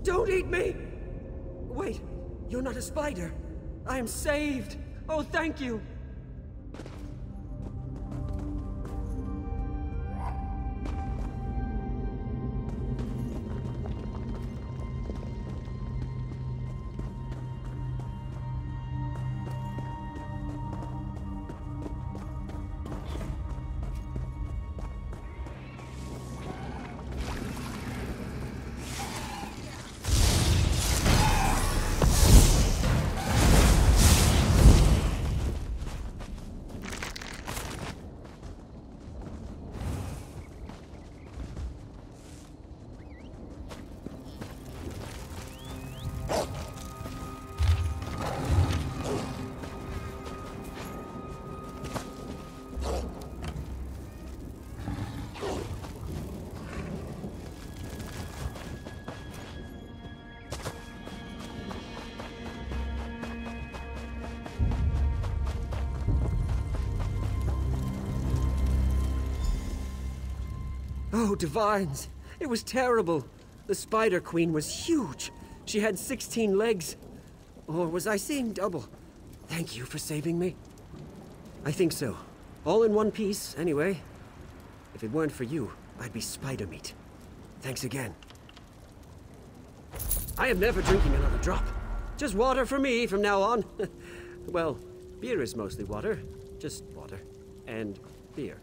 Don't eat me! Wait, you're not a spider. I am saved. Oh, thank you. Oh, Divines! It was terrible. The Spider Queen was huge. She had 16 legs. Or was I seeing double? Thank you for saving me. I think so. All in one piece, anyway. If it weren't for you, I'd be spider meat. Thanks again. I am never drinking another drop. Just water for me from now on. Well, beer is mostly water. Just water. And beer.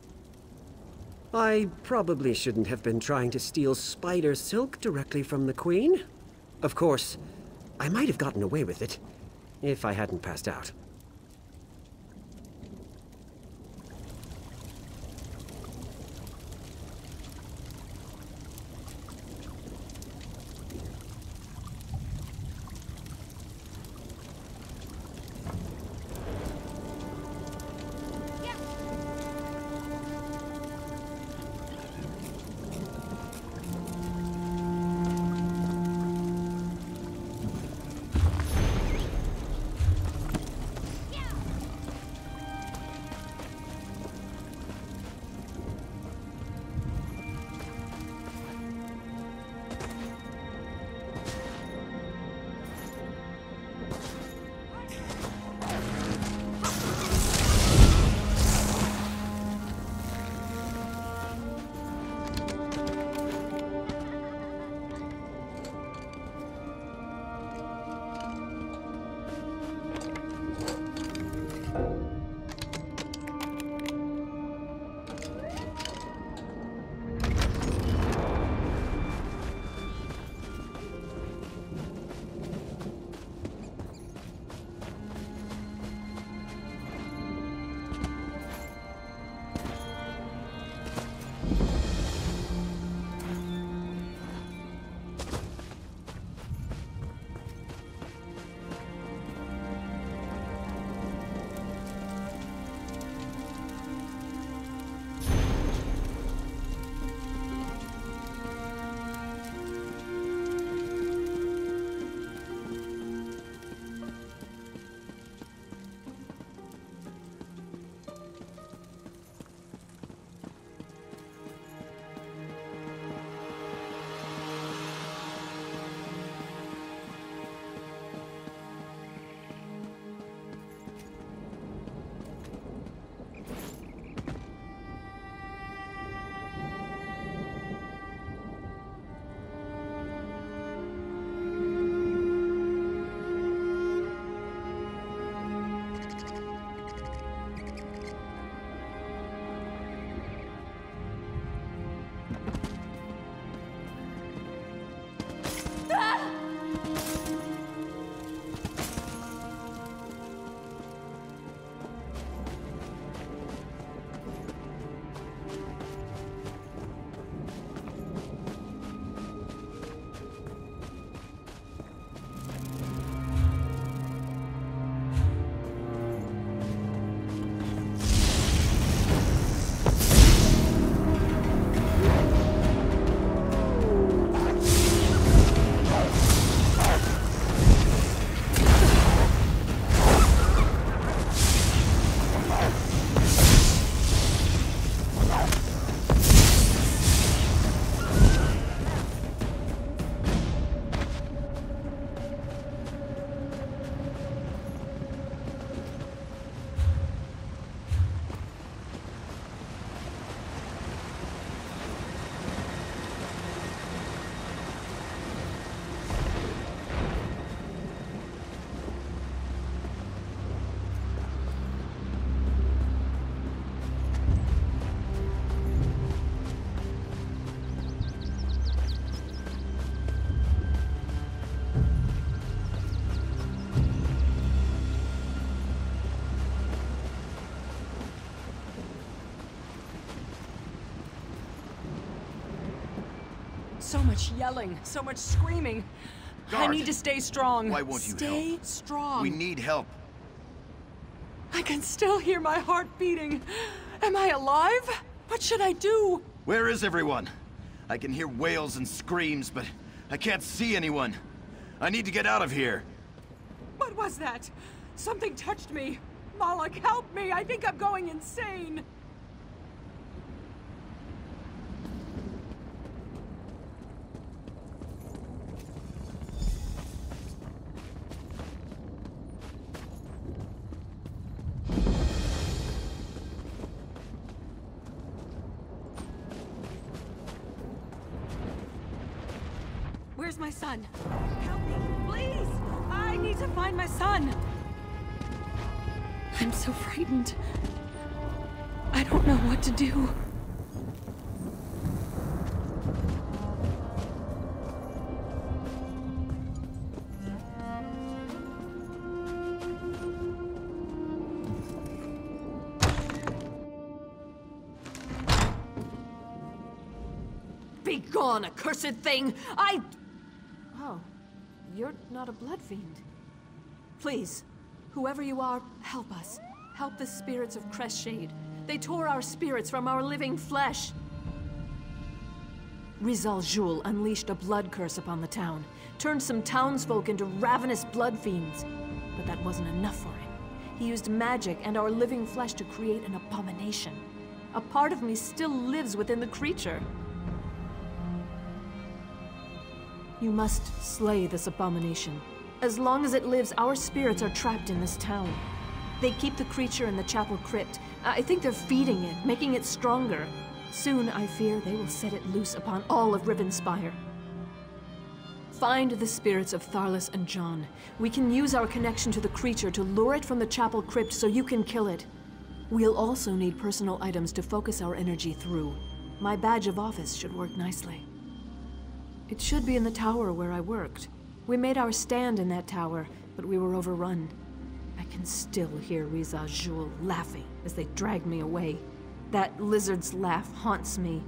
I probably shouldn't have been trying to steal spider silk directly from the Queen. Of course, I might have gotten away with it, if I hadn't passed out. So much yelling, so much screaming. Guard. I need to stay strong. Why won't you help? Stay strong. We need help. I can still hear my heart beating. Am I alive? What should I do? Where is everyone? I can hear wails and screams, but I can't see anyone. I need to get out of here. What was that? Something touched me. Moloch, help me! I think I'm going insane! Where's my son? Help me, please! I need to find my son! I'm so frightened. I don't know what to do. Be gone, accursed thing! Oh, you're not a blood fiend. Please, whoever you are, help us. Help the spirits of Crestshade. They tore our spirits from our living flesh. Rizal Jul unleashed a blood curse upon the town, turned some townsfolk into ravenous blood fiends. But that wasn't enough for him. He used magic and our living flesh to create an abomination. A part of me still lives within the creature. You must slay this abomination. As long as it lives, our spirits are trapped in this town. They keep the creature in the chapel crypt. I think they're feeding it, making it stronger. Soon, I fear, they will set it loose upon all of Rivenspire. Find the spirits of Tharlas and John. We can use our connection to the creature to lure it from the chapel crypt so you can kill it. We'll also need personal items to focus our energy through. My badge of office should work nicely. It should be in the tower where I worked. We made our stand in that tower, but we were overrun. I can still hear Riza Jul laughing as they dragged me away. That lizard's laugh haunts me.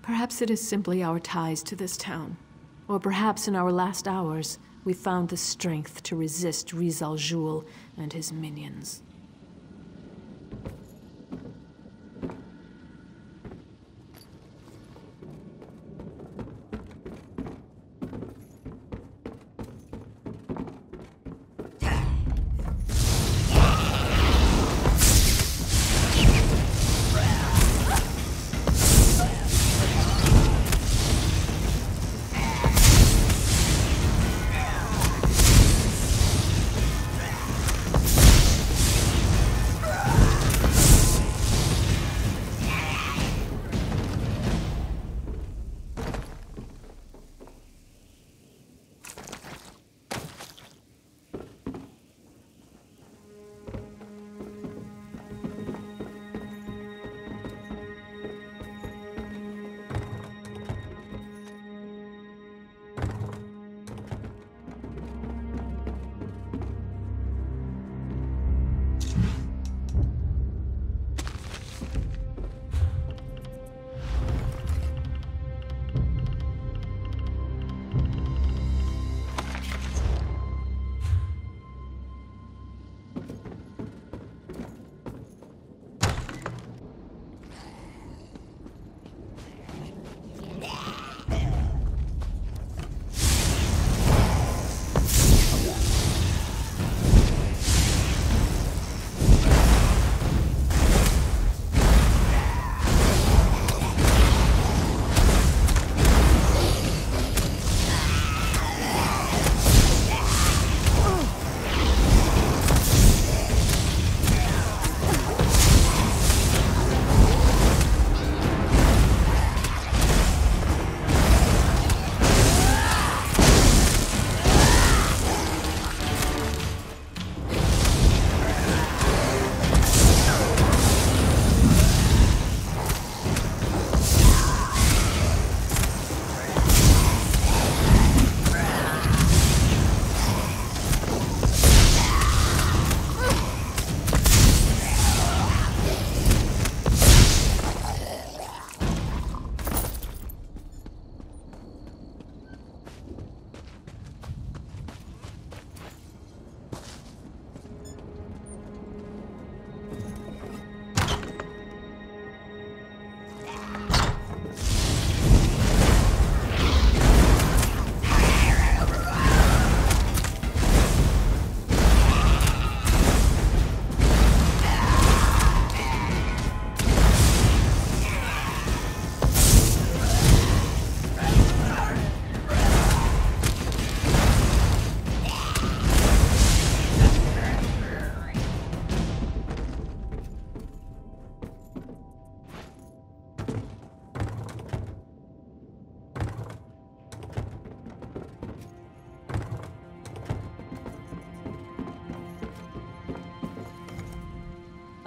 Perhaps it is simply our ties to this town. Or perhaps in our last hours, we found the strength to resist Rizal Jul and his minions.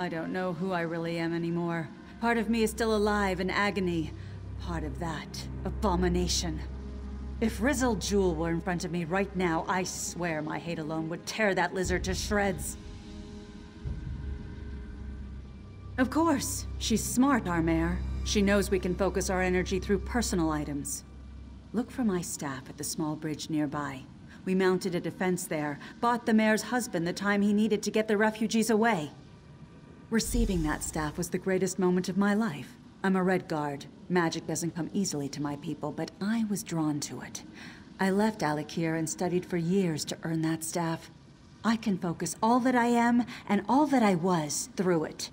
I don't know who I really am anymore. Part of me is still alive in agony. Part of that, abomination. If Rizel Jewel were in front of me right now, I swear my hate alone would tear that lizard to shreds. Of course, she's smart, our mayor. She knows we can focus our energy through personal items. Look for my staff at the small bridge nearby. We mounted a defense there, bought the mayor's husband the time he needed to get the refugees away. Receiving that staff was the greatest moment of my life. I'm a Red Guard. Magic doesn't come easily to my people, but I was drawn to it. I left Alikir and studied for years to earn that staff. I can focus all that I am and all that I was through it.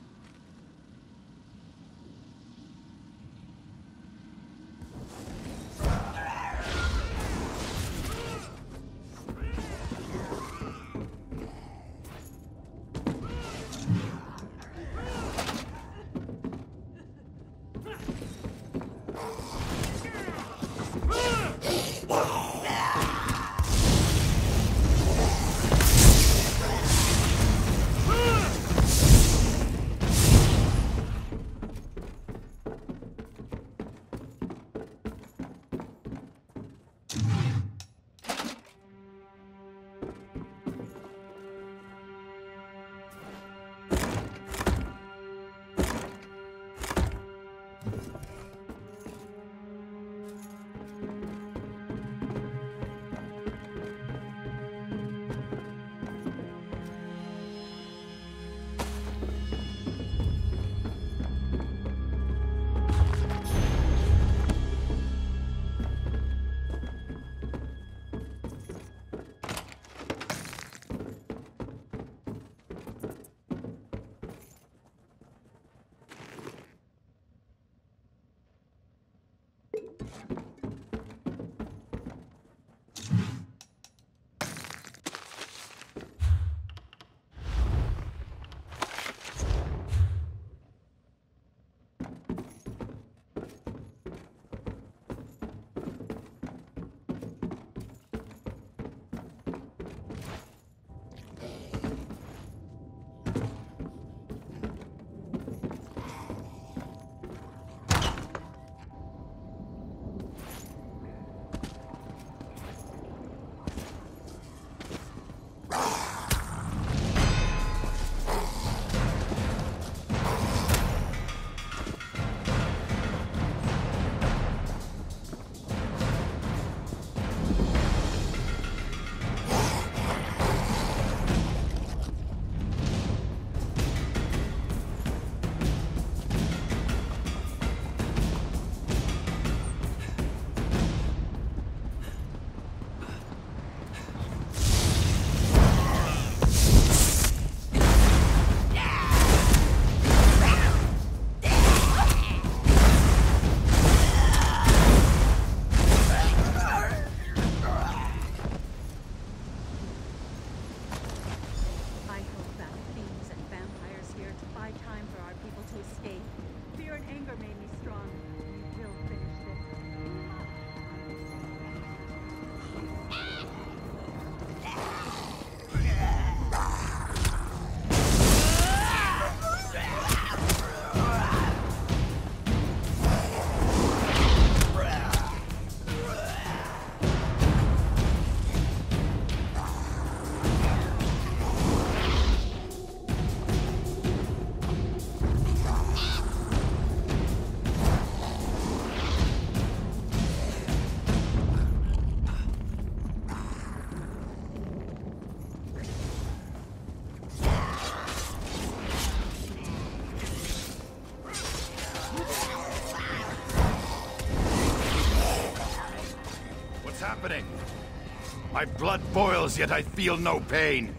My blood boils, yet I feel no pain.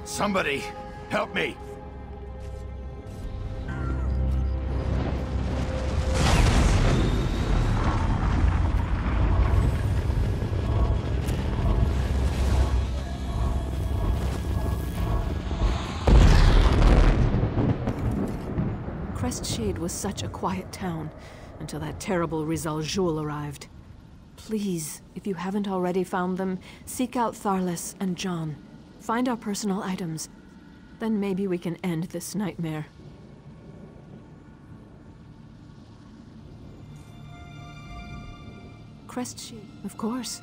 Somebody, help me! Crestshade was such a quiet town until that terrible Rizal Jewel arrived. Please, if you haven't already found them, seek out Tharlus and John. Find our personal items. Then maybe we can end this nightmare. Crestshade, of course.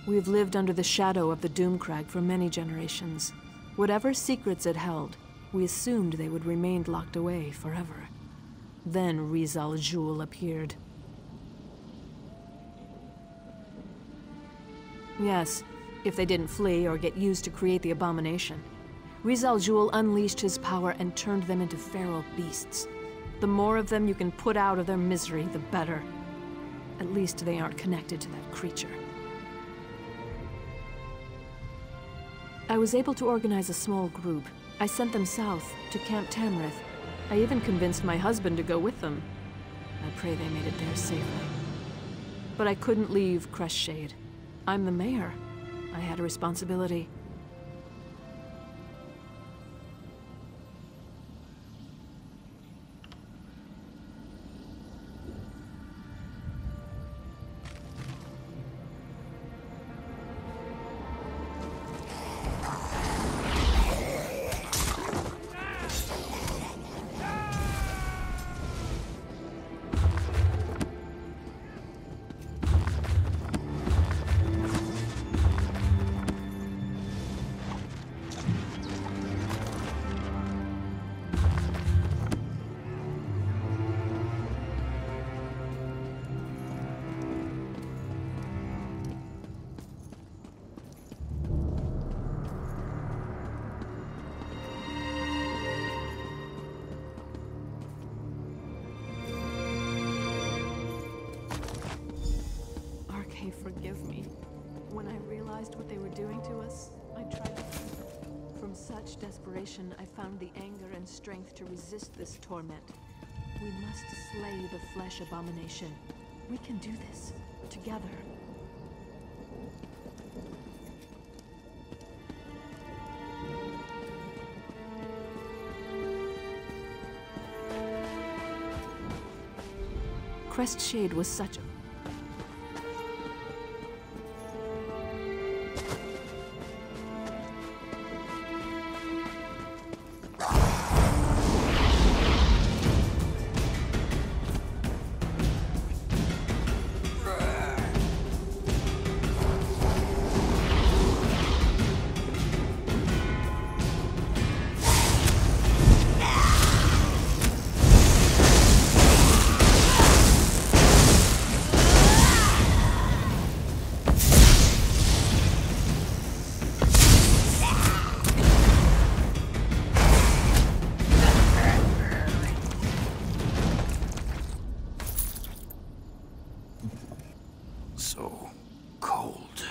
We've lived under the shadow of the Doomcrag for many generations. Whatever secrets it held, we assumed they would remain locked away forever. Then Rizal Jul appeared. Yes, if they didn't flee or get used to create the abomination. Rizal Jul unleashed his power and turned them into feral beasts. The more of them you can put out of their misery, the better. At least they aren't connected to that creature. I was able to organize a small group. I sent them south, to Camp Tamrith. I even convinced my husband to go with them. I pray they made it there safely. But I couldn't leave Crestshade. I'm the mayor. I had a responsibility. Forgive me. When I realized what they were doing to us, I tried to... From such desperation, I found the anger and strength to resist this torment. We must slay the flesh abomination. We can do this, together. Crestshade was such a... So cold.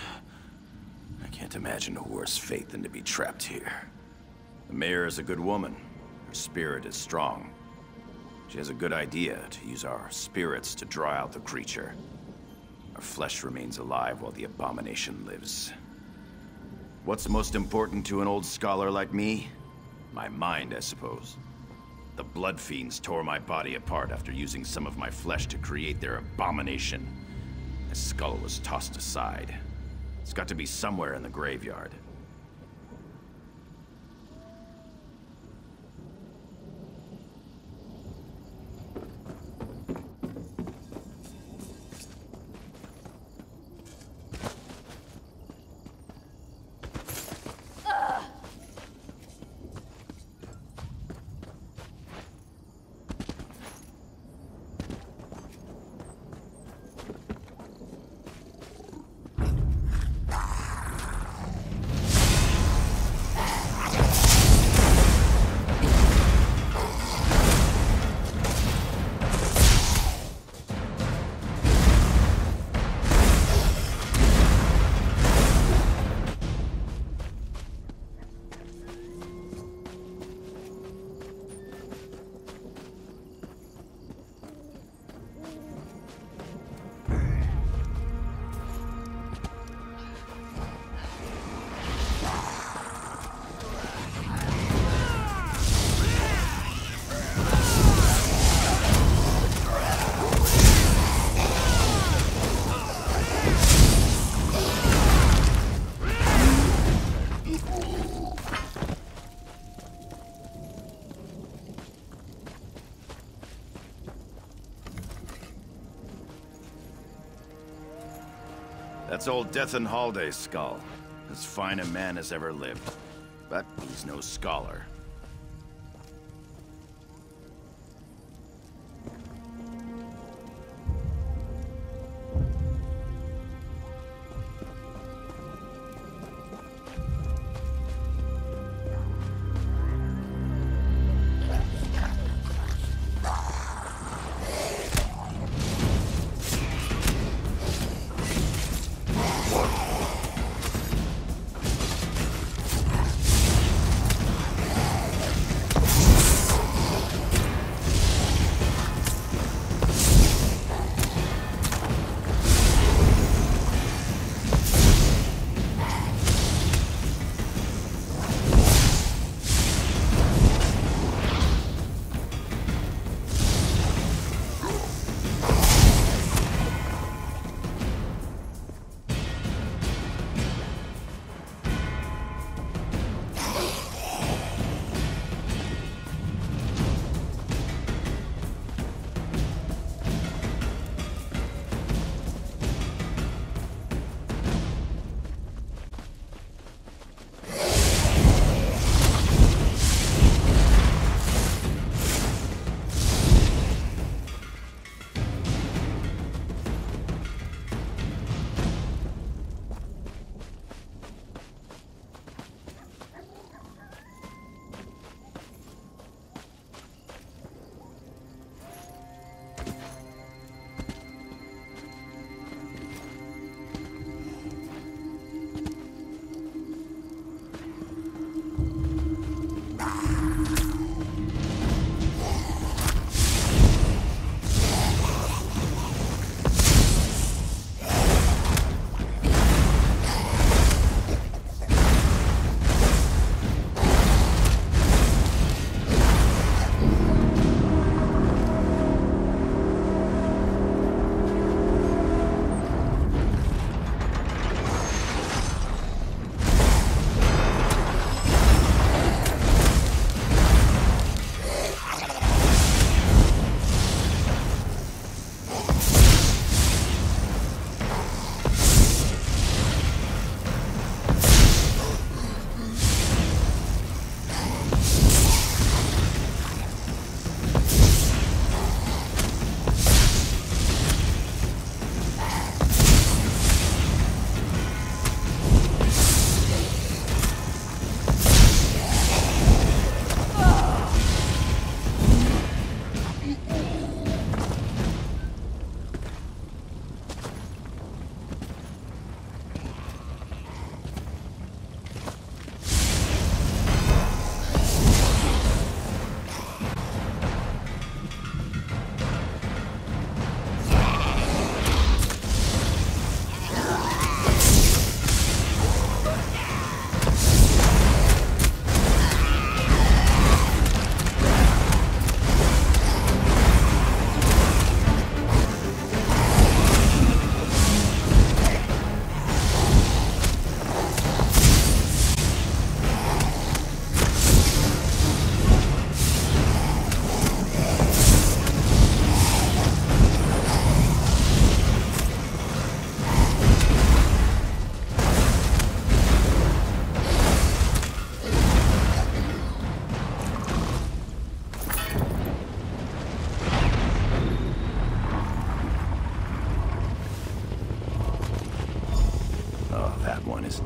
I can't imagine a worse fate than to be trapped here. The mayor is a good woman. Her spirit is strong. She has a good idea to use our spirits to draw out the creature. Our flesh remains alive while the abomination lives. What's most important to an old scholar like me? My mind, I suppose. The blood fiends tore my body apart after using some of my flesh to create their abomination. My skull was tossed aside. It's got to be somewhere in the graveyard. That's old Death and Halday's skull. As fine a man as ever lived. But he's no scholar.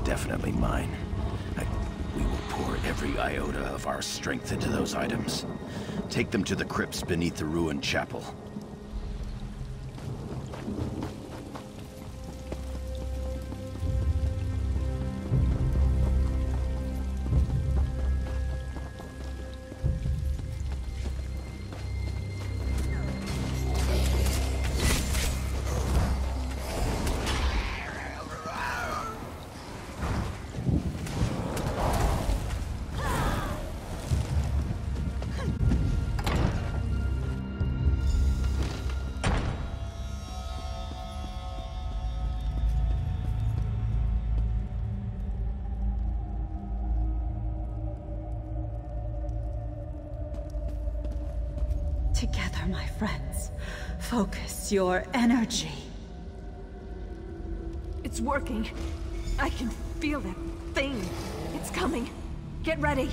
Definitely mine. We will pour every iota of our strength into those items. Take them to the crypts beneath the ruined chapel. Together, my friends. Focus your energy. It's working. I can feel that thing. It's coming. Get ready.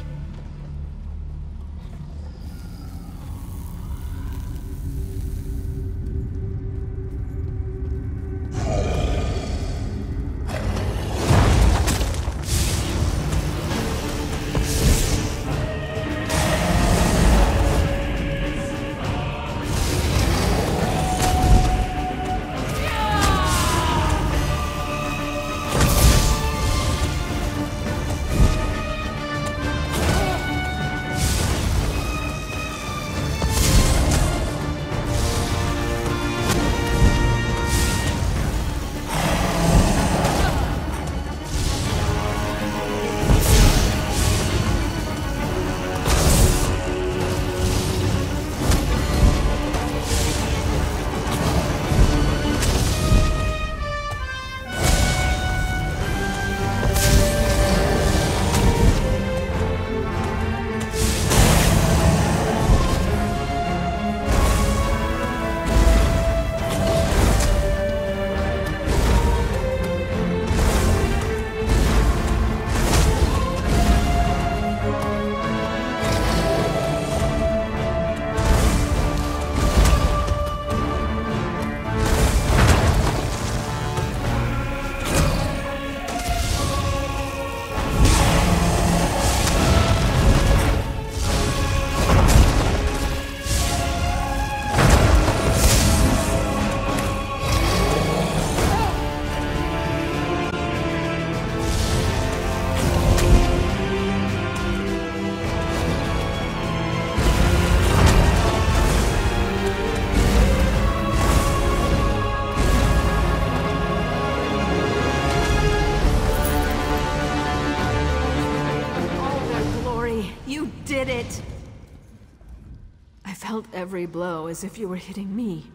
Every blow as if you were hitting me,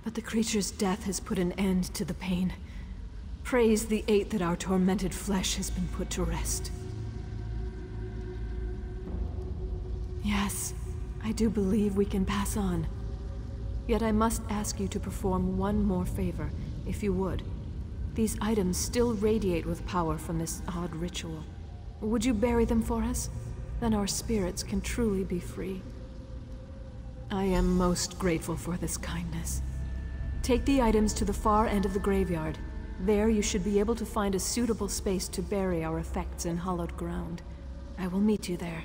but the creature's death has put an end to the pain. Praise the 8 that our tormented flesh has been put to rest. Yes, I do believe we can pass on. Yet I must ask you to perform one more favor, if you would. These items still radiate with power from this odd ritual. Would you bury them for us? Then our spirits can truly be free. I am most grateful for this kindness. Take the items to the far end of the graveyard. There you should be able to find a suitable space to bury our effects in hollowed ground. I will meet you there.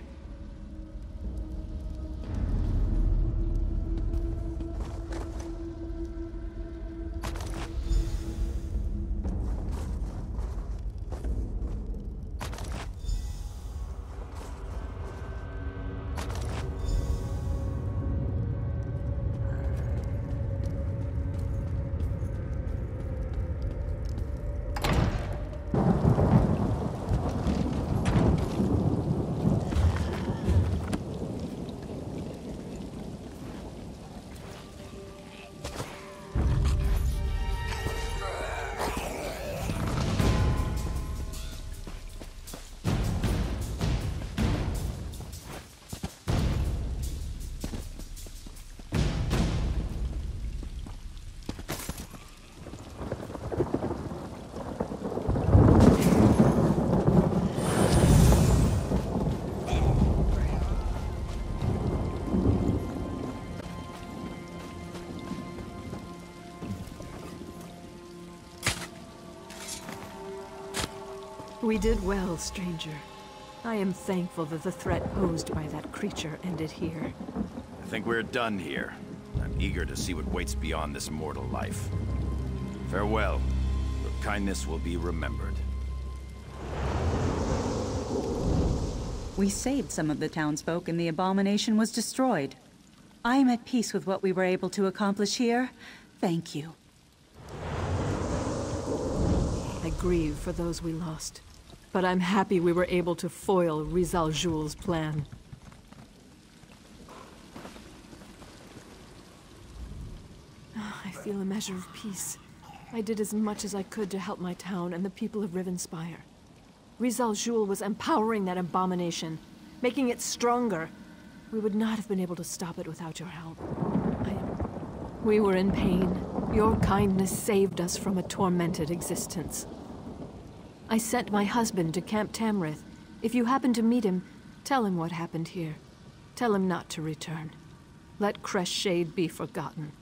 We did well, stranger. I am thankful that the threat posed by that creature ended here. I think we're done here. I'm eager to see what waits beyond this mortal life. Farewell. Your kindness will be remembered. We saved some of the townsfolk and the abomination was destroyed. I am at peace with what we were able to accomplish here. Thank you. I grieve for those we lost. But I'm happy we were able to foil Rizal Jul's plan. I feel a measure of peace. I did as much as I could to help my town and the people of Rivenspire. Rizal Jul was empowering that abomination, making it stronger. We would not have been able to stop it without your help. We were in pain. Your kindness saved us from a tormented existence. I sent my husband to Camp Tamrith. If you happen to meet him, tell him what happened here. Tell him not to return. Let Crest Shade be forgotten.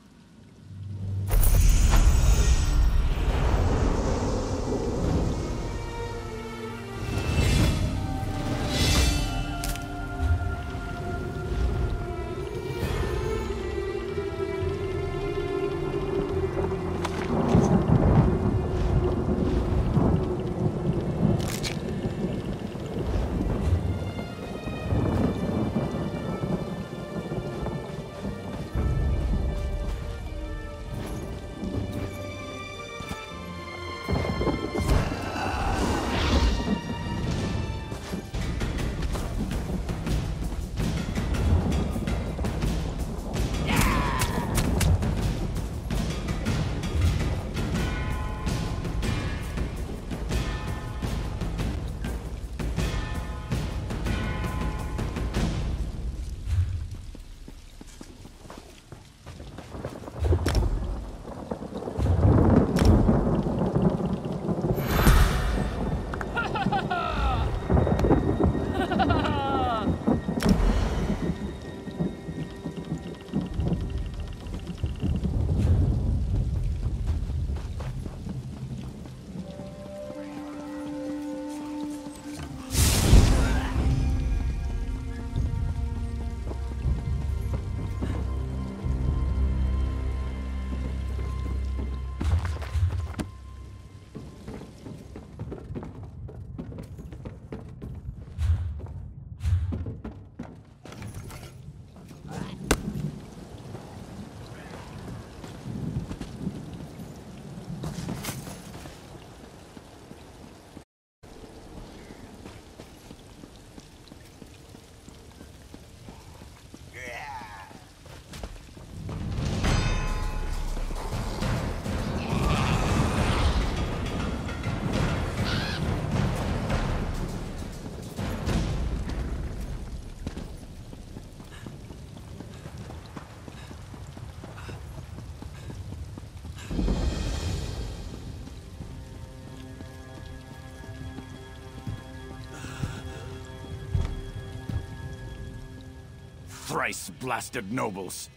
Thrice-blasted nobles.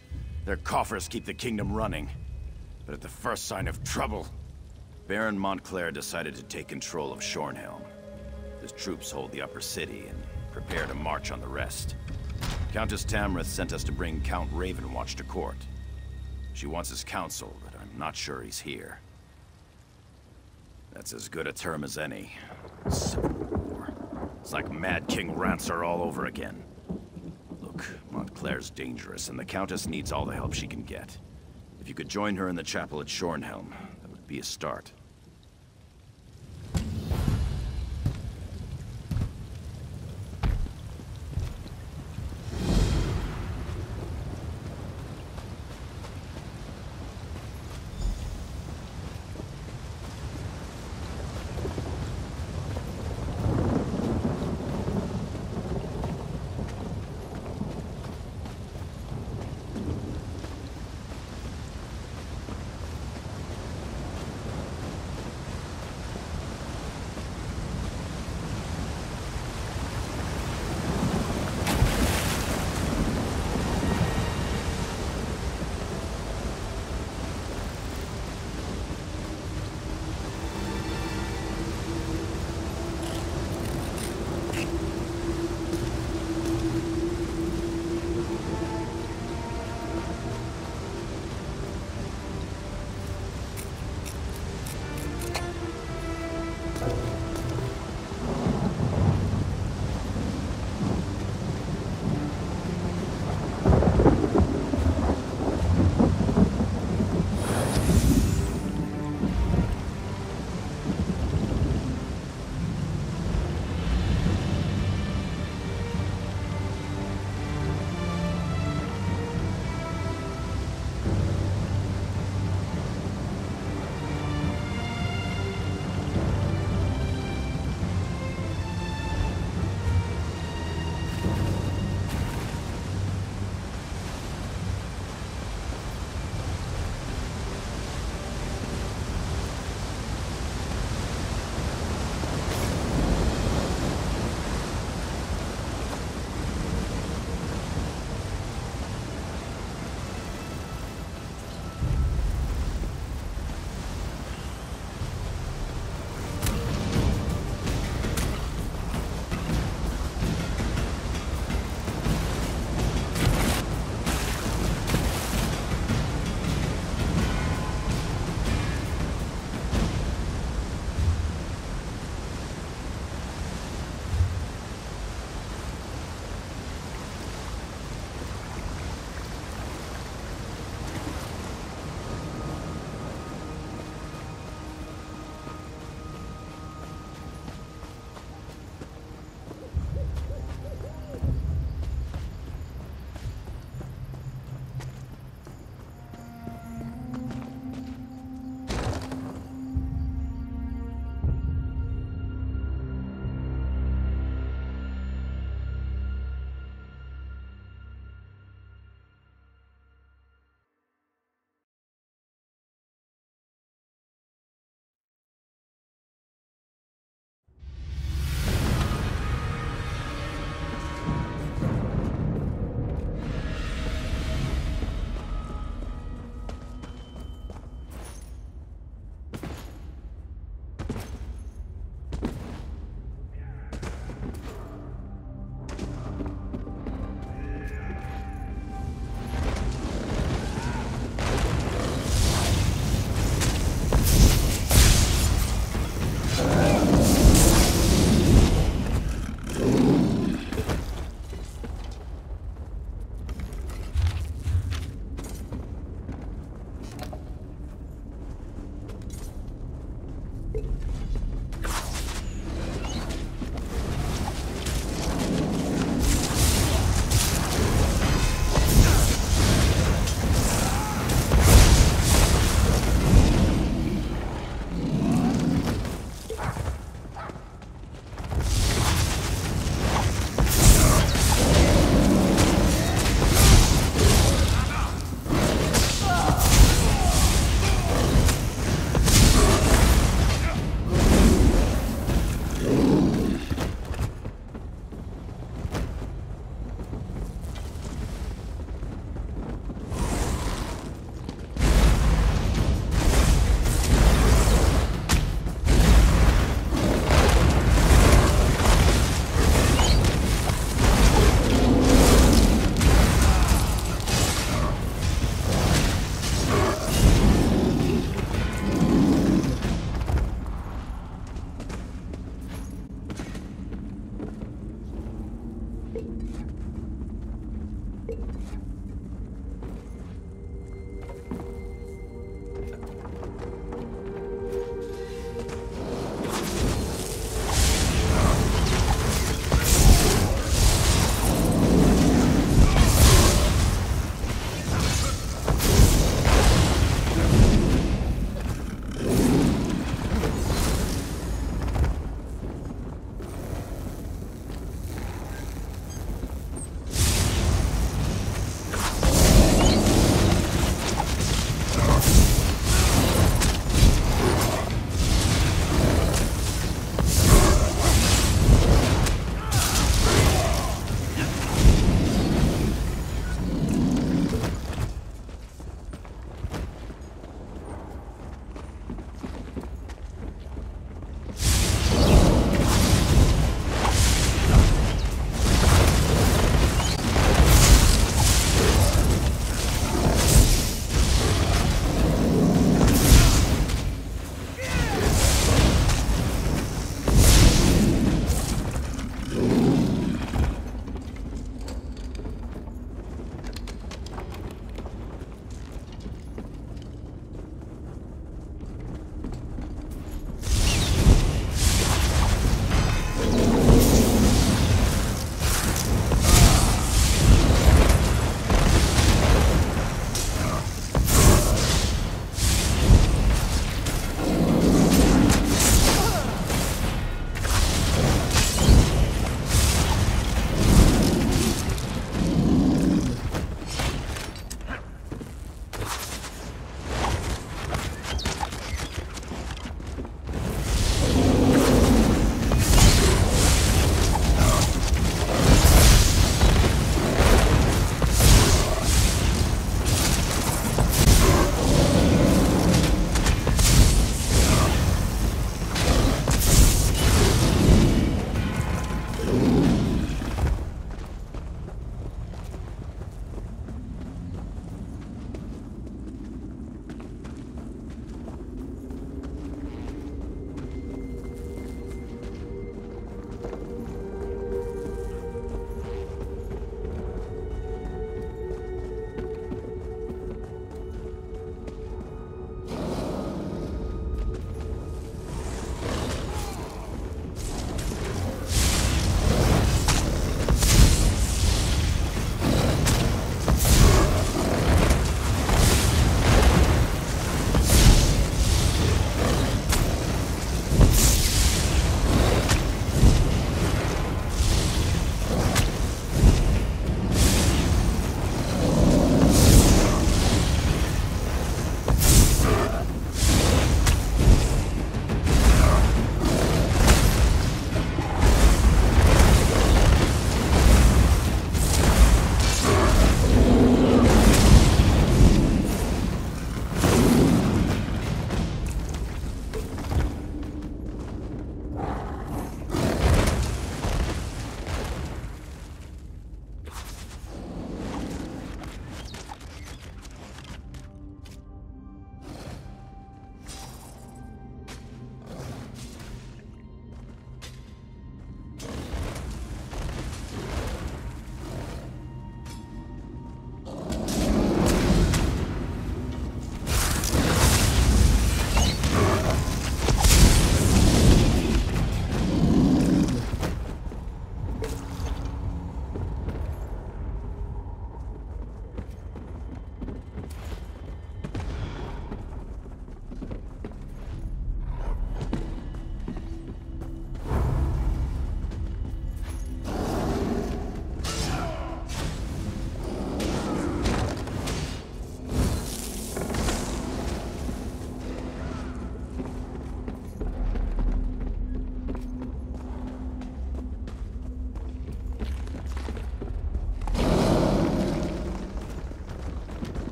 Their coffers keep the kingdom running. But at the first sign of trouble, Baron Montclair decided to take control of Shornhelm. His troops hold the upper city and prepare to march on the rest. Countess Tamrith sent us to bring Count Ravenwatch to court. She wants his counsel, but I'm not sure he's here. That's as good a term as any. Civil war. It's like Mad King Rancer all over again. Look, Montclair's dangerous, and the Countess needs all the help she can get. If you could join her in the chapel at Shornhelm, that would be a start.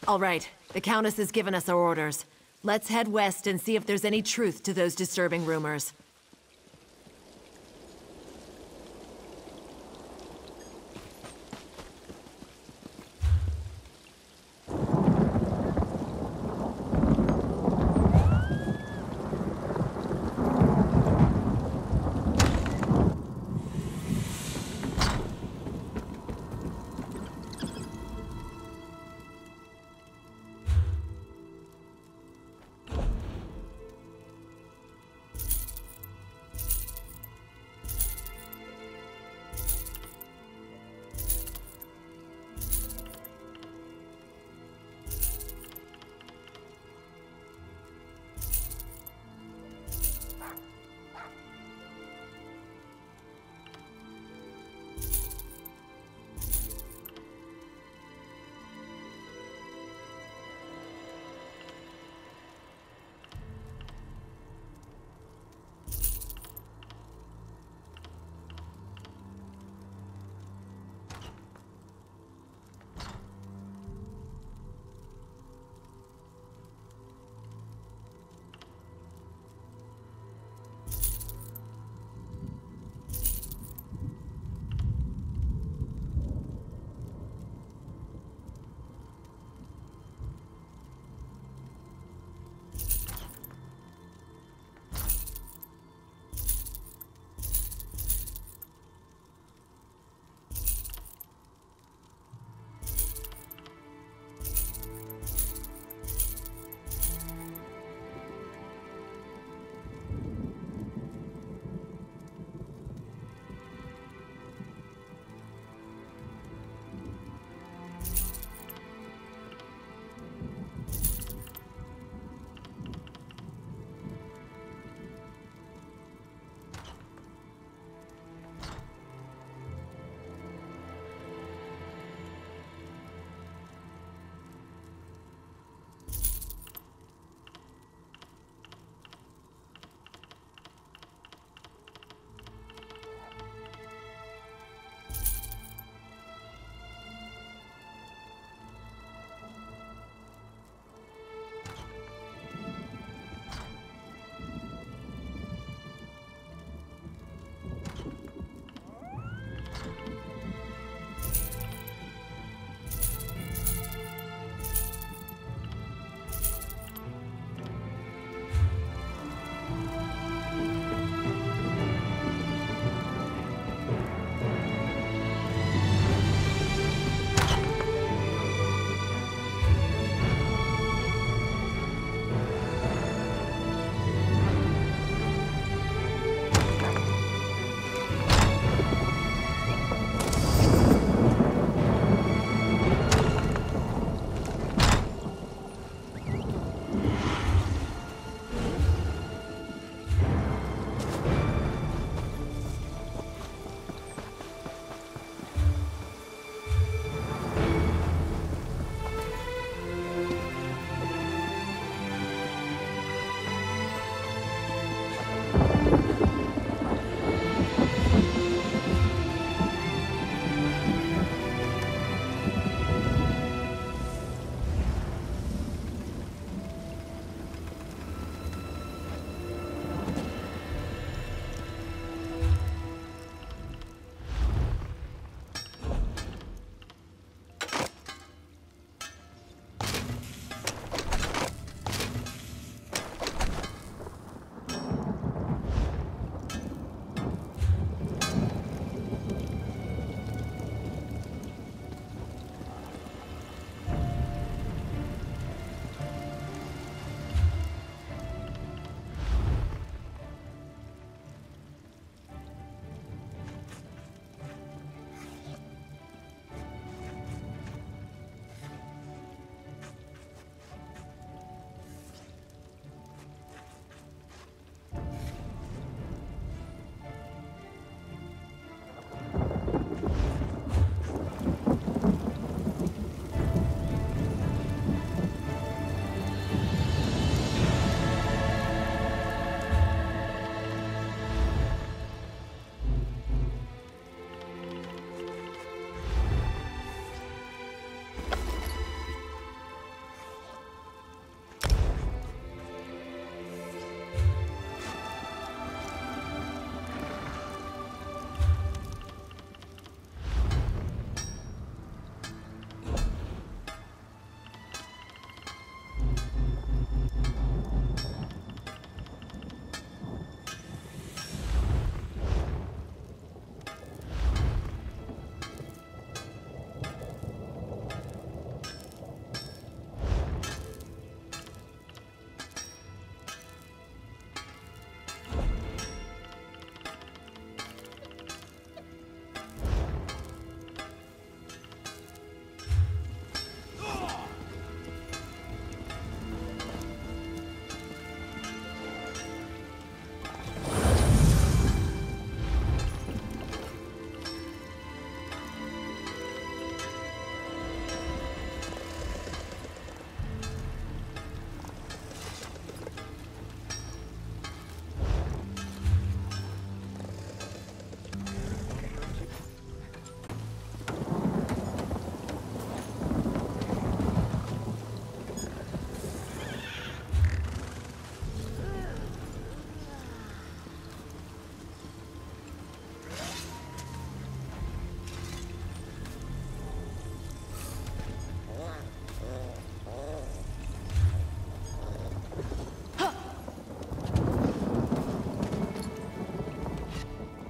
All right, the Countess has given us our orders. Let's head west and see if there's any truth to those disturbing rumors.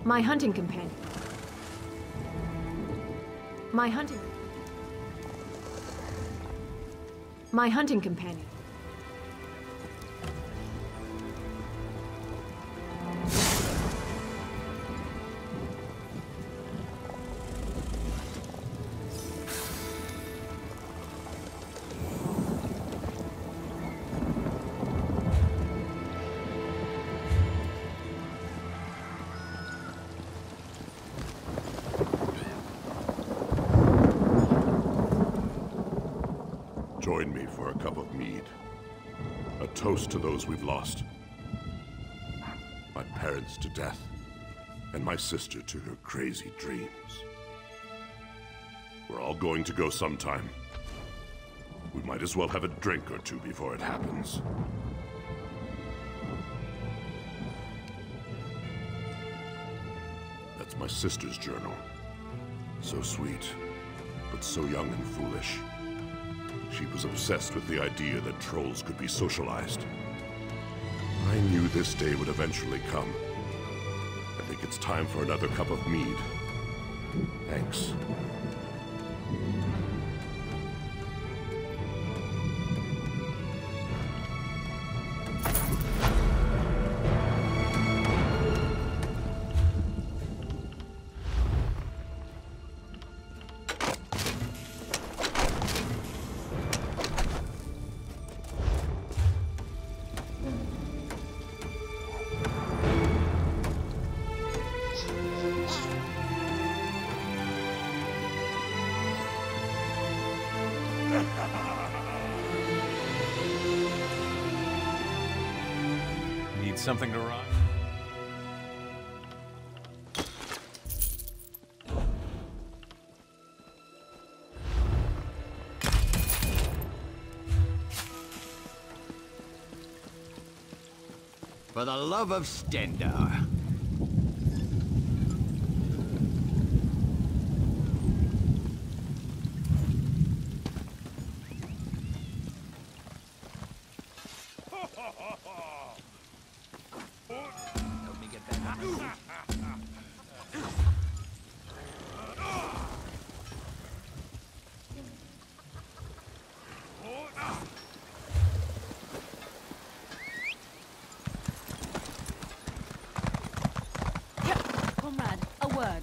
My hunting companion. My hunting companion. Join me for a cup of mead. A toast to those we've lost. My parents to death, and my sister to her crazy dreams. We're all going to go sometime. We might as well have a drink or two before it happens. That's my sister's journal. So sweet, but so young and foolish. She was obsessed with the idea that trolls could be socialized. I knew this day would eventually come. I think it's time for another cup of mead. Thanks. Need something to run? For the love of Stendar. Help me get back on my Comrade, a word.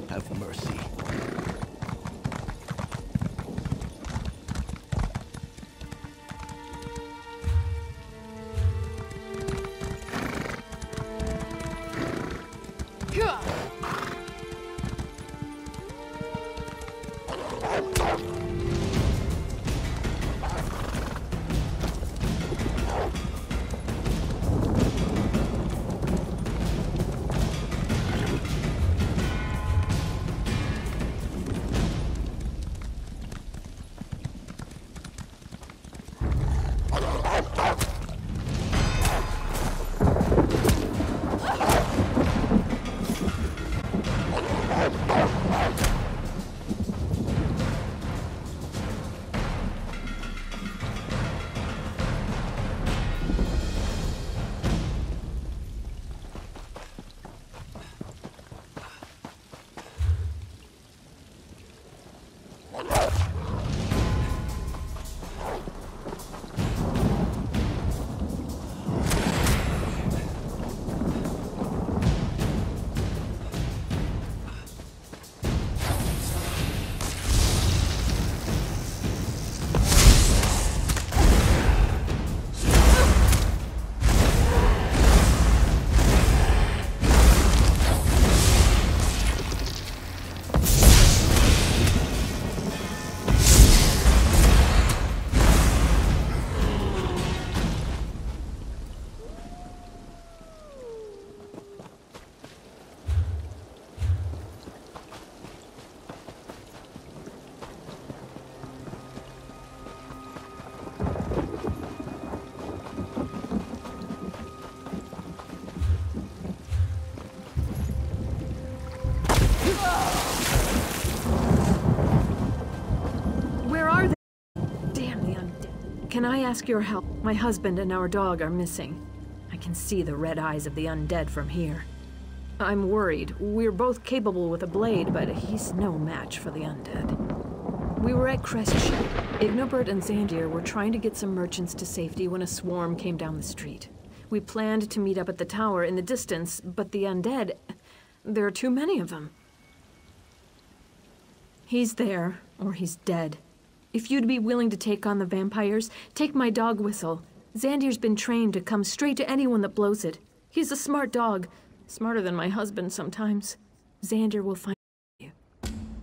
Have mercy. Can I ask your help? My husband and our dog are missing. I can see the red eyes of the undead from here. I'm worried. We're both capable with a blade, but he's no match for the undead. We were at Crest Ship. Ignobert and Xandir were trying to get some merchants to safety when a swarm came down the street. We planned to meet up at the tower in the distance, but the undead... there are too many of them. He's there, or he's dead. If you'd be willing to take on the vampires, take my dog whistle. Xandir's been trained to come straight to anyone that blows it. He's a smart dog. Smarter than my husband sometimes. Xandir will find you.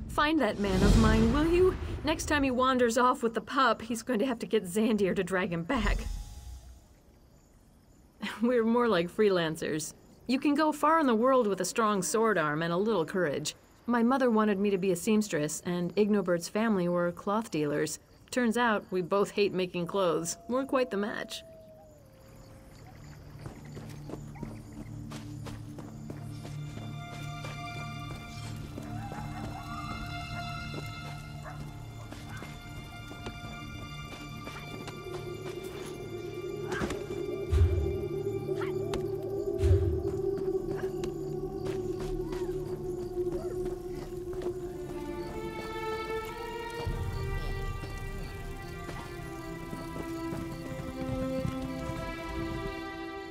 Find that man of mine, will you? Next time he wanders off with the pup, he's going to have to get Xandir to drag him back. We're more like freelancers. You can go far in the world with a strong sword arm and a little courage. My mother wanted me to be a seamstress, and Ignobert's family were cloth dealers. Turns out, we both hate making clothes. We're quite the match.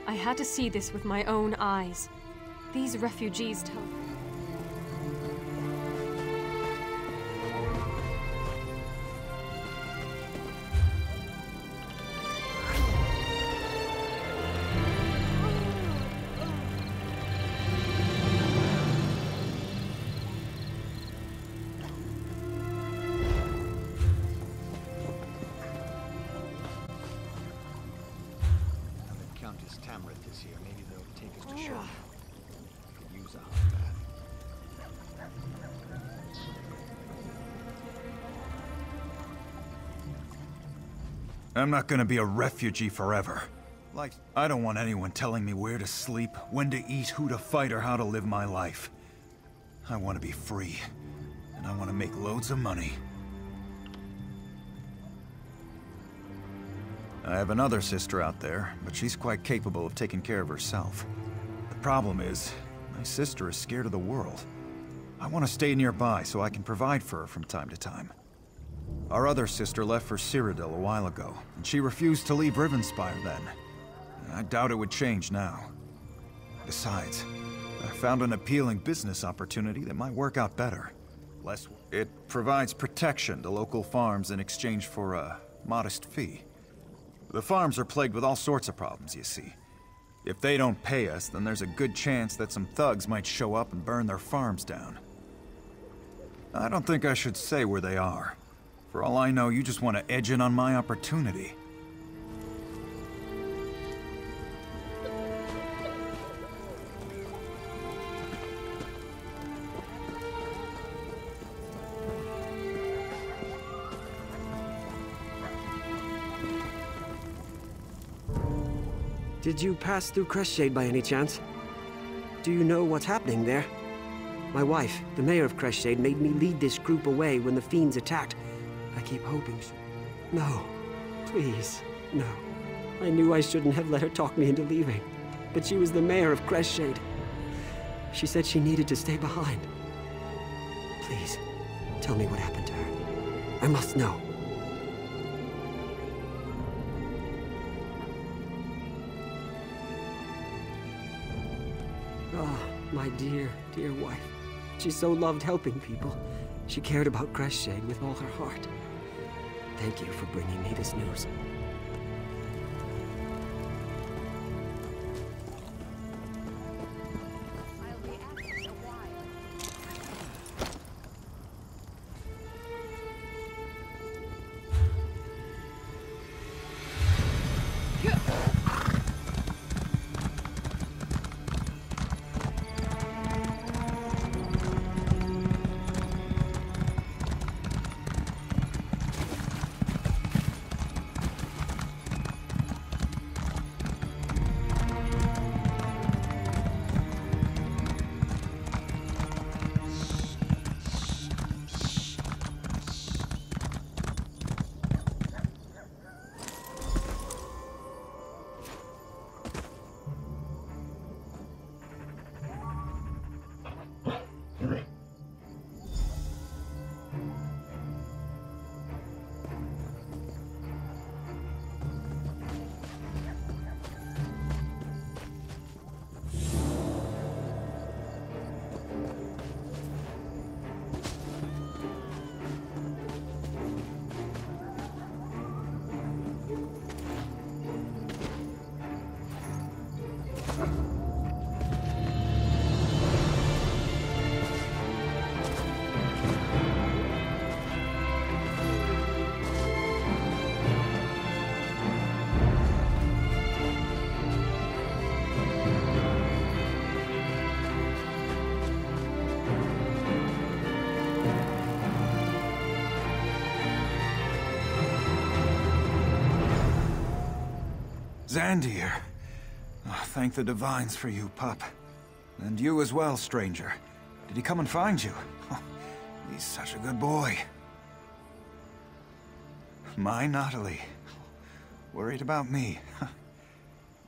I had to see this with my own eyes. These refugees tell... I'm not gonna be a refugee forever. Like, I don't want anyone telling me where to sleep, when to eat, who to fight, or how to live my life. I want to be free, and I want to make loads of money. I have another sister out there, but she's quite capable of taking care of herself. The problem is, my sister is scared of the world. I want to stay nearby so I can provide for her from time to time. Our other sister left for Cyrodiil a while ago, and she refused to leave Rivenspire then. I doubt it would change now. Besides, I found an appealing business opportunity that might work out better. It provides protection to local farms in exchange for a modest fee. The farms are plagued with all sorts of problems, you see. If they don't pay us, then there's a good chance that some thugs might show up and burn their farms down. I don't think I should say where they are. For all I know, you just want to edge in on my opportunity. Did you pass through Crestshade by any chance? Do you know what's happening there? My wife, the mayor of Crestshade, made me lead this group away when the fiends attacked. I keep hoping she... No. Please. No. I knew I shouldn't have let her talk me into leaving. But she was the mayor of Crestshade. She said she needed to stay behind. Please, tell me what happened to her. I must know. Ah, my dear, dear wife. She so loved helping people. She cared about Crestshade with all her heart. Thank you for bringing me this news. Xandir. Oh, thank the divines for you, pup. And you as well, stranger. Did he come and find you? Oh, he's such a good boy. My Natalie. Worried about me.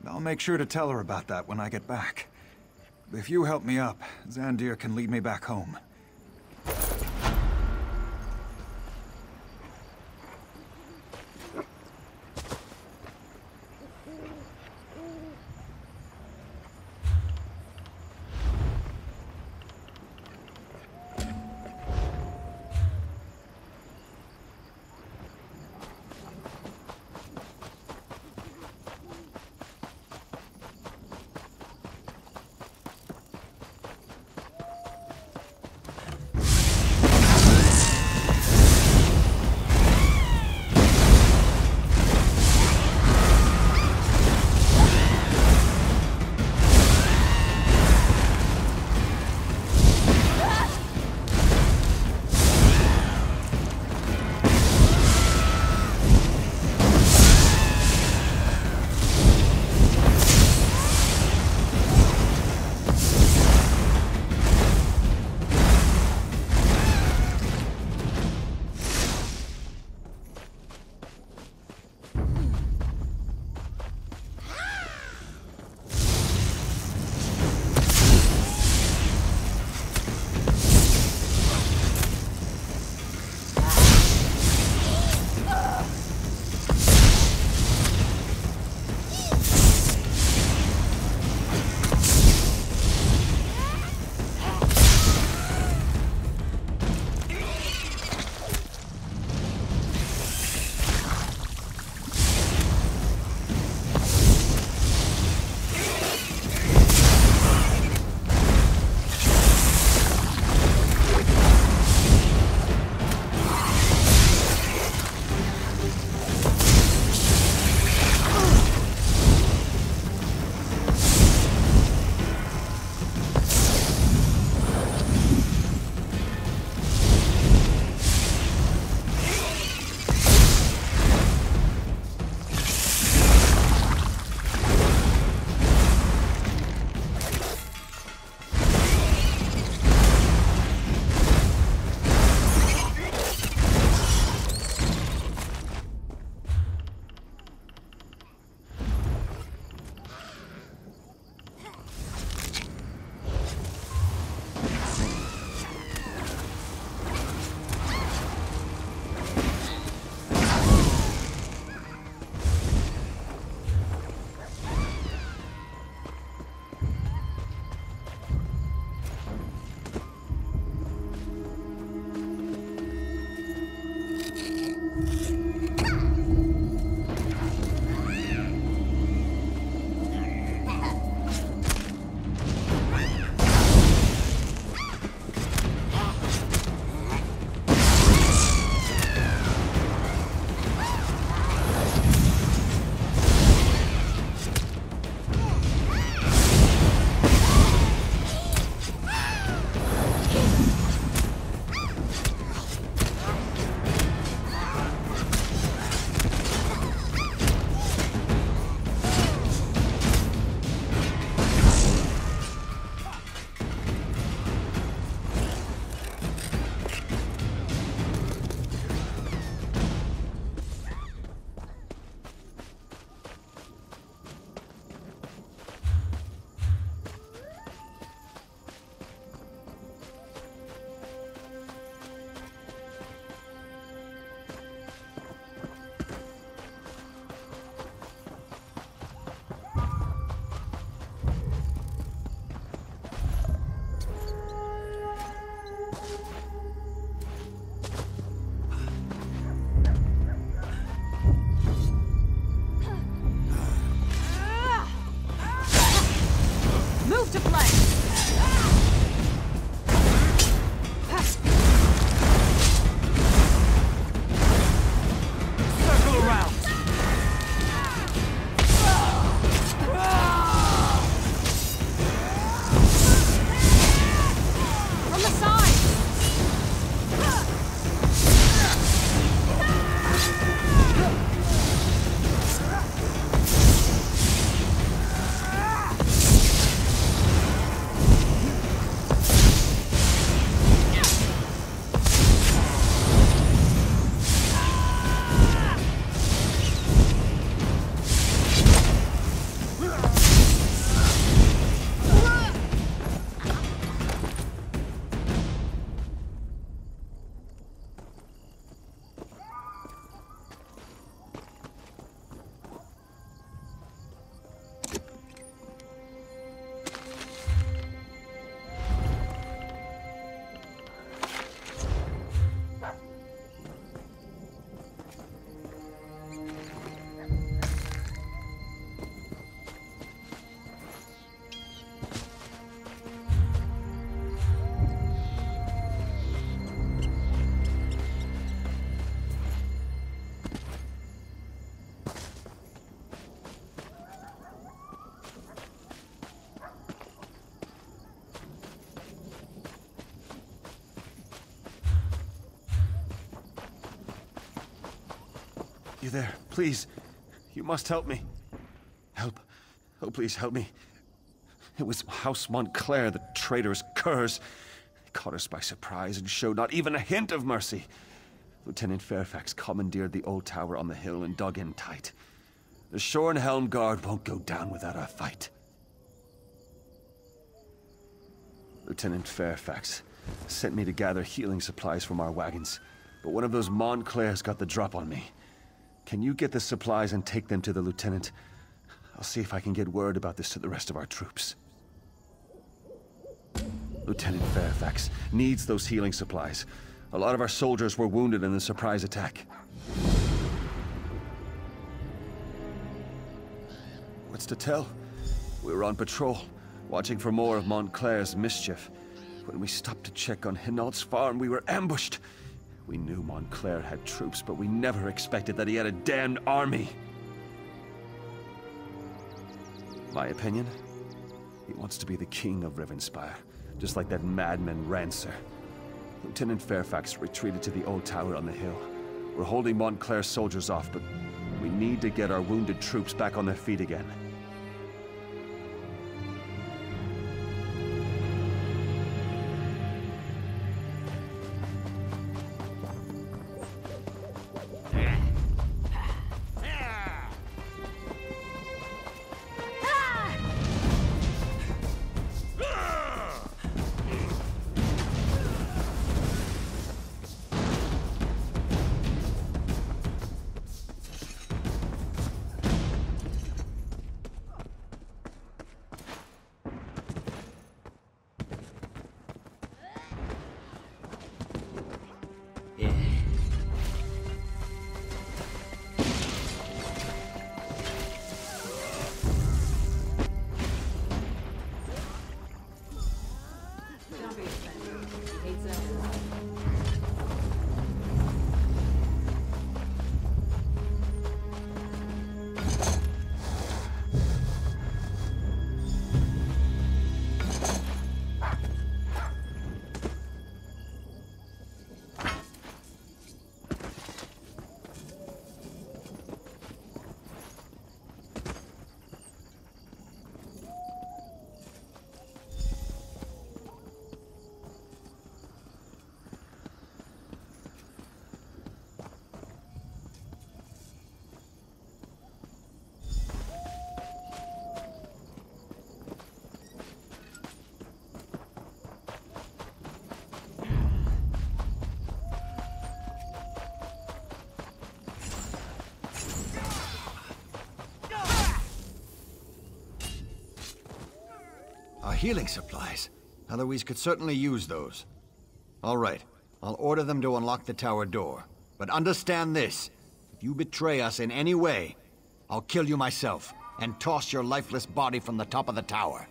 I'll make sure to tell her about that when I get back. If you help me up, Xandir can lead me back home. You there, please. You must help me. Help. Oh, please help me. It was House Montclair, the traitorous curs. They caught us by surprise and showed not even a hint of mercy. Lieutenant Fairfax commandeered the old tower on the hill and dug in tight. The Shornhelm Guard won't go down without a fight. Lieutenant Fairfax sent me to gather healing supplies from our wagons, but one of those Montclairs got the drop on me. Can you get the supplies and take them to the lieutenant? I'll see if I can get word about this to the rest of our troops. Lieutenant Fairfax needs those healing supplies. A lot of our soldiers were wounded in the surprise attack. What's to tell? We were on patrol, watching for more of Montclair's mischief. When we stopped to check on Hinault's farm, we were ambushed. We knew Montclair had troops, but we never expected that he had a damned army. My opinion? He wants to be the king of Rivenspire, just like that madman Rancer. Lieutenant Fairfax retreated to the old tower on the hill. We're holding Montclair's soldiers off, but we need to get our wounded troops back on their feet again. Healing supplies. Eloise could certainly use those. All right, I'll order them to unlock the tower door. But understand this. If you betray us in any way, I'll kill you myself and toss your lifeless body from the top of the tower.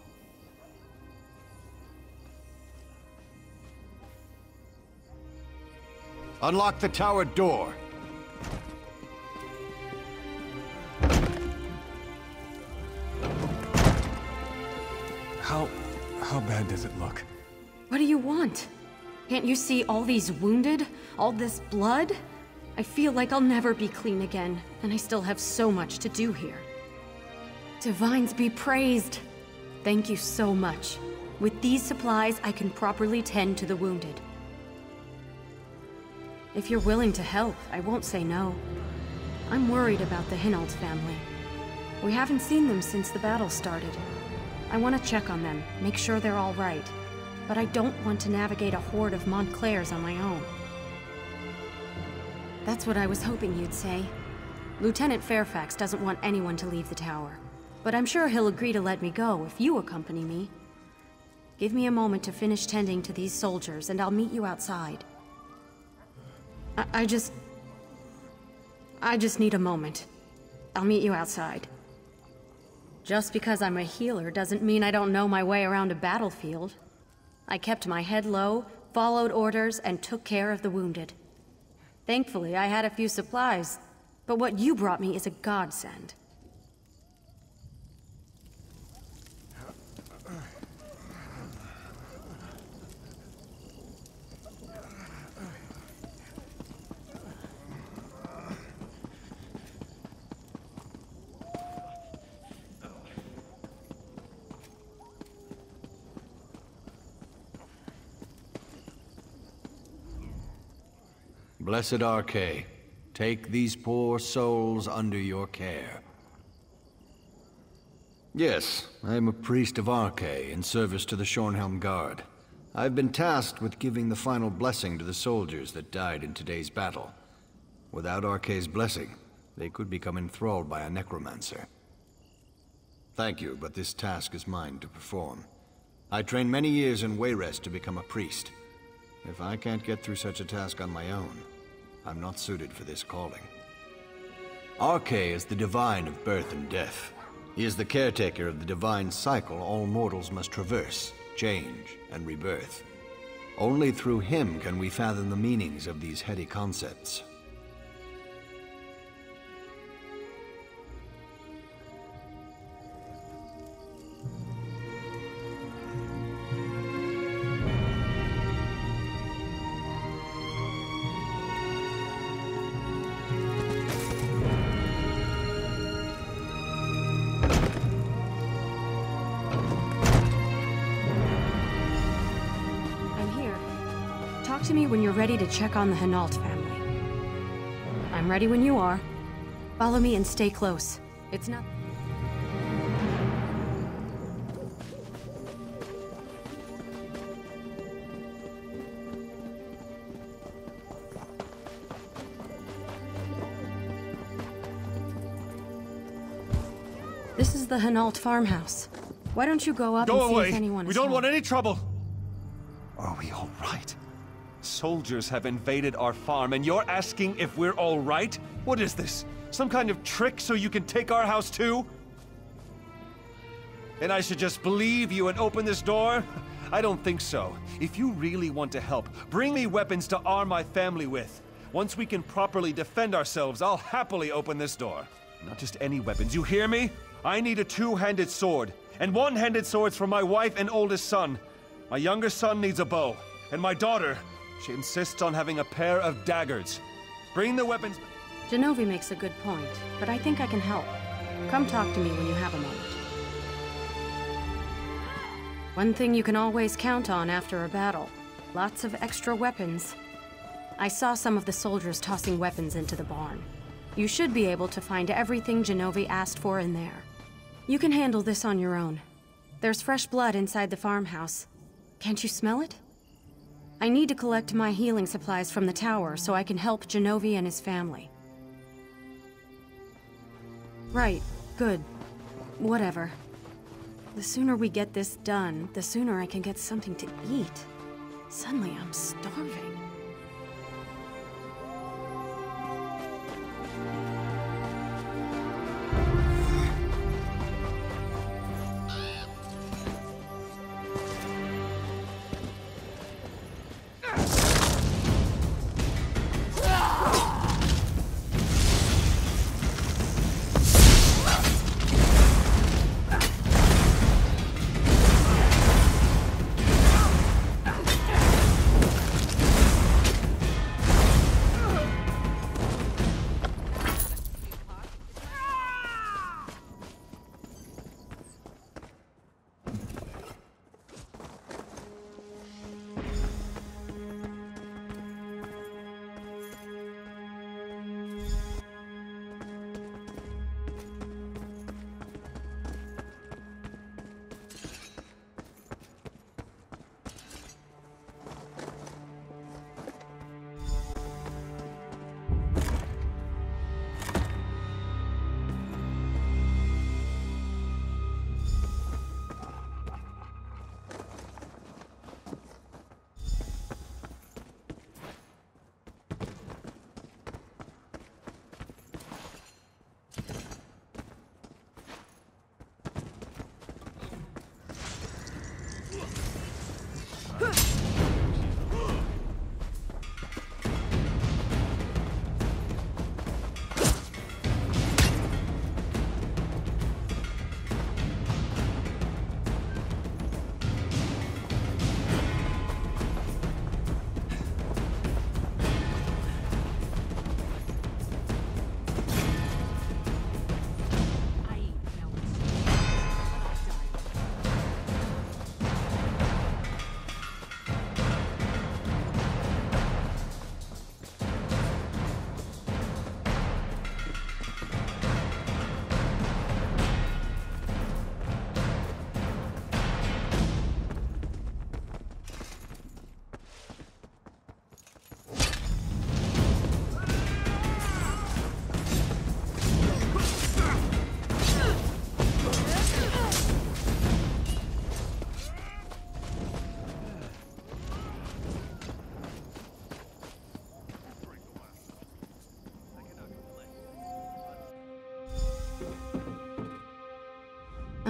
Unlock the tower door. How bad does it look? What do you want? Can't you see all these wounded? All this blood? I feel like I'll never be clean again, and I still have so much to do here. Divines be praised. Thank you so much. With these supplies, I can properly tend to the wounded. If you're willing to help, I won't say no. I'm worried about the Hinault family. We haven't seen them since the battle started. I want to check on them, make sure they're all right. But I don't want to navigate a horde of Montclairs on my own. That's what I was hoping you'd say. Lieutenant Fairfax doesn't want anyone to leave the tower. But I'm sure he'll agree to let me go if you accompany me. Give me a moment to finish tending to these soldiers, and I'll meet you outside. I just need a moment. I'll meet you outside. Just because I'm a healer doesn't mean I don't know my way around a battlefield. I kept my head low, followed orders, and took care of the wounded. Thankfully, I had a few supplies, but what you brought me is a godsend. Blessed Arche, take these poor souls under your care. Yes, I am a priest of Arche in service to the Shornhelm Guard. I've been tasked with giving the final blessing to the soldiers that died in today's battle. Without Arche's blessing, they could become enthralled by a necromancer. Thank you, but this task is mine to perform. I trained many years in Wayrest to become a priest. If I can't get through such a task on my own, I'm not suited for this calling. Arche is the divine of birth and death. He is the caretaker of the divine cycle all mortals must traverse, change, and rebirth. Only through him can we fathom the meanings of these heady concepts. Talk to me when you're ready to check on the Hinault family. I'm ready when you are. Follow me and stay close. It's not... This is the Hinault farmhouse. Why don't you go up and see if anyone is We don't home? want any trouble! Are we all right? Soldiers have invaded our farm, and you're asking if we're all right? What is this? Some kind of trick so you can take our house too? And I should just believe you and open this door? I don't think so. If you really want to help, bring me weapons to arm my family with. Once we can properly defend ourselves, I'll happily open this door. Not just any weapons, you hear me? I need a two-handed sword, and one-handed swords for my wife and oldest son. My younger son needs a bow, and my daughter, she insists on having a pair of daggers. Bring the weapons... Genovi makes a good point, but I think I can help. Come talk to me when you have a moment. One thing you can always count on after a battle. Lots of extra weapons. I saw some of the soldiers tossing weapons into the barn. You should be able to find everything Genovi asked for in there. You can handle this on your own. There's fresh blood inside the farmhouse. Can't you smell it? I need to collect my healing supplies from the tower so I can help Genovi and his family. Right, good. Whatever. The sooner we get this done, the sooner I can get something to eat. Suddenly I'm starving.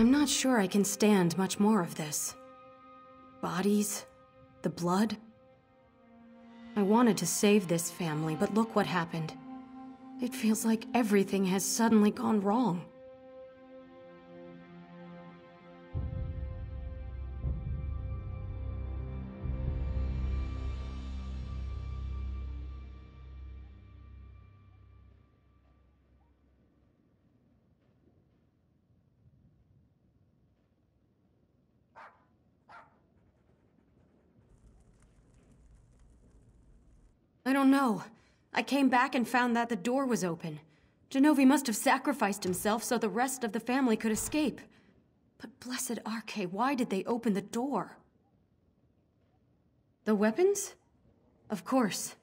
I'm not sure I can stand much more of this. Bodies, the blood. I wanted to save this family, but look what happened. It feels like everything has suddenly gone wrong. I don't know. I came back and found that the door was open. Genovi must have sacrificed himself so the rest of the family could escape. But blessed Arche, why did they open the door? The weapons? Of course.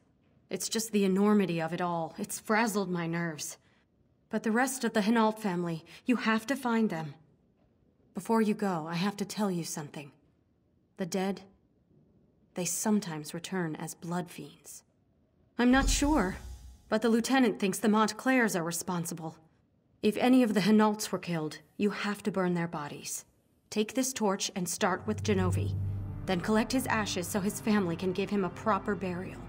It's just the enormity of it all. It's frazzled my nerves. But the rest of the Hinault family, you have to find them. Before you go, I have to tell you something. The dead, they sometimes return as blood fiends. I'm not sure, but the lieutenant thinks the Montclairs are responsible. If any of the Hinaults were killed, you have to burn their bodies. Take this torch and start with Genovi. Then collect his ashes so his family can give him a proper burial.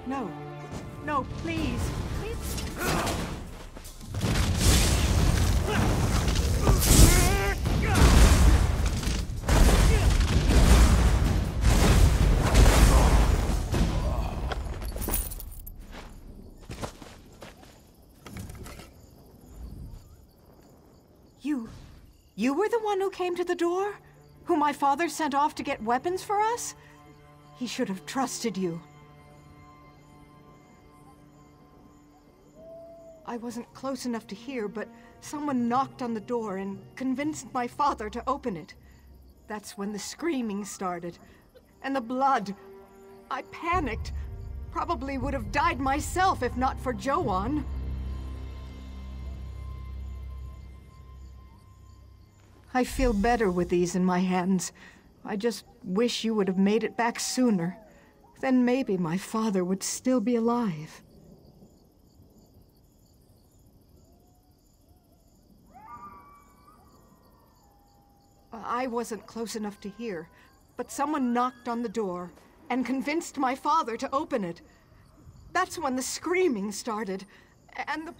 No. No, please. You were the one who came to the door? Who my father sent off to get weapons for us? He should have trusted you. I wasn't close enough to hear, but someone knocked on the door and convinced my father to open it. That's when the screaming started. And the blood. I panicked. Probably would have died myself if not for Joanne. I feel better with these in my hands. I just wish you would have made it back sooner. Then maybe my father would still be alive. I wasn't close enough to hear, but someone knocked on the door and convinced my father to open it. That's when the screaming started, and the...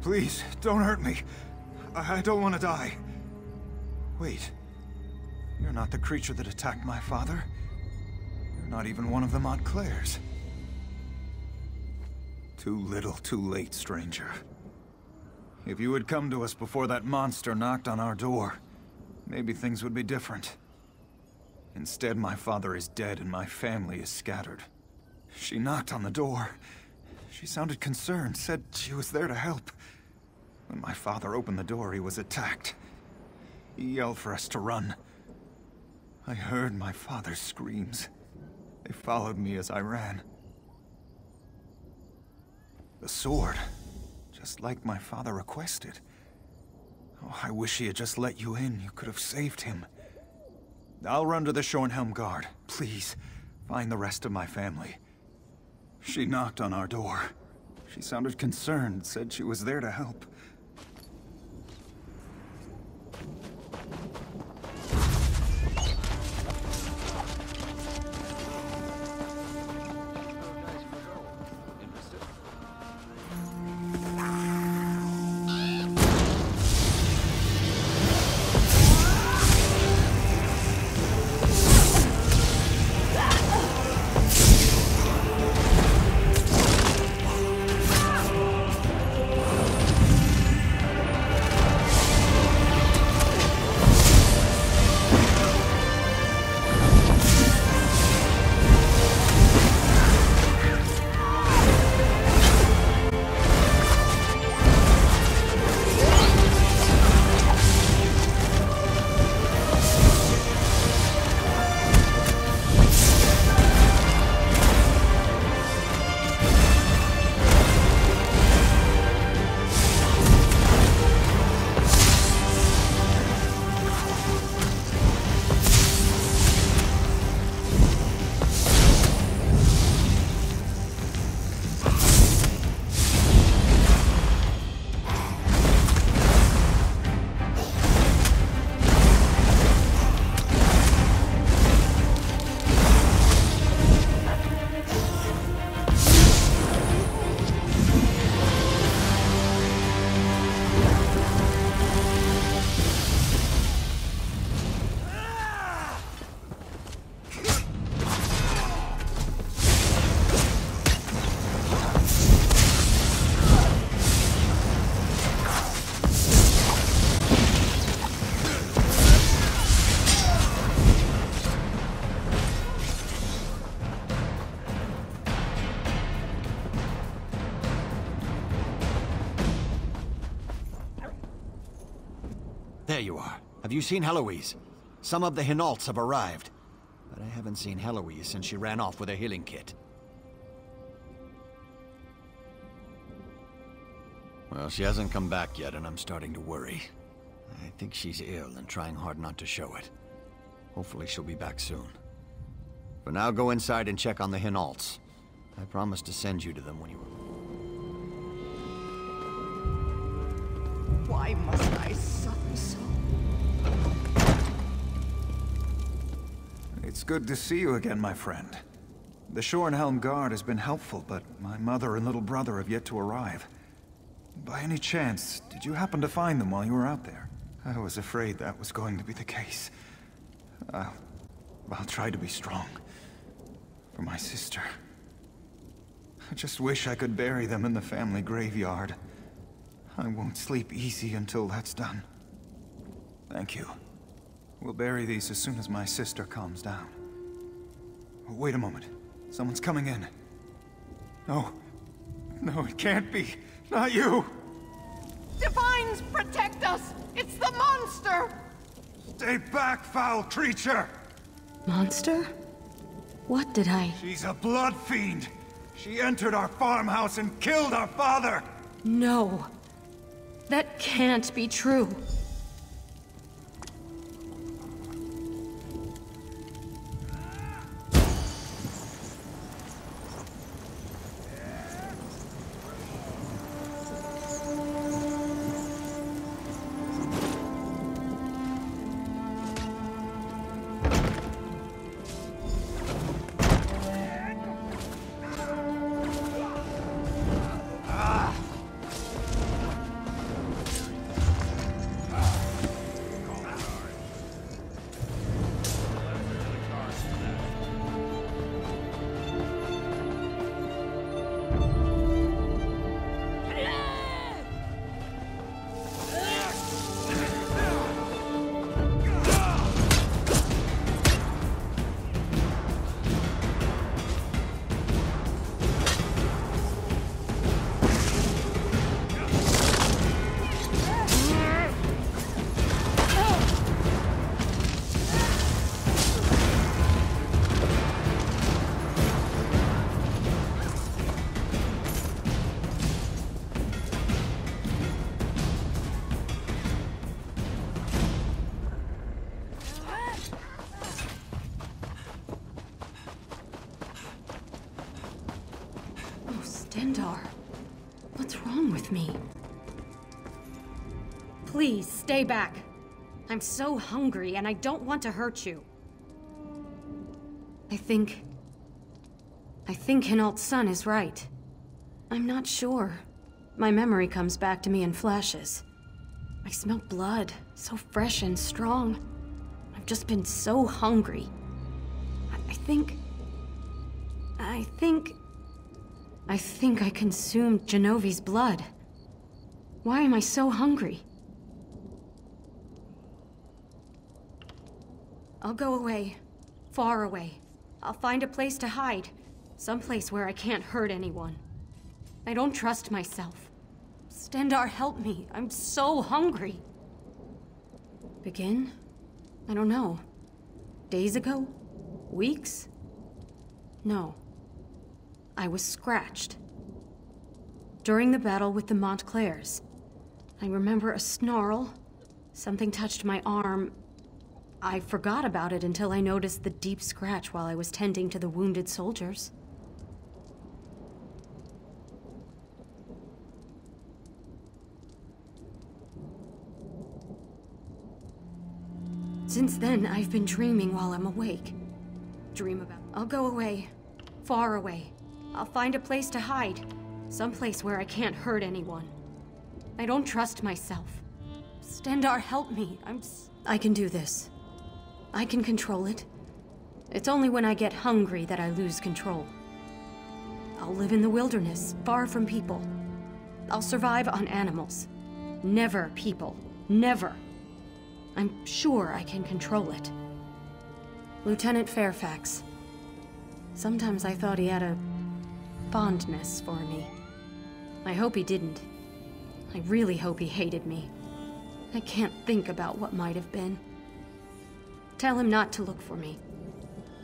Please, don't hurt me. I don't want to die. Wait. You're not the creature that attacked my father. You're not even one of the Montclairs. Too little, too late, stranger. If you had come to us before that monster knocked on our door, maybe things would be different. Instead, my father is dead and my family is scattered. She knocked on the door. She sounded concerned, said she was there to help. When my father opened the door, he was attacked. He yelled for us to run. I heard my father's screams. They followed me as I ran. The sword, just like my father requested. Oh, I wish he had just let you in. You could have saved him. I'll run to the Shornhelm Guard. Please, find the rest of my family. She knocked on our door. She sounded concerned, said she was there to help. There you are. Have you seen Heloise? Some of the Hinaults have arrived. But I haven't seen Heloise since she ran off with her healing kit. Well, she hasn't come back yet, and I'm starting to worry. I think she's ill and trying hard not to show it. Hopefully she'll be back soon. For now, go inside and check on the Hinaults. I promised to send you to them when you were... Why must I suffer so? It's good to see you again, my friend. The Shornhelm Guard has been helpful, but my mother and little brother have yet to arrive. By any chance, did you happen to find them while you were out there? I was afraid that was going to be the case. I'll try to be strong. For my sister. I just wish I could bury them in the family graveyard. I won't sleep easy until that's done. Thank you. We'll bury these as soon as my sister calms down. Wait a moment. Someone's coming in. No. No, it can't be. Not you! Divines, protect us! It's the monster! Stay back, foul creature! Monster? What did I... She's a blood fiend! She entered our farmhouse and killed our father! No. That can't be true. Stendarr, what's wrong with me? Please, stay back. I'm so hungry and I don't want to hurt you. I think Hinault's son is right. I'm not sure. My memory comes back to me in flashes. I smell blood, so fresh and strong. I've just been so hungry. I think I consumed Genovi's blood. Why am I so hungry? I'll go away. Far away. I'll find a place to hide. Someplace where I can't hurt anyone. I don't trust myself. Stendarr, help me. I'm so hungry. Begin? I don't know. Days ago? Weeks? No. I was scratched. During the battle with the Montclairs. I remember a snarl. Something touched my arm. I forgot about it until I noticed the deep scratch while I was tending to the wounded soldiers. Since then, I've been dreaming while I'm awake. I'll go away. Far away. I'll find a place to hide. Someplace where I can't hurt anyone. I don't trust myself. Stendarr, help me. I can do this. I can control it. It's only when I get hungry that I lose control. I'll live in the wilderness, far from people. I'll survive on animals. Never people. Never. I'm sure I can control it. Lieutenant Fairfax. Sometimes I thought he had a fondness for me. I hope he didn't. I really hope he hated me. I can't think about what might have been. Tell him not to look for me.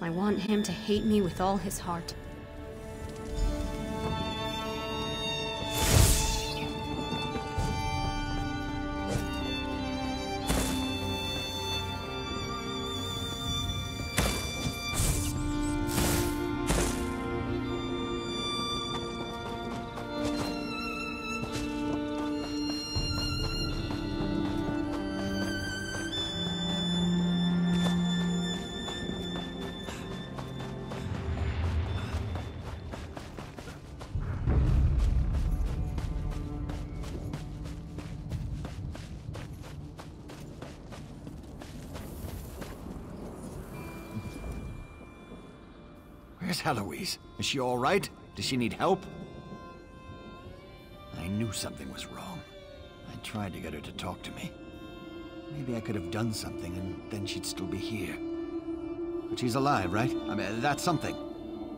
I want him to hate me with all his heart. Where's Heloise? Is she all right? Does she need help? I knew something was wrong. I tried to get her to talk to me. Maybe I could have done something and then she'd still be here. But she's alive, right? I mean, that's something.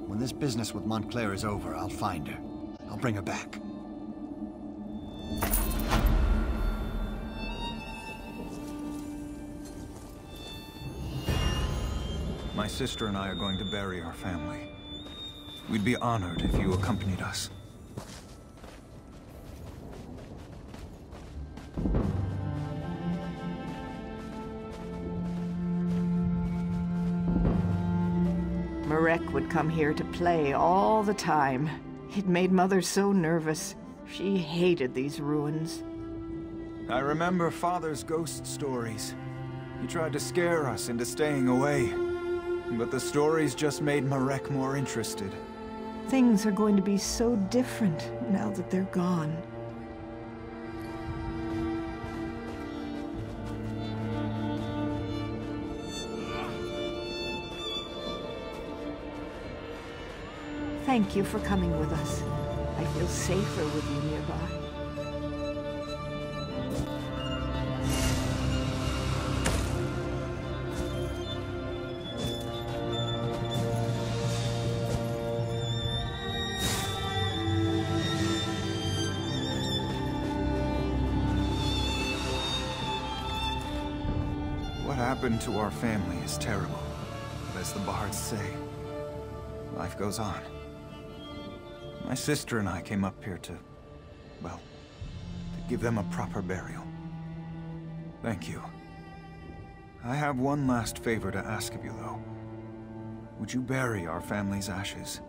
When this business with Montclair is over, I'll find her. I'll bring her back. My sister and I are going to bury our family. We'd be honored if you accompanied us. Marek would come here to play all the time. It made Mother so nervous. She hated these ruins. I remember Father's ghost stories. He tried to scare us into staying away. But the stories just made Marek more interested. Things are going to be so different now that they're gone. Thank you for coming with us. I feel safer with you nearby. What happened to our family is terrible. But as the bards say, life goes on. My sister and I came up here to, well, to give them a proper burial. Thank you. I have one last favor to ask of you, though. Would you bury our family's ashes?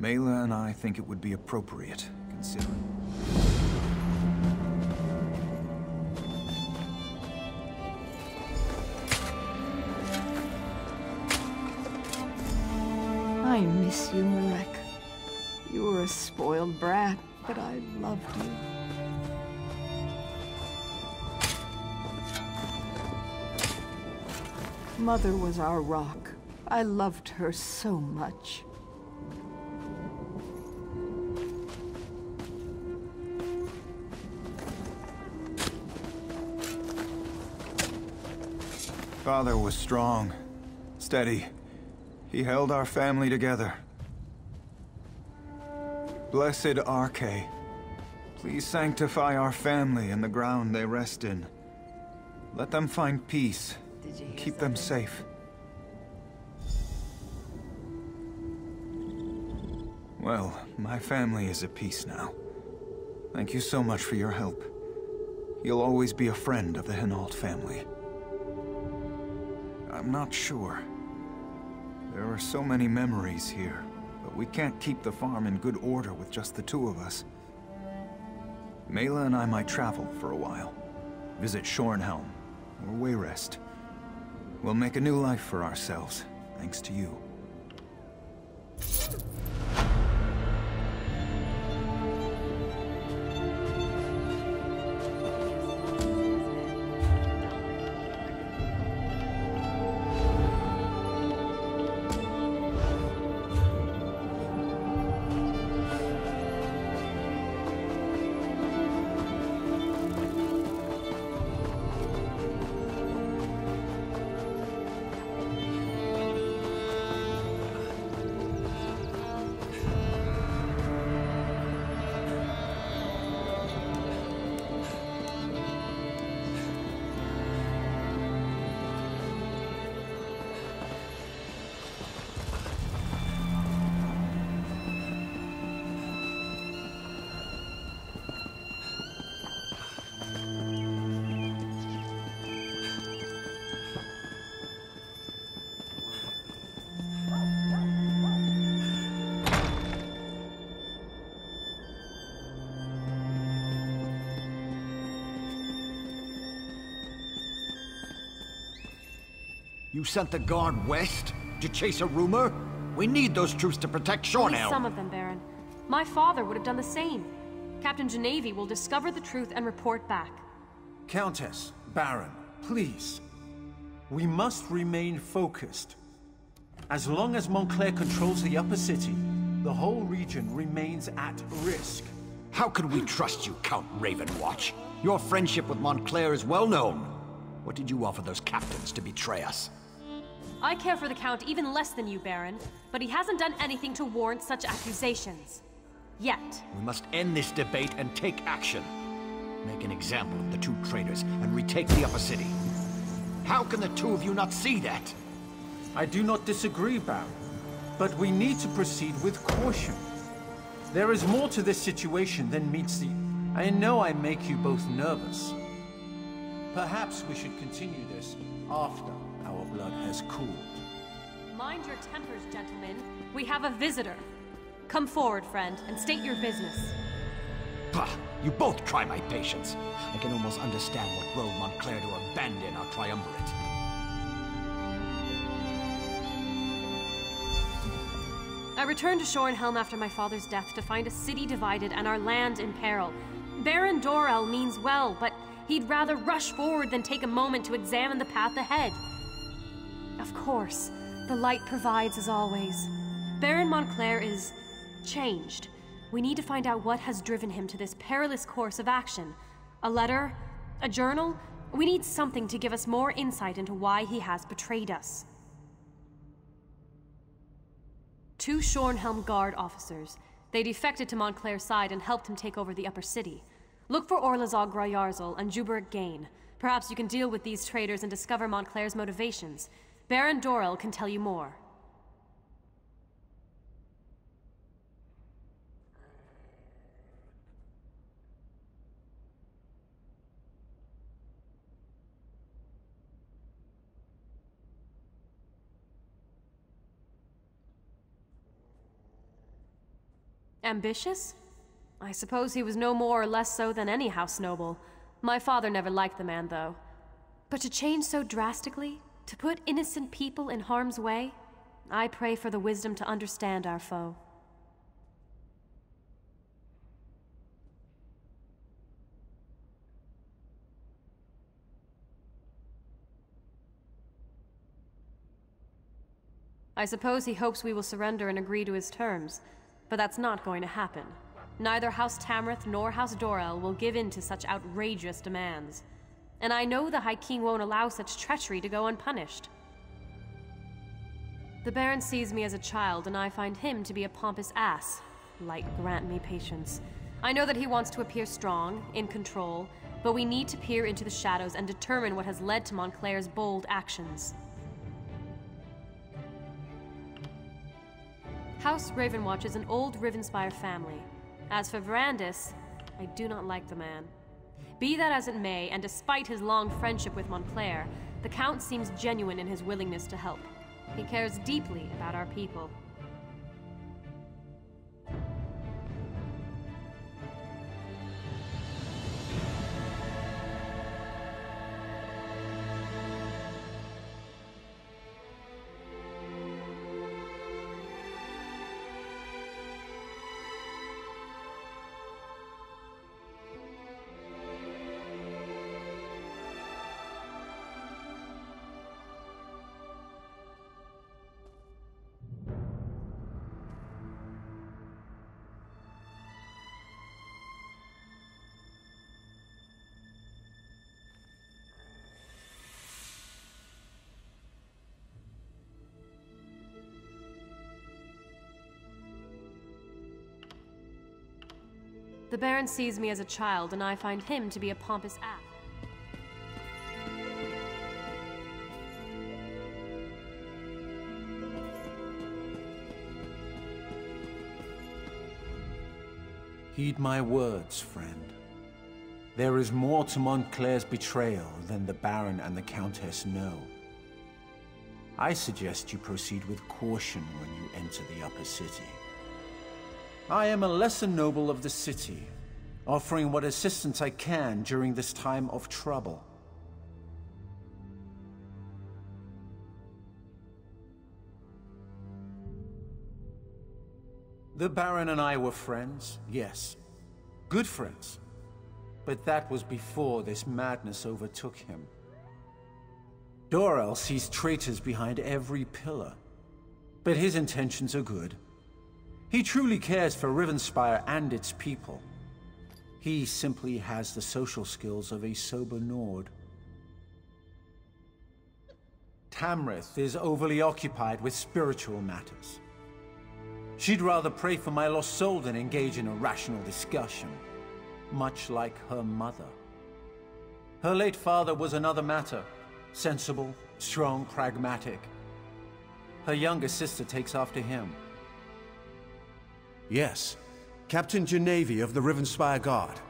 Mela and I think it would be appropriate, considering... I miss you, Marek. You were a spoiled brat, but I loved you. Mother was our rock. I loved her so much. Father was strong, steady. He held our family together. Blessed Arche, please sanctify our family and the ground they rest in. Let them find peace. Keep them safe. Well, my family is at peace now. Thank you so much for your help. You'll always be a friend of the Hinault family. I'm not sure. There are so many memories here, but we can't keep the farm in good order with just the two of us. Mela and I might travel for a while. Visit Shornhelm, or Wayrest. We'll make a new life for ourselves, thanks to you. You sent the guard west to chase a rumor? We need those troops to protect Shornhelm. Only some of them, Baron. My father would have done the same. Captain Genevieve will discover the truth and report back. Countess, Baron, please. We must remain focused. As long as Montclair controls the upper city, the whole region remains at risk. How can we trust you, Count Ravenwatch? Your friendship with Montclair is well known. What did you offer those captains to betray us? I care for the Count even less than you, Baron, but he hasn't done anything to warrant such accusations. Yet. We must end this debate and take action. Make an example of the two traitors and retake the upper city. How can the two of you not see that? I do not disagree, Baron, but we need to proceed with caution. There is more to this situation than meets the... I know I make you both nervous. Perhaps we should continue this after our blood has cooled. Mind your tempers, gentlemen. We have a visitor. Come forward, friend, and state your business. Pah! You both try my patience. I can almost understand what drove Montclair to abandon our triumvirate. I returned to Shornhelm after my father's death to find a city divided and our land in peril. Baron Dorell means well, but he'd rather rush forward than take a moment to examine the path ahead. Of course, the light provides as always. Baron Montclair is changed. We need to find out what has driven him to this perilous course of action. A letter? A journal? We need something to give us more insight into why he has betrayed us. 2 Shornhelm Guard officers. They defected to Montclair's side and helped him take over the upper city. Look for Orlazog Grayarzel and Juberic Gain. Perhaps you can deal with these traitors and discover Montclair's motivations. Baron Dorell can tell you more. Ambitious? I suppose he was no more or less so than any house noble. My father never liked the man, though. But to change so drastically, to put innocent people in harm's way, I pray for the wisdom to understand our foe. I suppose he hopes we will surrender and agree to his terms, but that's not going to happen. Neither House Tamrith nor House Dorel will give in to such outrageous demands. And I know the High King won't allow such treachery to go unpunished. The Baron sees me as a child, and I find him to be a pompous ass. Light grant me patience. I know that he wants to appear strong, in control, but we need to peer into the shadows and determine what has led to Montclair's bold actions. House Ravenwatch is an old Rivenspire family. As for Verandis, I do not like the man. Be that as it may, and despite his long friendship with Montclair, the Count seems genuine in his willingness to help. He cares deeply about our people. The Baron sees me as a child, and I find him to be a pompous ass. Heed my words, friend. There is more to Montclair's betrayal than the Baron and the Countess know. I suggest you proceed with caution when you enter the upper city. I am a lesser noble of the city, offering what assistance I can during this time of trouble. The Baron and I were friends, yes. Good friends. But that was before this madness overtook him. Dorel sees traitors behind every pillar, but his intentions are good. He truly cares for Rivenspire and its people. He simply has the social skills of a sober Nord. Tamrith is overly occupied with spiritual matters. She'd rather pray for my lost soul than engage in a rational discussion, much like her mother. Her late father was another matter. Sensible, strong, pragmatic. Her younger sister takes after him. Yes, Captain Genevieve of the Rivenspire Guard.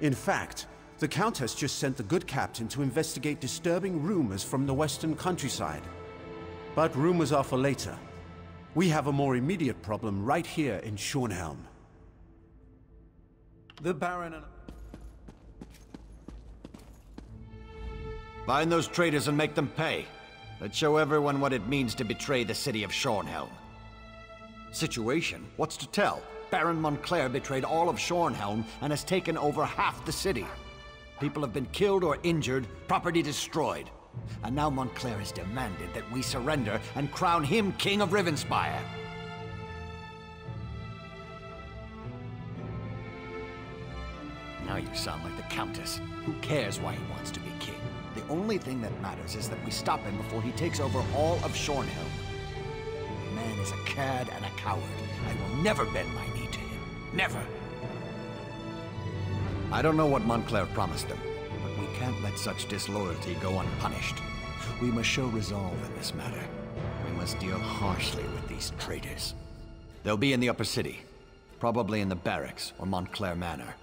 In fact, the Countess just sent the good captain to investigate disturbing rumors from the western countryside. But rumors are for later. We have a more immediate problem right here in Shornhelm. The Baron and... Find those traitors and make them pay. Let's show everyone what it means to betray the city of Shornhelm. Situation? What's to tell? Baron Montclair betrayed all of Shornhelm and has taken over half the city. People have been killed or injured, property destroyed. And now Montclair has demanded that we surrender and crown him King of Rivenspire. Now you sound like the Countess. Who cares why he wants to be king? The only thing that matters is that we stop him before he takes over all of Shornhelm. The man is a cad and a coward. I will never bend my knee to him. Never! I don't know what Montclair promised them, but we can't let such disloyalty go unpunished. We must show resolve in this matter. We must deal harshly with these traitors. They'll be in the upper city, probably in the barracks or Montclair Manor.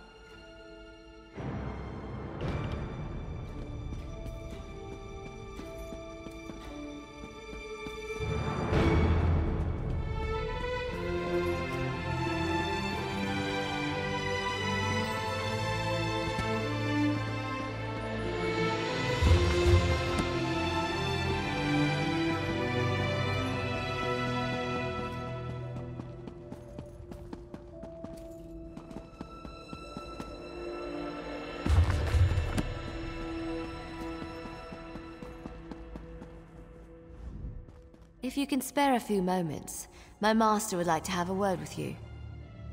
If you can spare a few moments, my master would like to have a word with you.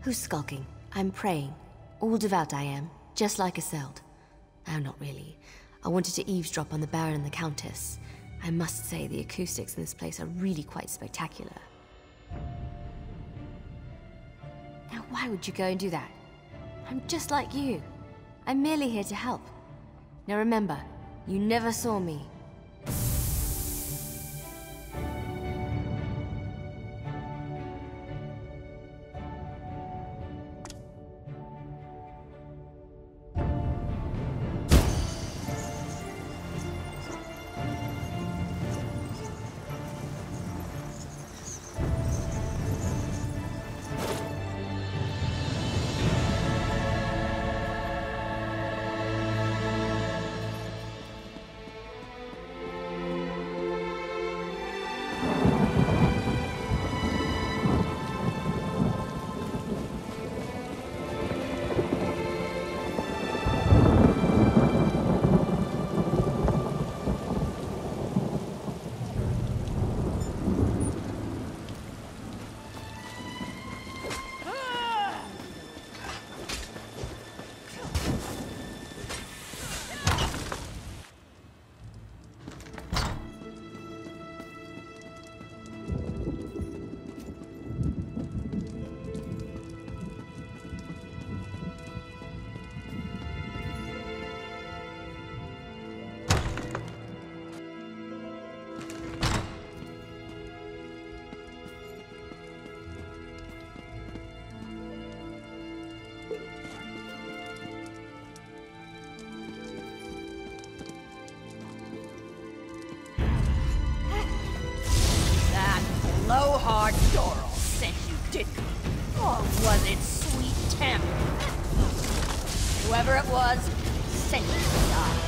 Who's skulking? I'm praying. All devout I am, just like Isolde. Oh, not really. I wanted to eavesdrop on the Baron and the Countess. I must say the acoustics in this place are really quite spectacular. Now, why would you go and do that? I'm just like you. I'm merely here to help. Now remember, you never saw me. Blowhard Doral sent you, didn't he? Or was it Sweet Temper? Whoever it was, sent you to die.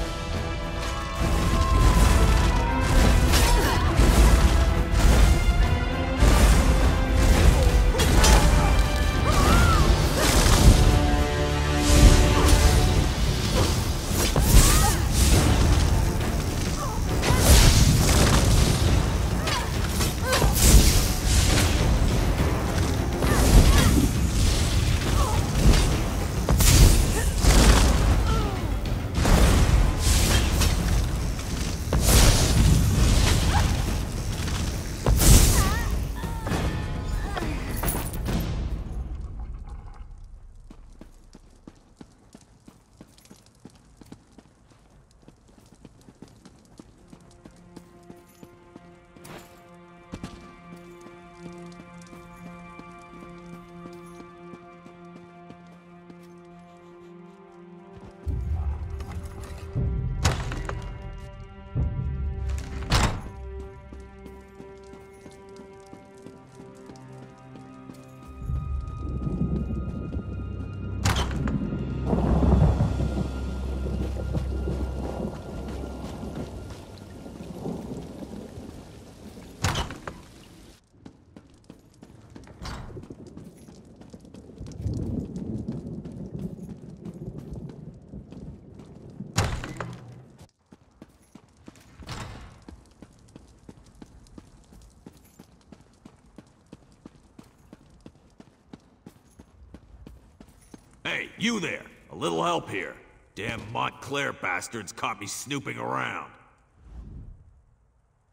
Hey, you there! A little help here. Damn Montclair bastards caught me snooping around.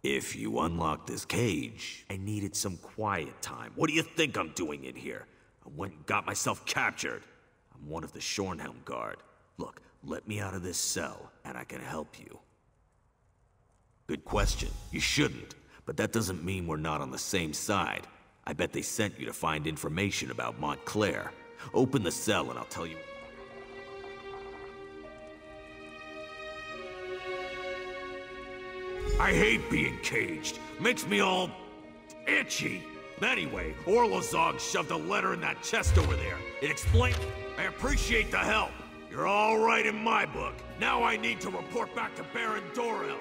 If you unlock this cage, I needed some quiet time. What do you think I'm doing in here? I went and got myself captured. I'm one of the Shornhelm Guard. Look, let me out of this cell, and I can help you. Good question. You shouldn't. But that doesn't mean we're not on the same side. I bet they sent you to find information about Montclair. Open the cell and I'll tell you. I hate being caged. Makes me all itchy. Anyway, Orlozog shoved a letter in that chest over there. It explained. I appreciate the help. You're all right in my book. Now I need to report back to Baron Dorel.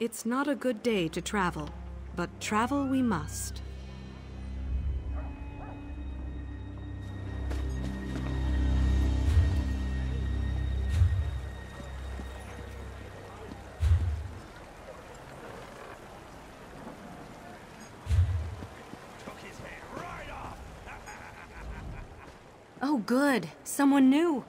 It's not a good day to travel, but travel we must. Oh, good. Someone new.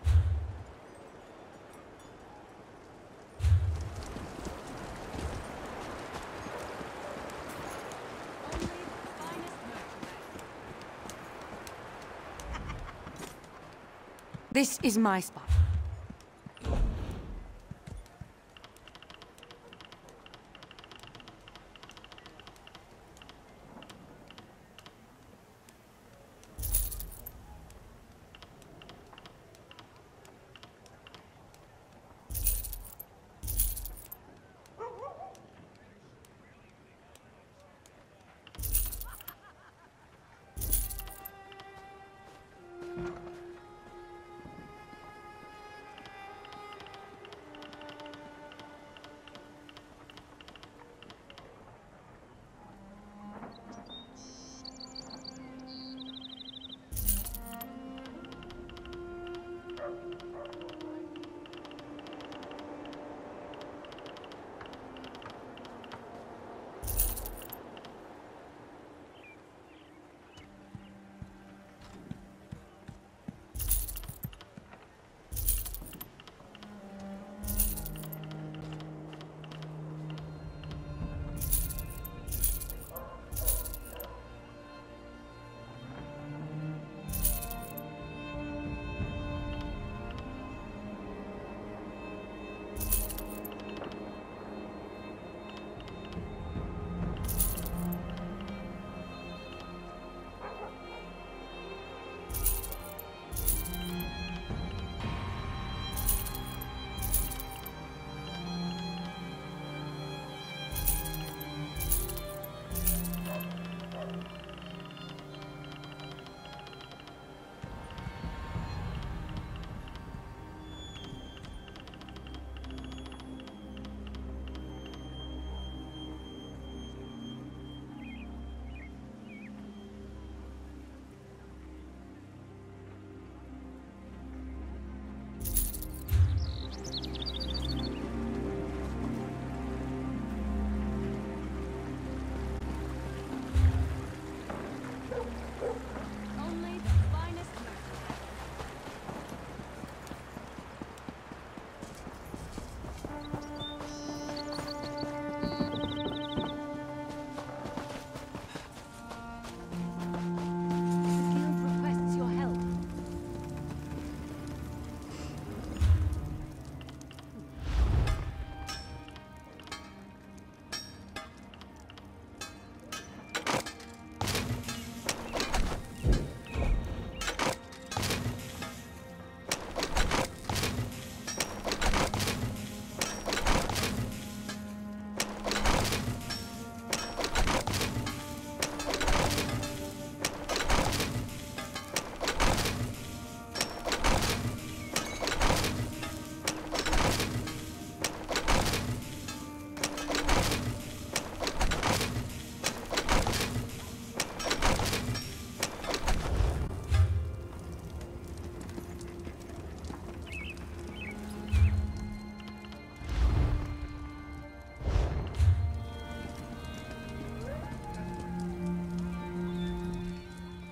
This is my spot.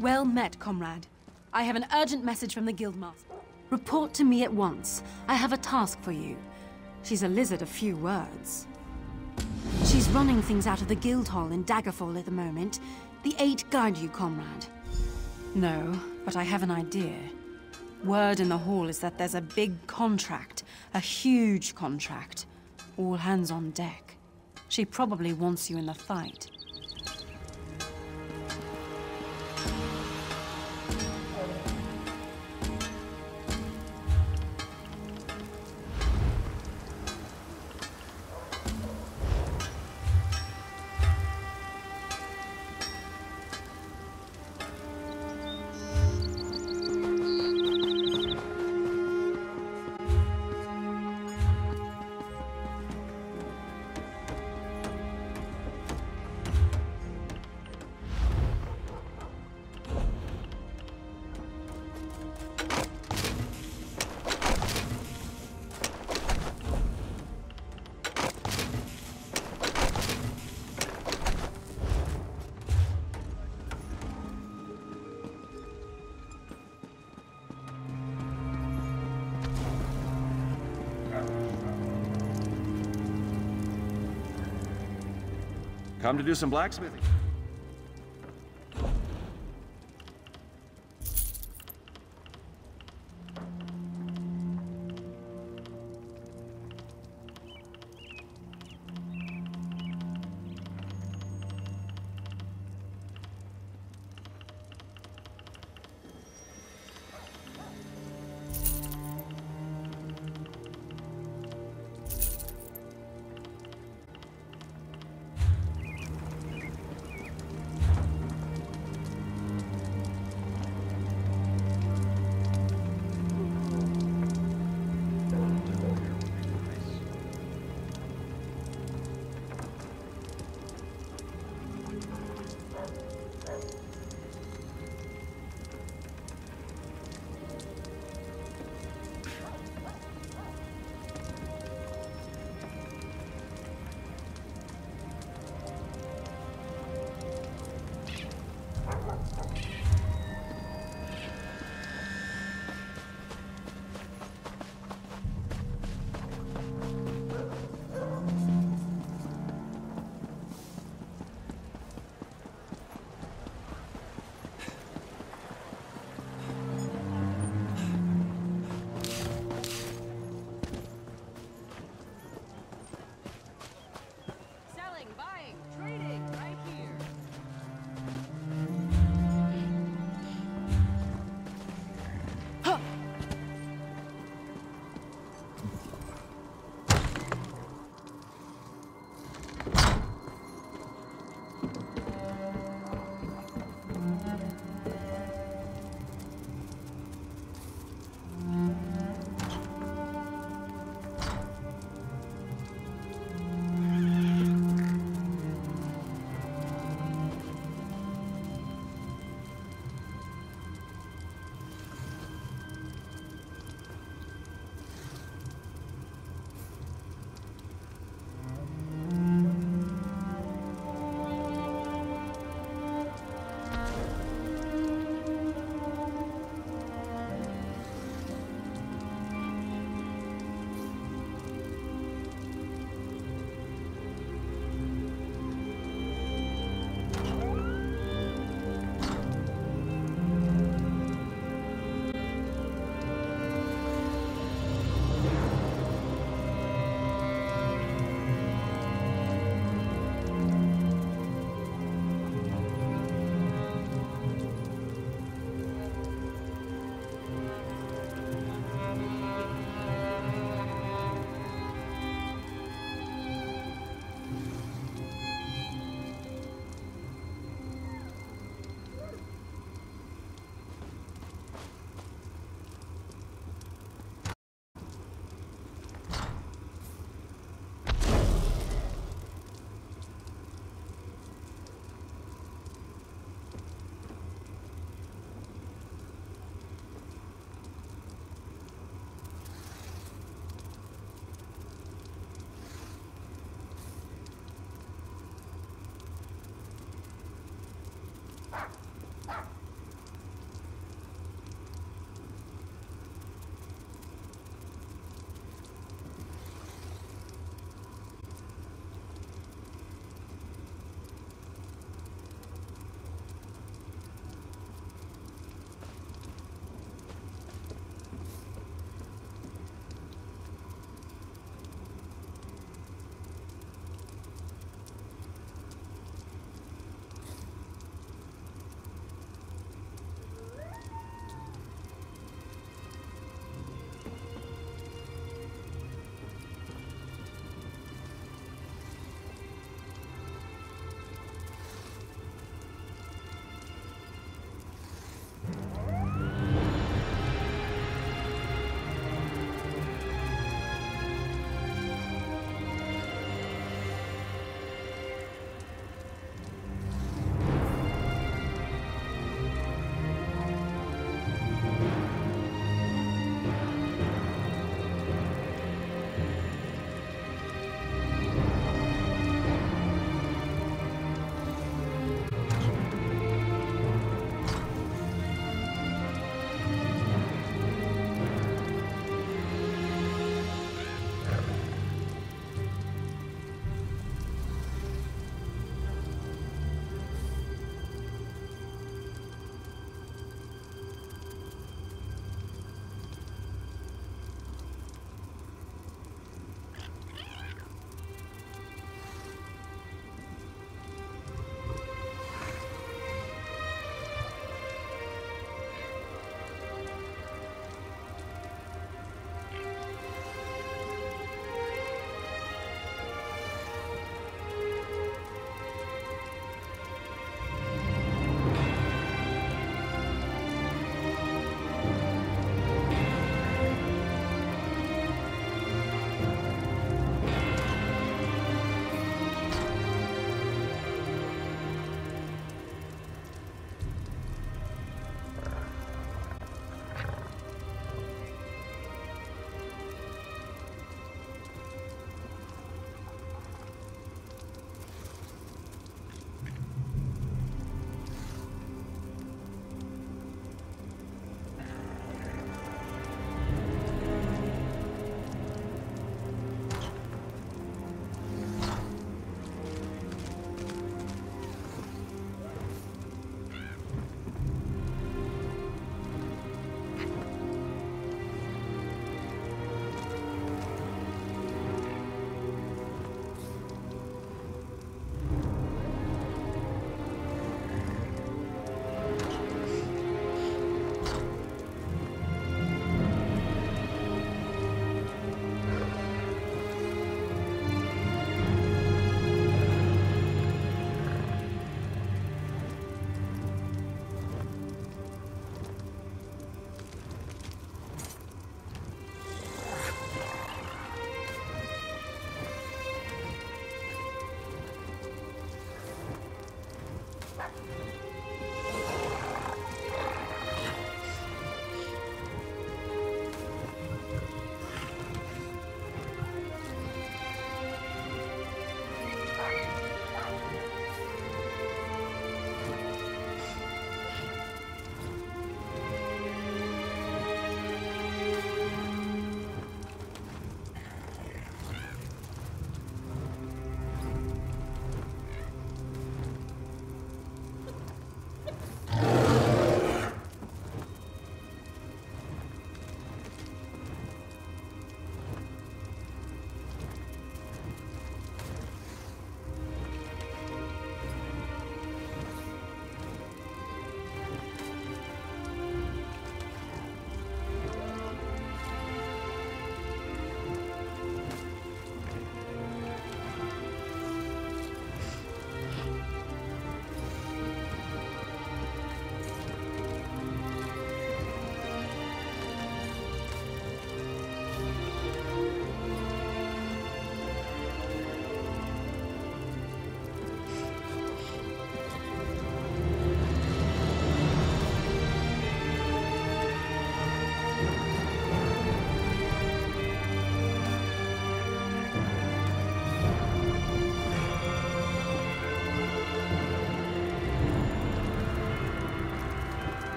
Well met, comrade. I have an urgent message from the Guildmaster. Report to me at once. I have a task for you. She's a lizard of few words. She's running things out of the guild hall in Daggerfall at the moment. The Eight guide you, comrade. No, but I have an idea. Word in the hall is that there's a big contract. A huge contract. All hands on deck. She probably wants you in the fight. Come to do some blacksmithing.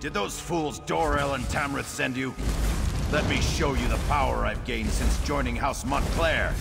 Did those fools Dorel and Tamrith send you? Let me show you the power I've gained since joining House Montclair.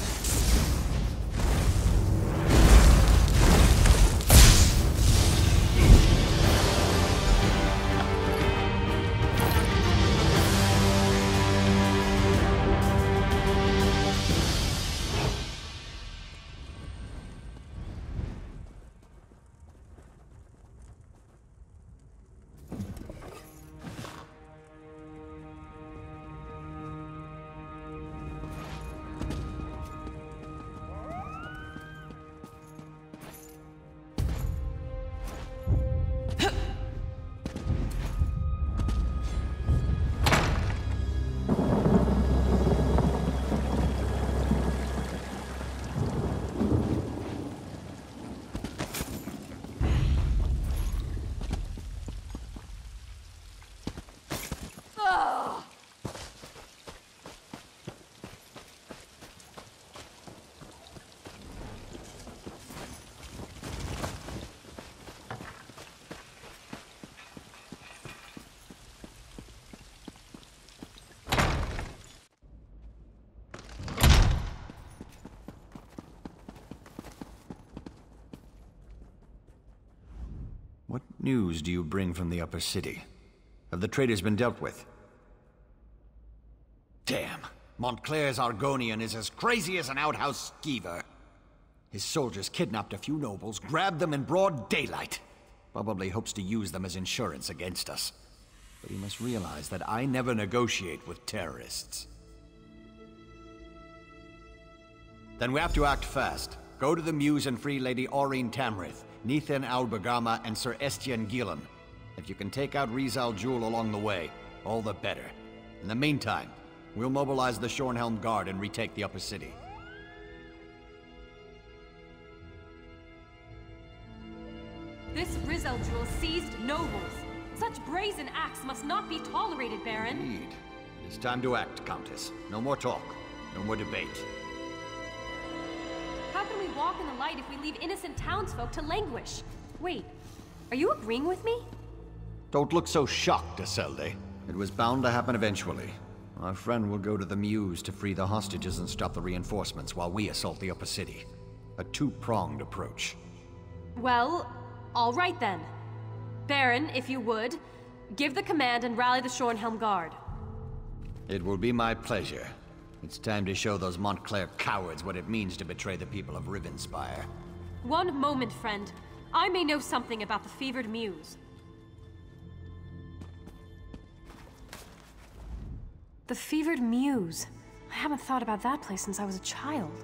What news do you bring from the upper city? Have the traitors been dealt with? Damn. Montclair's Argonian is as crazy as an outhouse skeever. His soldiers kidnapped a few nobles, grabbed them in broad daylight. Probably hopes to use them as insurance against us. But he must realize that I never negotiate with terrorists. Then we have to act fast. Go to the Muse and free Lady Aurene Tamrith, Nethan Albergama, and Sir Estienne Gillen. If you can take out Rizal Jewel along the way, all the better. In the meantime, we'll mobilize the Shornhelm Guard and retake the upper city. This Rizal Jewel seized nobles. Such brazen acts must not be tolerated, Baron. Indeed. It is time to act, Countess. No more talk. No more debate. How can we walk in the light if we leave innocent townsfolk to languish? Wait, are you agreeing with me? Don't look so shocked, Isolde. It was bound to happen eventually. Our friend will go to the Muse to free the hostages and stop the reinforcements while we assault the upper city. A two-pronged approach. Well, all right then. Baron, if you would, give the command and rally the Shornhelm Guard. It will be my pleasure. It's time to show those Montclair cowards what it means to betray the people of Rivenspire. One moment, friend. I may know something about the fevered Muse. The fevered Muse. I haven't thought about that place since I was a child.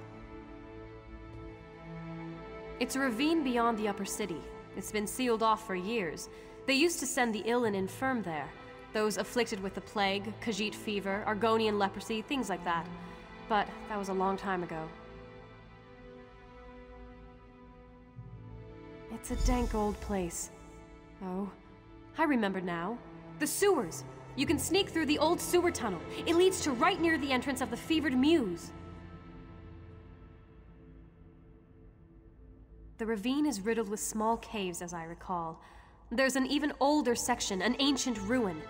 It's a ravine beyond the upper city. It's been sealed off for years. They used to send the ill and infirm there. Those afflicted with the plague, Khajiit fever, Argonian leprosy, things like that. But that was a long time ago. It's a dank old place. Oh, I remember now. The sewers! You can sneak through the old sewer tunnel. It leads to right near the entrance of the fevered Muse. The ravine is riddled with small caves, as I recall. There's an even older section, an ancient ruin.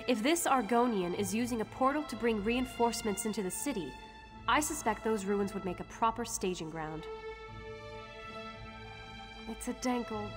If this Argonian is using a portal to bring reinforcements into the city, I suspect those ruins would make a proper staging ground. It's a dank old...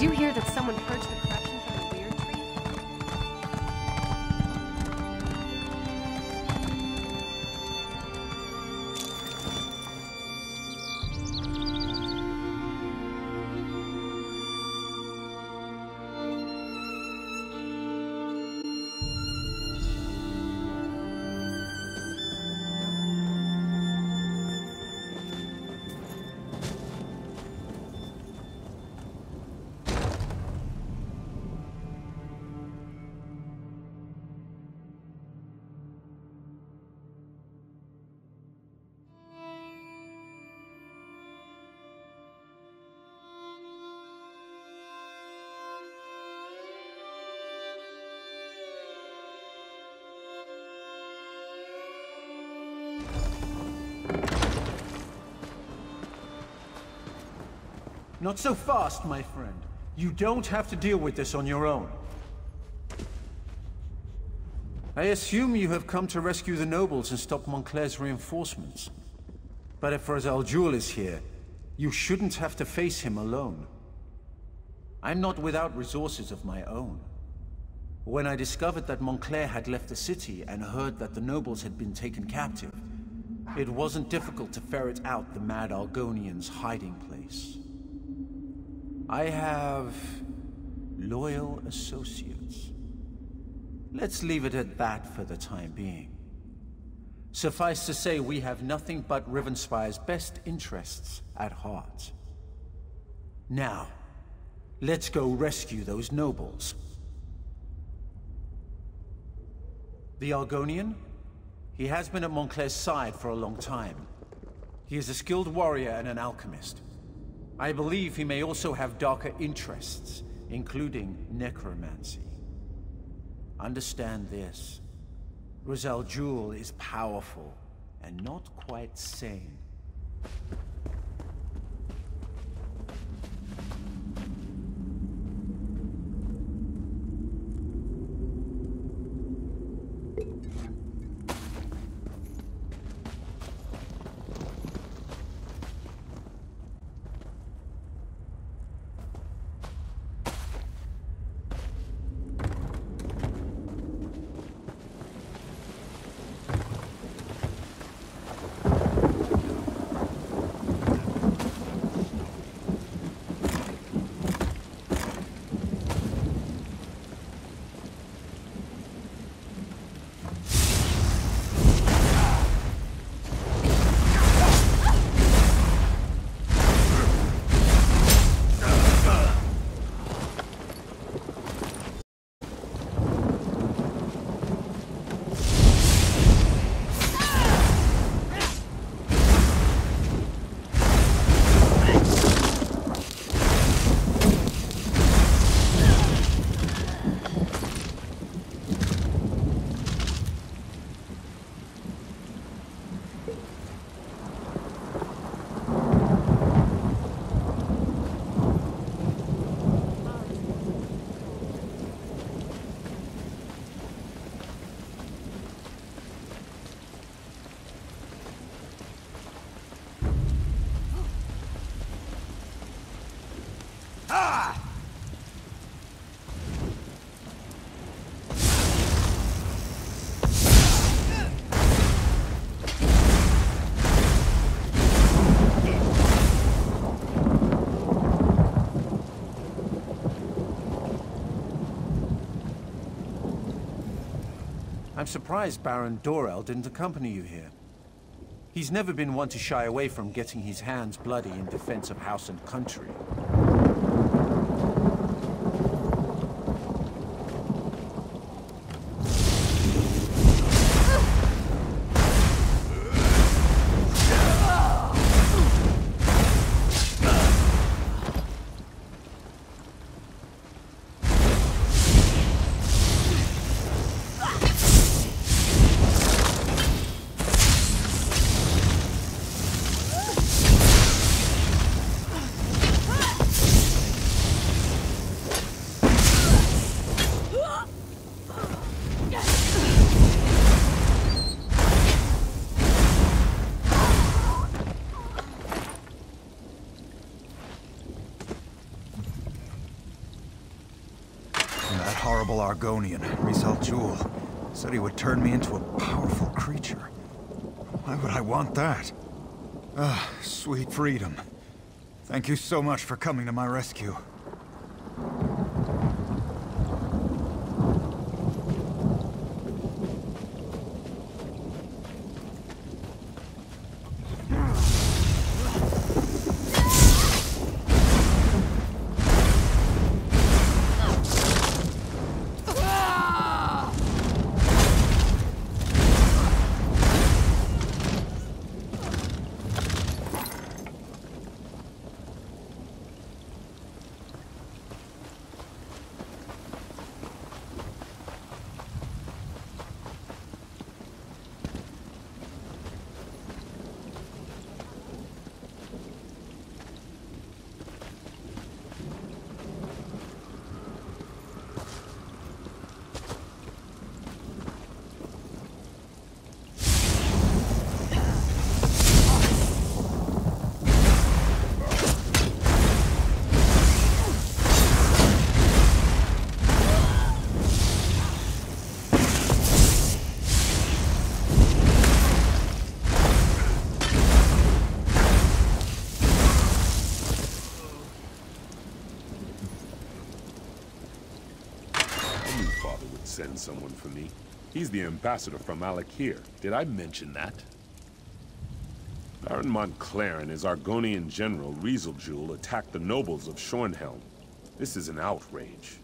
Did you hear that someone purged the corruption from the weird tree? Not so fast, my friend. You don't have to deal with this on your own. I assume you have come to rescue the nobles and stop Montclair's reinforcements. But if Rosal Jewel is here, you shouldn't have to face him alone. I'm not without resources of my own. When I discovered that Montclair had left the city and heard that the nobles had been taken captive, it wasn't difficult to ferret out the mad Argonian's hiding place. I have loyal associates. Let's leave it at that for the time being. Suffice to say, we have nothing but Rivenspire's best interests at heart. Now, let's go rescue those nobles. The Argonian? He has been at Montclair's side for a long time. He is a skilled warrior and an alchemist. I believe he may also have darker interests, including necromancy. Understand this. Rosal Jewel is powerful and not quite sane. I'm surprised Baron Dorel didn't accompany you here. He's never been one to shy away from getting his hands bloody in defense of house and country. Argonian, Rosal Jewel, said he would turn me into a powerful creature. Why would I want that? Ah, sweet freedom. Thank you so much for coming to my rescue. send someone for me. He's the ambassador from Alakir. Did I mention that? Baron Montclair and his Argonian general, Rieseljul, attacked the nobles of Shornhelm. This is an outrage.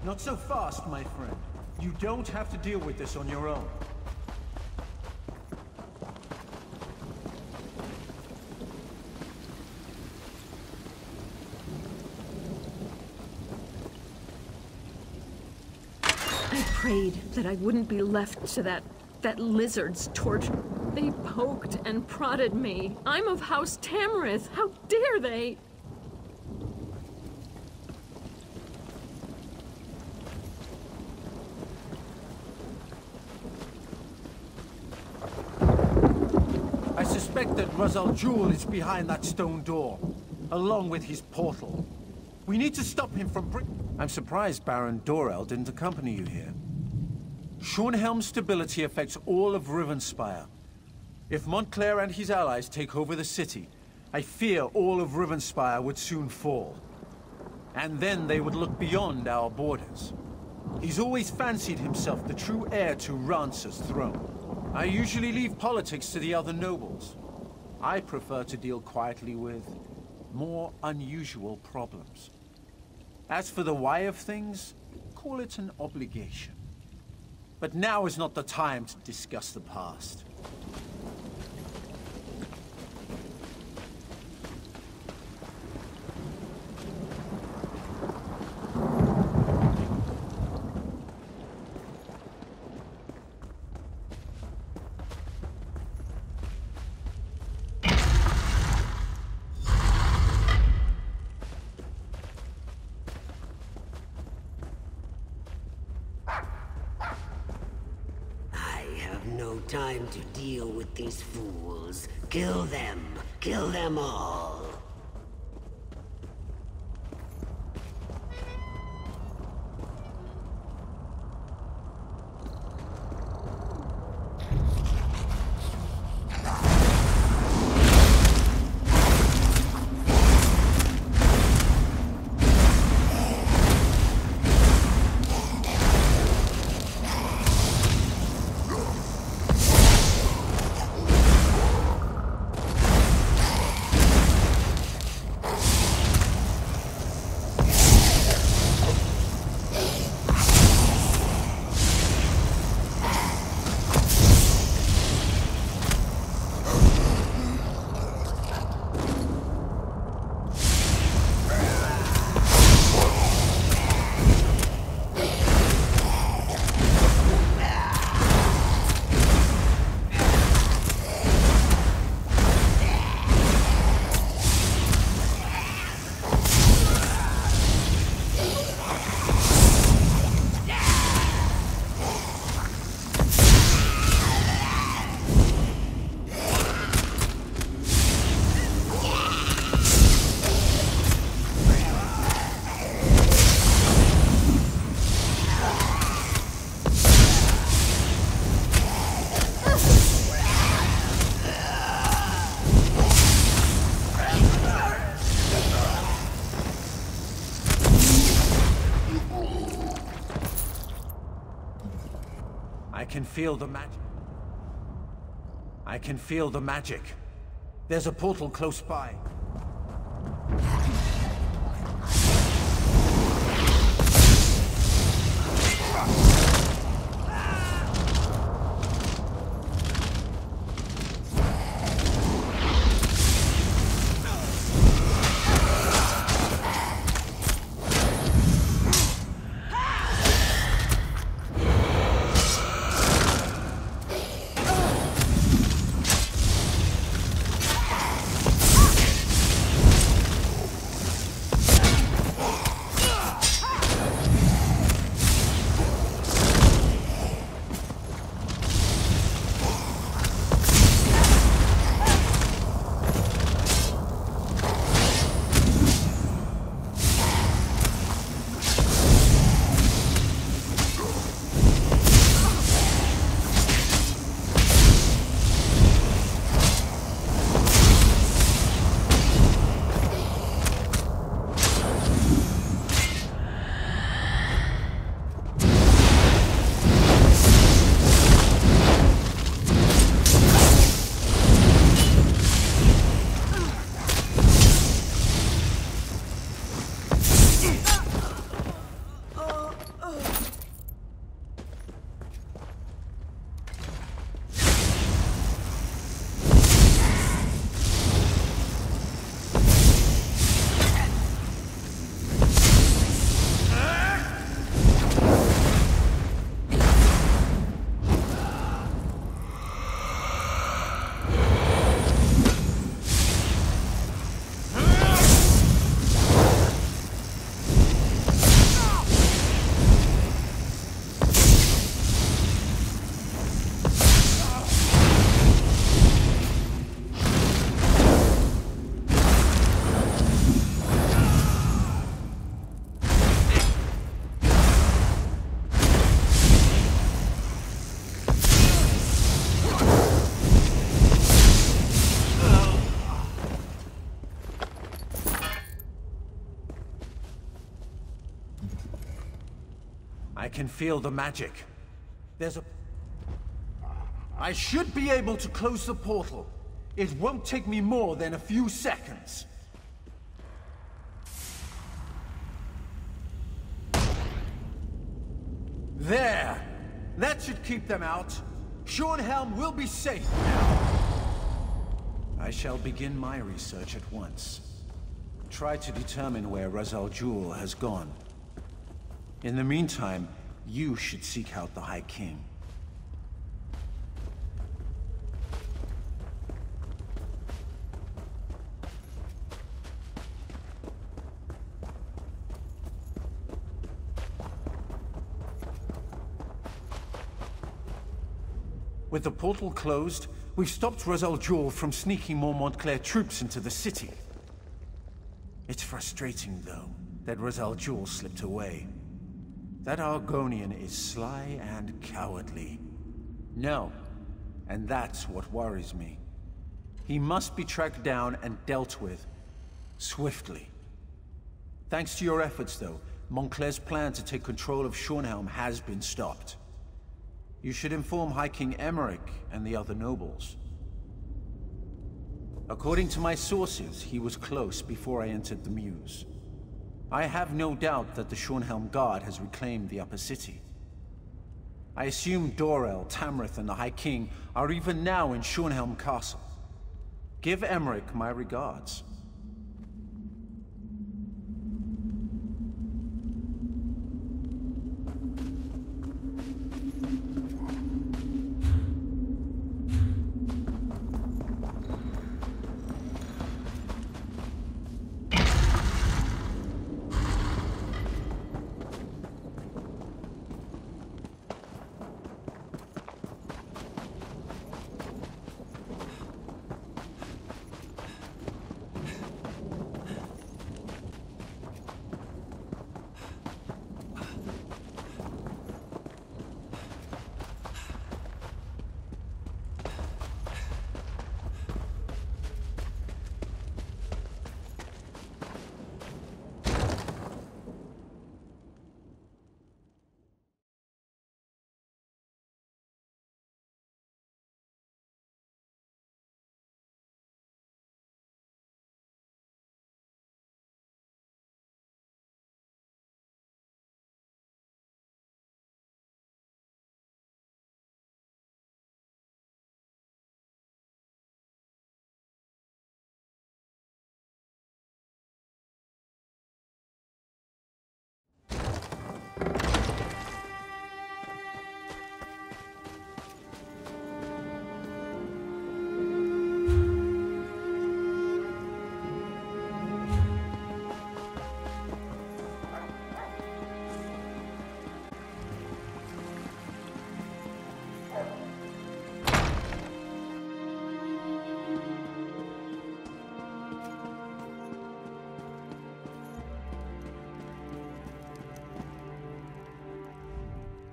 Not so fast, my friend. You don't have to deal with this on your own. I prayed that I wouldn't be left to that lizard's torture. They poked and prodded me. I'm of House Tamrith. How dare they? I suspect that Rieseljul is behind that stone door, along with his portal. We need to stop him from I'm surprised Baron Dorel didn't accompany you here. Shornhelm's stability affects all of Rivenspire. If Montclair and his allies take over the city, I fear all of Rivenspire would soon fall. And then they would look beyond our borders. He's always fancied himself the true heir to Rance's throne. I usually leave politics to the other nobles. I prefer to deal quietly with more unusual problems. As for the why of things, call it an obligation. But now is not the time to discuss the past. No time to deal with these fools. Kill them. Kill them all. I can feel the magic. I can feel the magic. There's a portal close by. I can feel the magic. There's a... I should be able to close the portal. It won't take me more than a few seconds. There! That should keep them out. Shornhelm will be safe now. I shall begin my research at once. Try to determine where Ra's al Ghul has gone. In the meantime, you should seek out the High King. With the portal closed, we've stopped Ra's al Ghul from sneaking more Montclair troops into the city. It's frustrating, though, that Ra's al Ghul slipped away. That Argonian is sly and cowardly. No, and that's what worries me. He must be tracked down and dealt with, swiftly. Thanks to your efforts, though, Montclair's plan to take control of Shornhelm has been stopped. You should inform High King Emmerich and the other nobles. According to my sources, he was close before I entered the Mews. I have no doubt that the Shornhelm Guard has reclaimed the upper city. I assume Dorel, Tamrith, and the High King are even now in Shornhelm Castle. Give Emmerich my regards.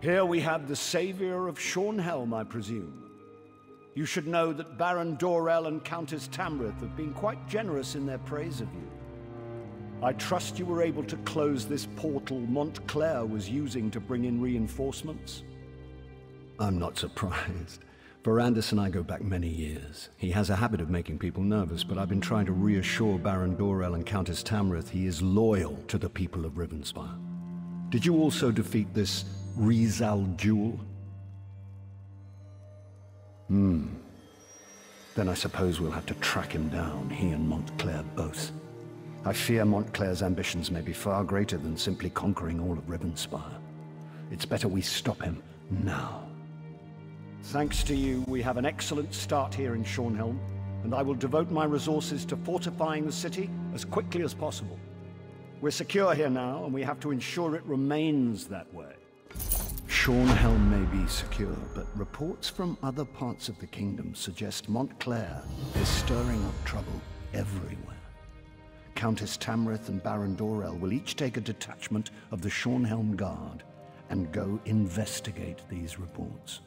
Here we have the savior of Shornhelm, I presume. You should know that Baron Dorell and Countess Tamrith have been quite generous in their praise of you. I trust you were able to close this portal Montclair was using to bring in reinforcements? I'm not surprised. Verandis and I go back many years. He has a habit of making people nervous, but I've been trying to reassure Baron Dorell and Countess Tamrith he is loyal to the people of Rivenspire. Did you also defeat this Rizal Jewel? Then I suppose we'll have to track him down, he and Montclair both. I fear Montclair's ambitions may be far greater than simply conquering all of Rivenspire. It's better we stop him now. Thanks to you, we have an excellent start here in Shornhelm, and I will devote my resources to fortifying the city as quickly as possible. We're secure here now, and we have to ensure it remains that way. Shornhelm may be secure, but reports from other parts of the kingdom suggest Montclair is stirring up trouble everywhere. Countess Tamrith and Baron Dorell will each take a detachment of the Shornhelm Guard and go investigate these reports.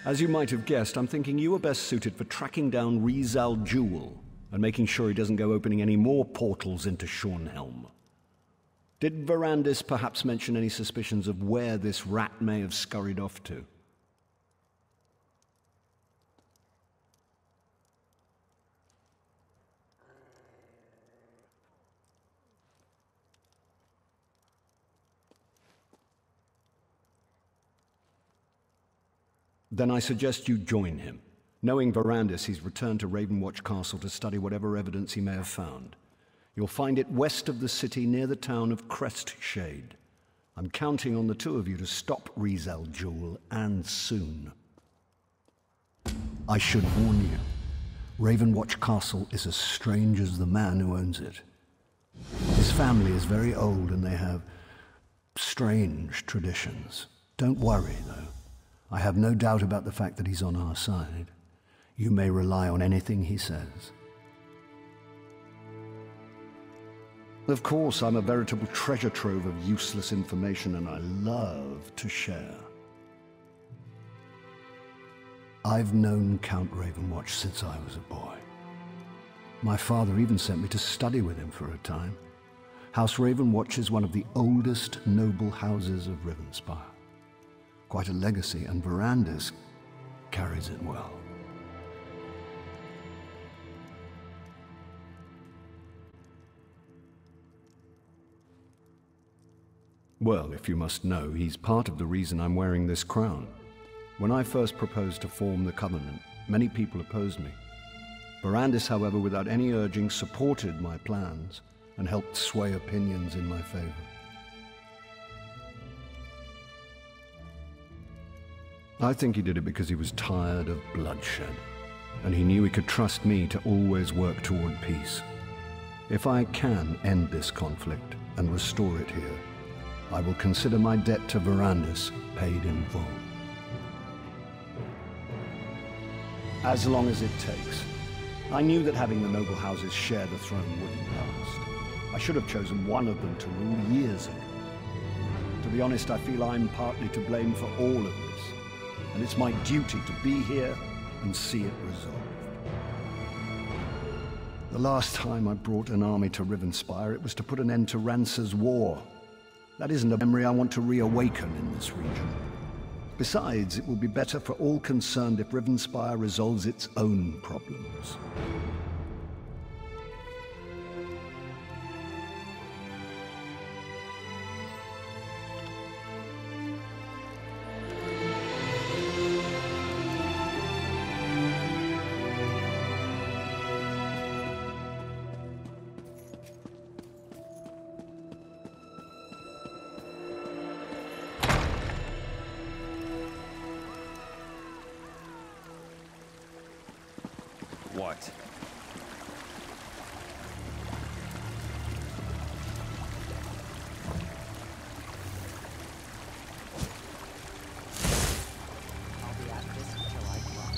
As you might have guessed, I'm thinking you are best suited for tracking down Rizal Jewel and making sure he doesn't go opening any more portals into Shornhelm. Did Verandis perhaps mention any suspicions of where this rat may have scurried off to? Then I suggest you join him. Knowing Verandis, he's returned to Ravenwatch Castle to study whatever evidence he may have found. You'll find it west of the city near the town of Crestshade. I'm counting on the two of you to stop Rizal Jewel, and soon. I should warn you, Ravenwatch Castle is as strange as the man who owns it. His family is very old and they have strange traditions. Don't worry, though. I have no doubt about the fact that he's on our side. You may rely on anything he says. Of course, I'm a veritable treasure trove of useless information, and I love to share. I've known Count Ravenwatch since I was a boy. My father even sent me to study with him for a time. House Ravenwatch is one of the oldest noble houses of Rivenspire. Quite a legacy, and Verandis carries it well. Well, if you must know, he's part of the reason I'm wearing this crown. When I first proposed to form the Covenant, many people opposed me. Verandis, however, without any urging, supported my plans and helped sway opinions in my favor. I think he did it because he was tired of bloodshed, and he knew he could trust me to always work toward peace. If I can end this conflict and restore it here, I will consider my debt to Verandis paid in full. As long as it takes. I knew that having the noble houses share the throne wouldn't last. I should have chosen one of them to rule years ago. To be honest, I feel I'm partly to blame for all of this, and it's my duty to be here and see it resolved. The last time I brought an army to Rivenspire, it was to put an end to Rancer's war. That isn't a memory I want to reawaken in this region. Besides, it will be better for all concerned if Rivenspire resolves its own problems. What? I'll be at this until I drop.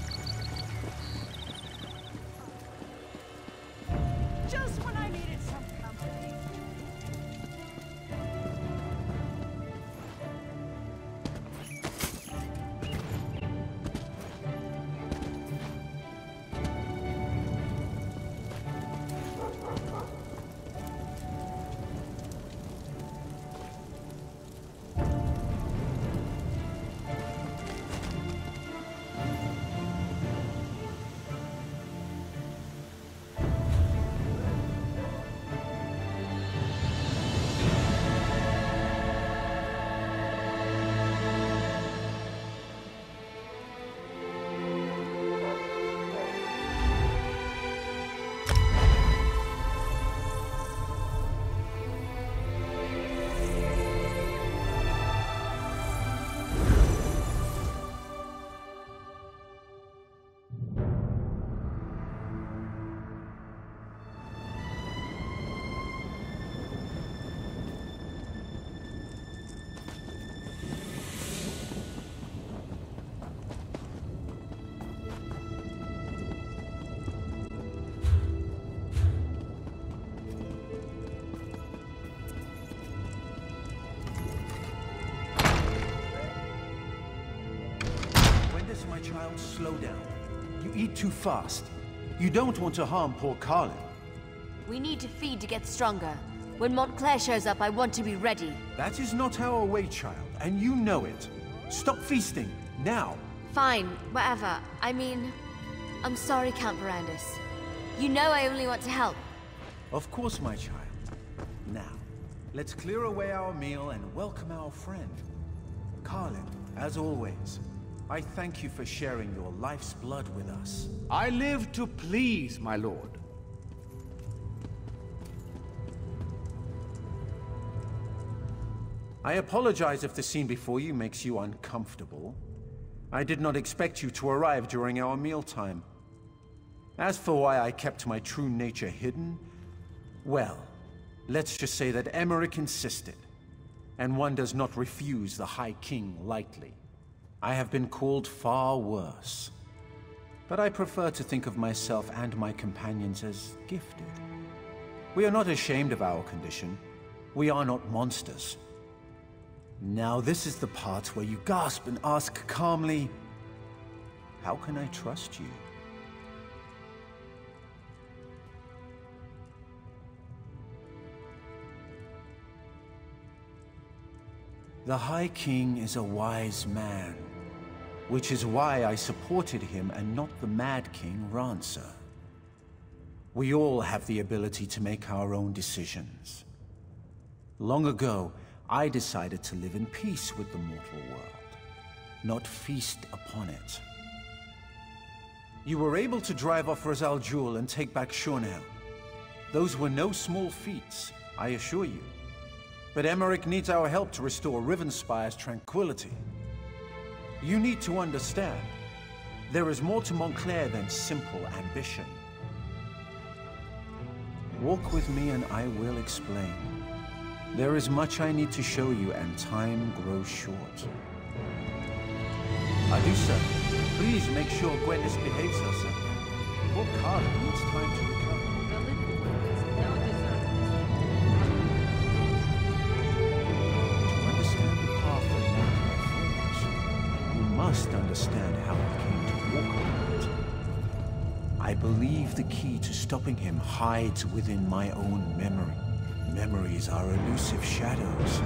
Just when I needed some company. Gwennis, my child, slow down. You eat too fast. You don't want to harm poor Carlin. We need to feed to get stronger. When Montclair shows up, I want to be ready. That is not our way, child, and you know it. Stop feasting, now. Fine, whatever. I mean, I'm sorry, Count Verandis. You know I only want to help. Of course, my child. Now, let's clear away our meal and welcome our friend. Carlin, as always, I thank you for sharing your life's blood with us. I live to please, my lord. I apologize if the scene before you makes you uncomfortable. I did not expect you to arrive during our mealtime. As for why I kept my true nature hidden, well, let's just say that Emmerich insisted, and one does not refuse the High King lightly. I have been called far worse, but I prefer to think of myself and my companions as gifted. We are not ashamed of our condition. We are not monsters. Now this is the part where you gasp and ask calmly, how can I trust you? The High King is a wise man, which is why I supported him and not the Mad King, Rancer. We all have the ability to make our own decisions. Long ago, I decided to live in peace with the mortal world, not feast upon it. You were able to drive off Rizal Jewel and take back Shornhelm. Those were no small feats, I assure you. But Emmerich needs our help to restore Rivenspire's tranquility. You need to understand, there is more to Montclair than simple ambition. Walk with me and I will explain. There is much I need to show you, and time grows short. Adieu, sir. Please make sure Gwennis behaves herself. Poor Carlin needs time to recover. To understand the path that Montclair follows, you must understand how he came to walk on it. I believe the key to stopping him hides within my own memory. Memories are elusive shadows,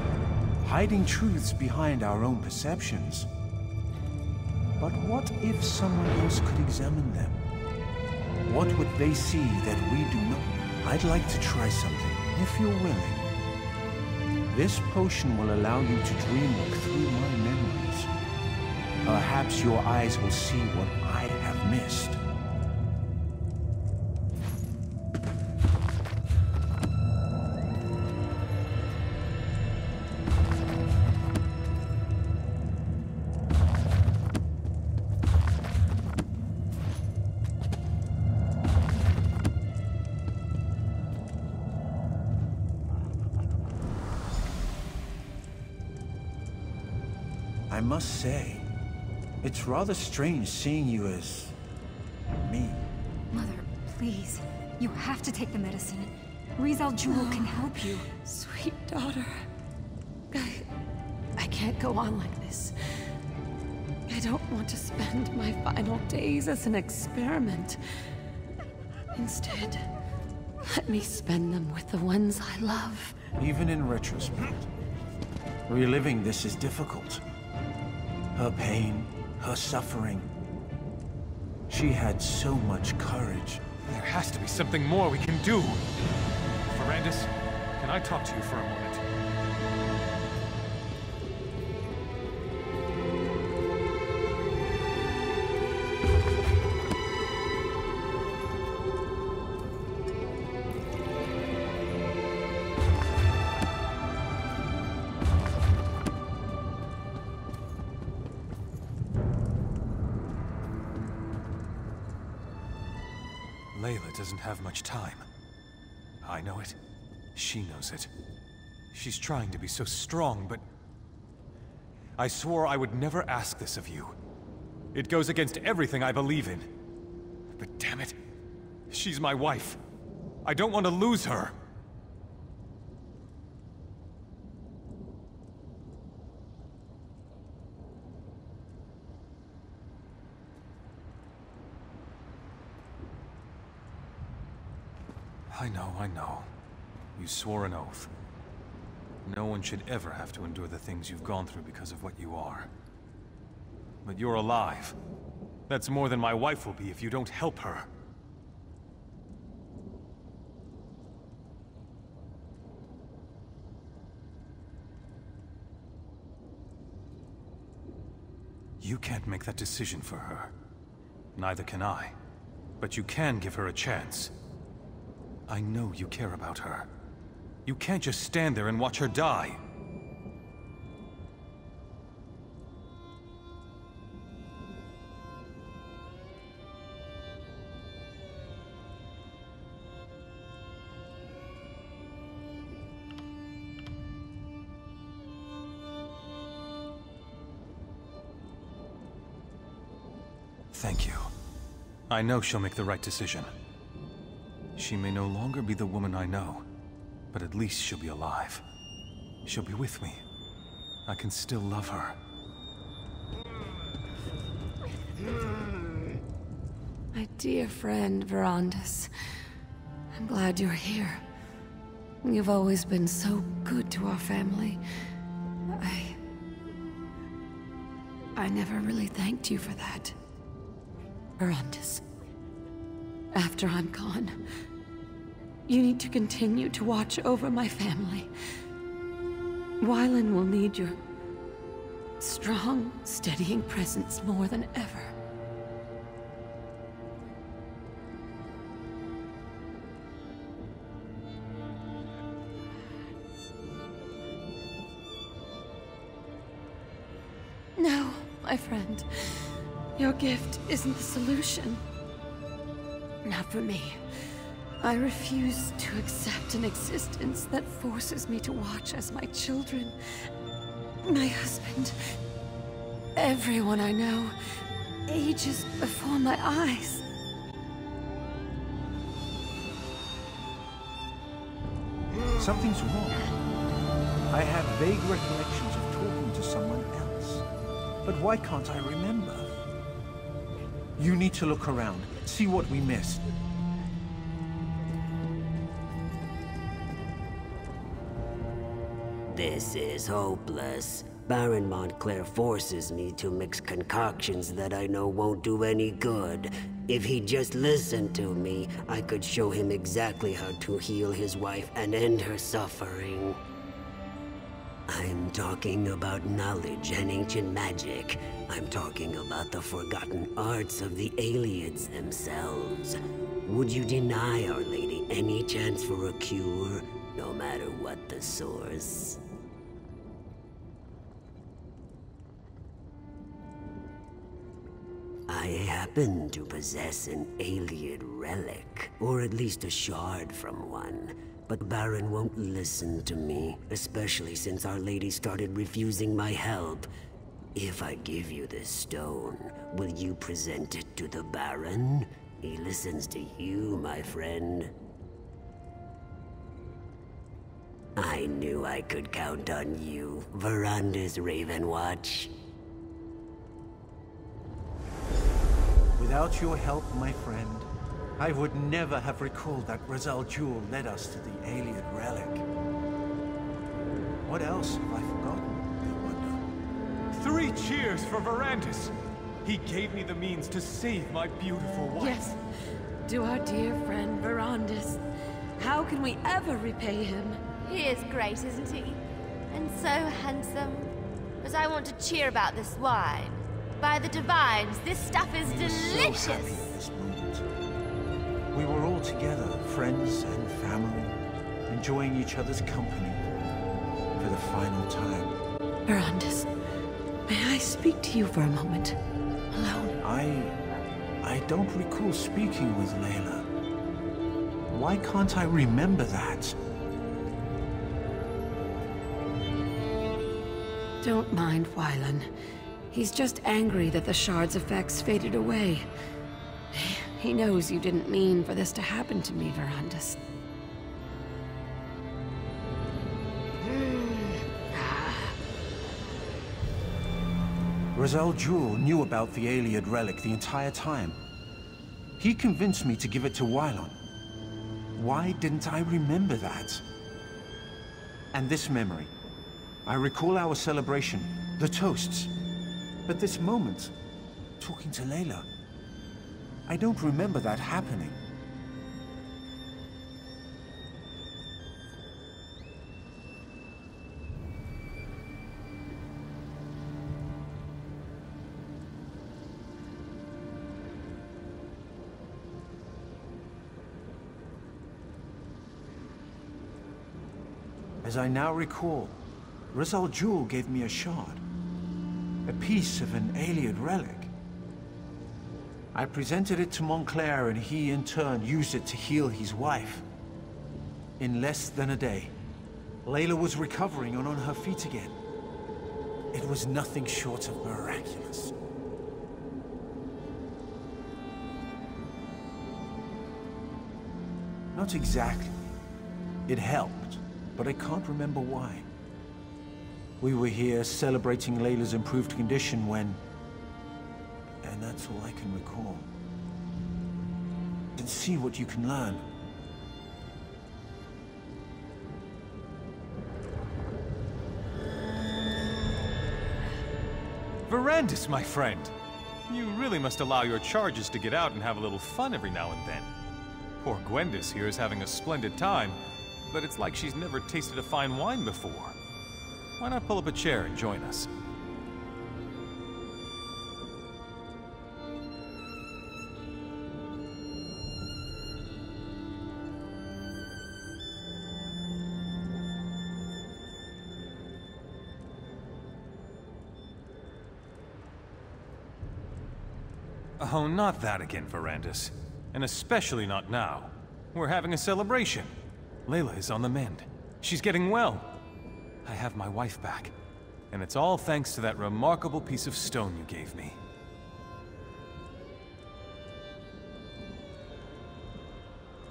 hiding truths behind our own perceptions. But what if someone else could examine them? What would they see that we do not? I'd like to try something, if you're willing. This potion will allow you to dreamwalk through my memories. Perhaps your eyes will see what I have missed. I must say, it's rather strange seeing you as me. Mother, please. You have to take the medicine. Rizal Jewel can help you. Sweet daughter. I can't go on like this. I don't want to spend my final days as an experiment. Instead, let me spend them with the ones I love. Even in retrospect, reliving this is difficult. Her pain, her suffering. She had so much courage. There has to be something more we can do. Verandis, can I talk to you for a moment? Layla doesn't have much time. I know it. She knows it. She's trying to be so strong, but... I swore I would never ask this of you. It goes against everything I believe in. But damn it, she's my wife. I don't want to lose her. I know. You swore an oath. No one should ever have to endure the things you've gone through because of what you are. But you're alive. That's more than my wife will be if you don't help her. You can't make that decision for her. Neither can I. But you can give her a chance. I know you care about her. You can't just stand there and watch her die. Thank you. I know she'll make the right decision. She may no longer be the woman I know, but at least she'll be alive. She'll be with me. I can still love her. My dear friend, Verandis. I'm glad you're here. You've always been so good to our family. I never really thanked you for that. Verandis. After I'm gone, you need to continue to watch over my family. Wylan will need your strong, steadying presence more than ever. No, my friend. Your gift isn't the solution. Not for me. I refuse to accept an existence that forces me to watch as my children, my husband, everyone I know, ages before my eyes. Something's wrong. I have vague recollections of talking to someone else. But why can't I remember? You need to look around, see what we missed. This is hopeless. Baron Montclair forces me to mix concoctions that I know won't do any good. If he'd just listened to me, I could show him exactly how to heal his wife and end her suffering. I'm talking about knowledge and ancient magic. I'm talking about the forgotten arts of the aliens themselves. Would you deny Our Lady any chance for a cure, no matter what the source? I happen to possess an alien relic, or at least a shard from one. But Baron won't listen to me, especially since Our Lady started refusing my help. If I give you this stone, will you present it to the Baron? He listens to you, my friend. I knew I could count on you, Verandis Ravenwatch. Without your help, my friend, I would never have recalled that Rizal Jewel led us to the alien relic. What else have I forgotten, I wonder? 3 cheers for Verandis! He gave me the means to save my beautiful wife. Yes, to our dear friend Verandis. How can we ever repay him? He is great, isn't he? And so handsome. But I want to cheer about this wine. By the divines, this stuff is delicious! So happy at this moment. We were all together, friends and family, enjoying each other's company for the final time. Verandis, may I speak to you for a moment? Alone? I don't recall speaking with Layla. Why can't I remember that? Don't mind Wylan. He's just angry that the shard's effects faded away. He knows you didn't mean for this to happen to me, Verandis. Rizal Jewel knew about the alien relic the entire time. He convinced me to give it to Wylan. Why didn't I remember that? And this memory. I recall our celebration, the toasts. But this moment, talking to Layla, I don't remember that happening. As I now recall, Rizal Jewel gave me a shard. A piece of an alien relic. I presented it to Montclair and he in turn used it to heal his wife. In less than a day, Layla was recovering and on her feet again. It was nothing short of miraculous. Not exactly. It helped, but I can't remember why. We were here celebrating Layla's improved condition when... and that's all I can recall. And see what you can learn. Verandis, my friend! You really must allow your charges to get out and have a little fun every now and then. Poor Gwendis here is having a splendid time, but it's like she's never tasted a fine wine before. Why not pull up a chair and join us? Oh, not that again, Verandis. And especially not now. We're having a celebration. Layla is on the mend. She's getting well. I have my wife back. And it's all thanks to that remarkable piece of stone you gave me.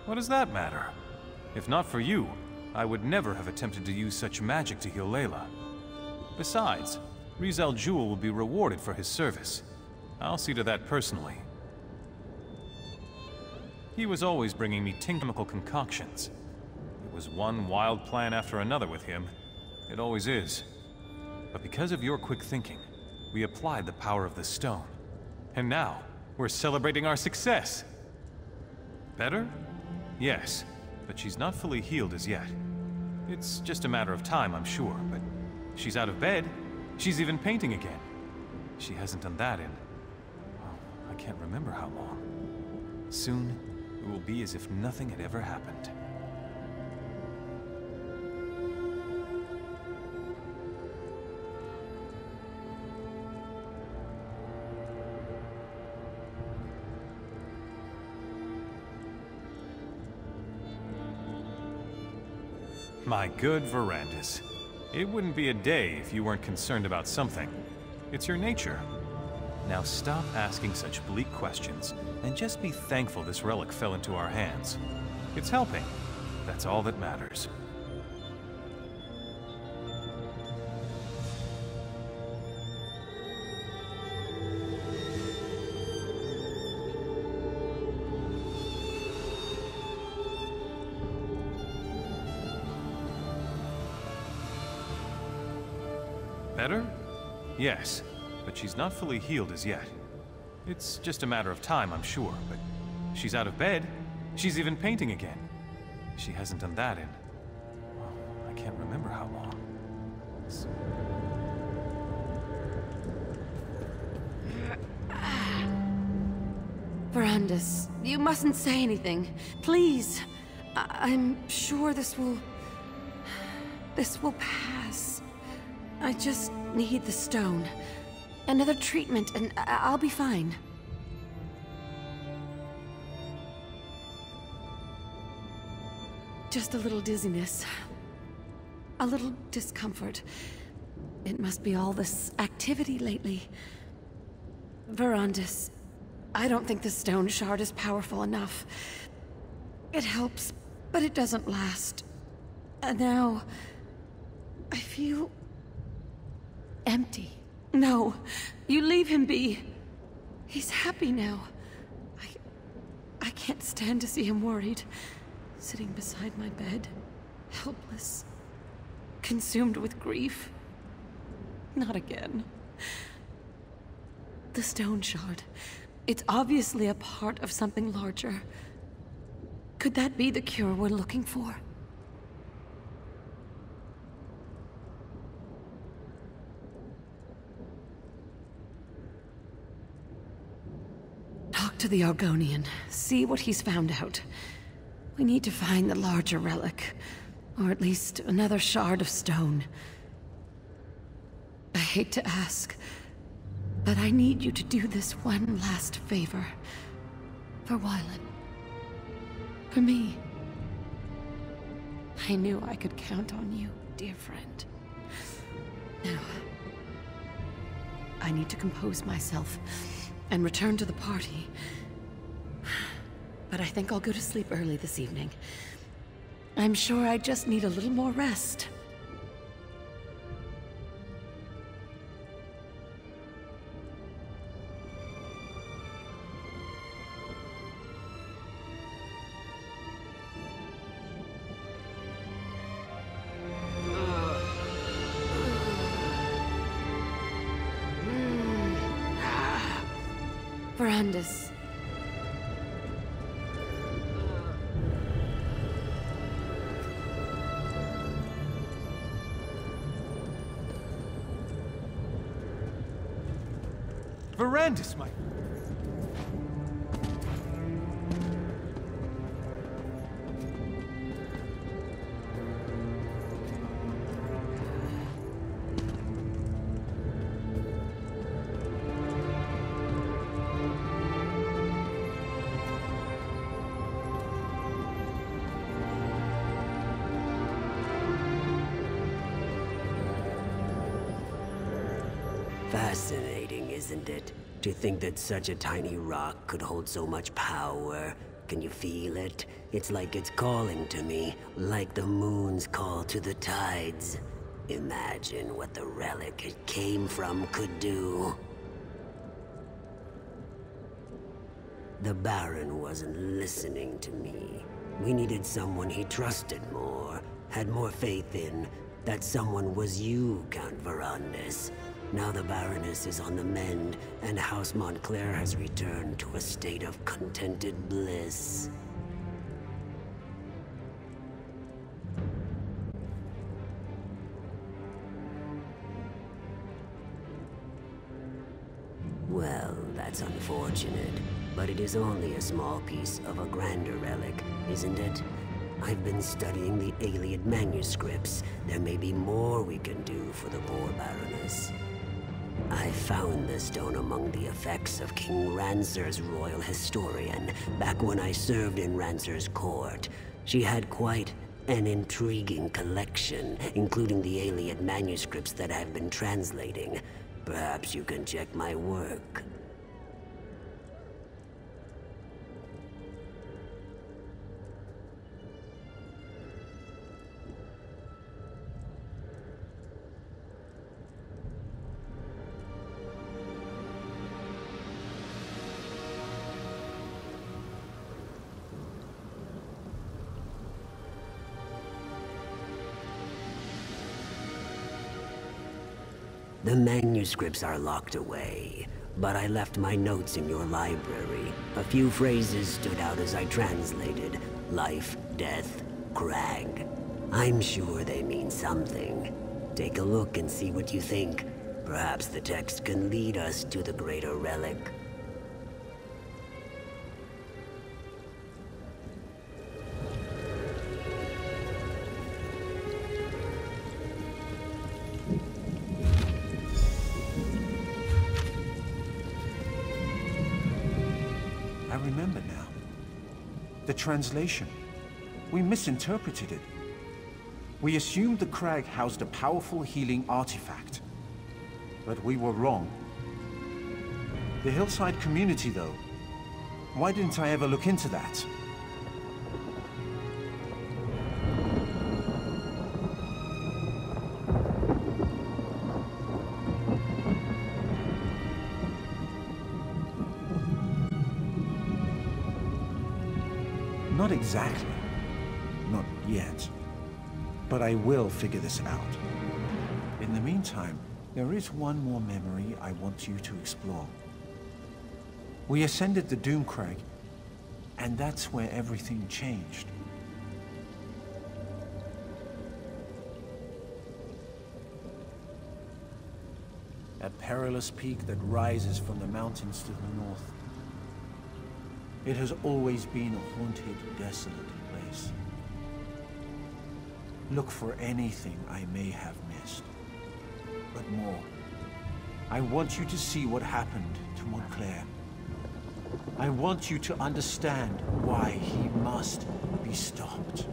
What does that matter? If not for you, I would never have attempted to use such magic to heal Layla. Besides, Rizal Jewel will be rewarded for his service. I'll see to that personally. He was always bringing me chemical concoctions. It was one wild plan after another with him. It always is. But because of your quick thinking, we applied the power of the stone. And now, we're celebrating our success. Better? Yes, but she's not fully healed as yet. It's just a matter of time, I'm sure, but she's out of bed. She's even painting again. She hasn't done that in... well, I can't remember how long. Soon, it will be as if nothing had ever happened. My good Verandis. It wouldn't be a day if you weren't concerned about something. It's your nature. Now stop asking such bleak questions, and just be thankful this relic fell into our hands. It's helping. That's all that matters. Better? Yes, but she's not fully healed as yet. It's just a matter of time, I'm sure, but she's out of bed. She's even painting again. She hasn't done that in... well, I can't remember how long. Verandis, you mustn't say anything. Please. I'm sure this will pass. I just need the stone. Another treatment, and I'll be fine. Just a little dizziness. A little discomfort. It must be all this activity lately. Verandis, I don't think the stone shard is powerful enough. It helps, but it doesn't last. And now... I feel... empty. No, you leave him be. He's happy now. I can't stand to see him worried. sitting beside my bed, helpless, consumed with grief. Not again. The stone shard. It's obviously a part of something larger. Could that be the cure we're looking for? Talk to the Argonian. See what he's found out. We need to find the larger relic. Or at least another shard of stone. I hate to ask, but I need you to do this one last favor. For Wylan. For me. I knew I could count on you, dear friend. Now, I need to compose myself and return to the party. But I think I'll go to sleep early this evening. I'm sure I just need a little more rest. Verandis. Verandis, my... Fascinating, isn't it? To think that such a tiny rock could hold so much power. Can you feel it? It's like it's calling to me, like the moon's call to the tides. Imagine what the relic it came from could do. The Baron wasn't listening to me. We needed someone he trusted more, had more faith in. That someone was you, Count Verandis. Now the Baroness is on the mend, and House Montclair has returned to a state of contented bliss. Well, that's unfortunate, but it is only a small piece of a grander relic, isn't it? I've been studying the Iliad manuscripts. There may be more we can do for the poor Baroness. I found the stone among the effects of King Ranser's royal historian, back when I served in Ranser's court. She had quite an intriguing collection, including the Iliad manuscripts that I've been translating. Perhaps you can check my work. The manuscripts are locked away, but I left my notes in your library. A few phrases stood out as I translated. Life, death, crag. I'm sure they mean something. Take a look and see what you think. Perhaps the text can lead us to the greater relic. Remember now. The translation. We misinterpreted it. We assumed the crag housed a powerful healing artifact. But we were wrong. The hillside community, though. Why didn't I ever look into that? Not exactly. not yet. But I will figure this out. In the meantime, there is one more memory I want you to explore. We ascended the Doomcrag, and that's where everything changed. A perilous peak that rises from the mountains to the north. It has always been a haunted, desolate place. Look for anything I may have missed. But more, I want you to see what happened to Montclair. I want you to understand why he must be stopped.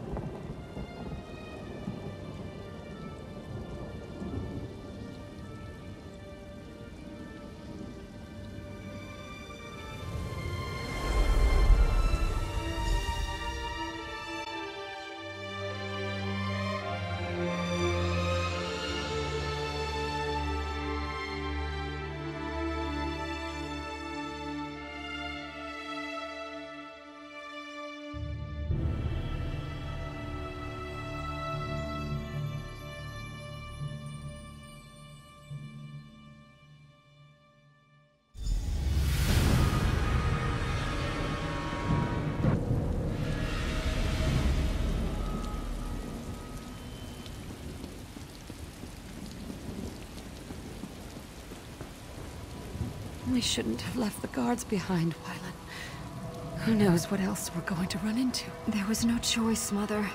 We shouldn't have left the guards behind, Wylan. Who knows what else we're going to run into? There was no choice, Mother.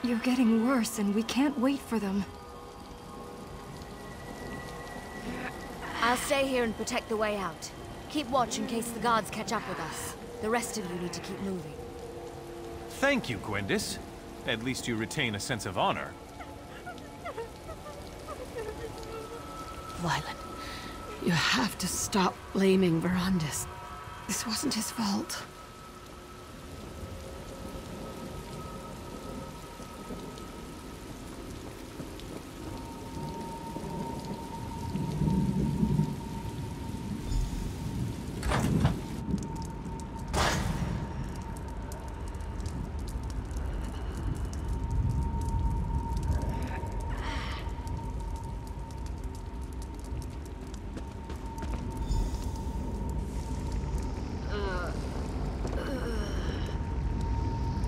You're getting worse, and we can't wait for them. I'll stay here and protect the way out. Keep watch in case the guards catch up with us. The rest of you need to keep moving. Thank you, Gwendis. At least you retain a sense of honor. Wylan, you have to stop blaming Verandis. This wasn't his fault.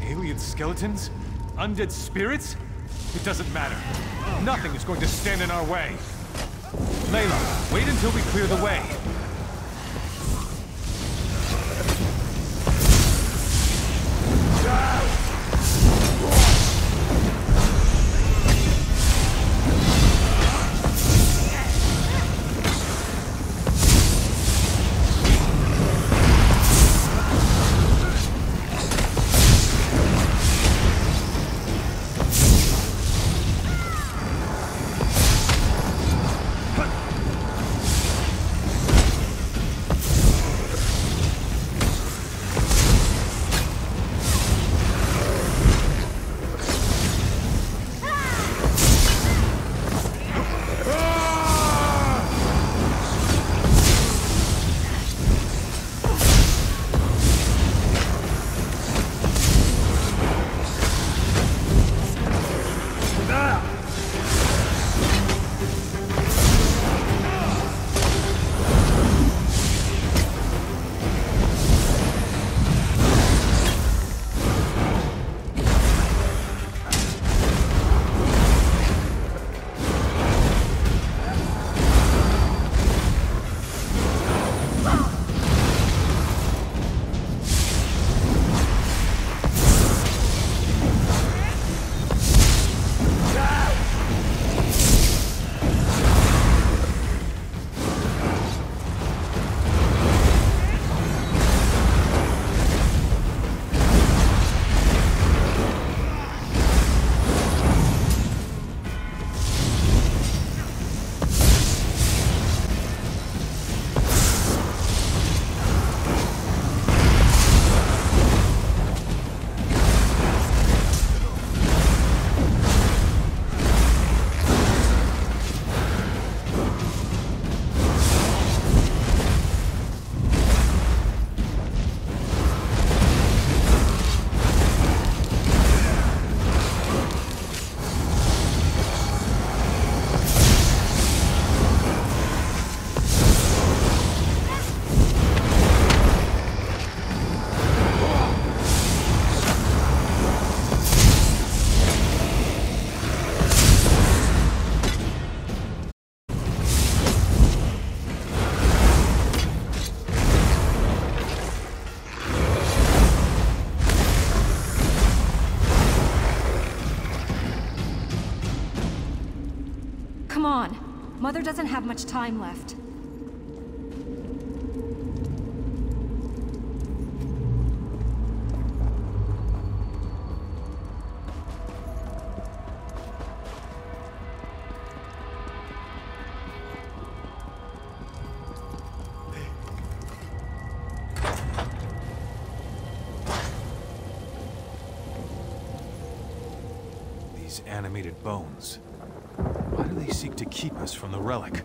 Alien skeletons? Undead spirits? It doesn't matter. Nothing is going to stand in our way. Layla, wait until we clear the way. on. Mother doesn't have much time left. Animated bones. Why do they seek to keep us from the relic?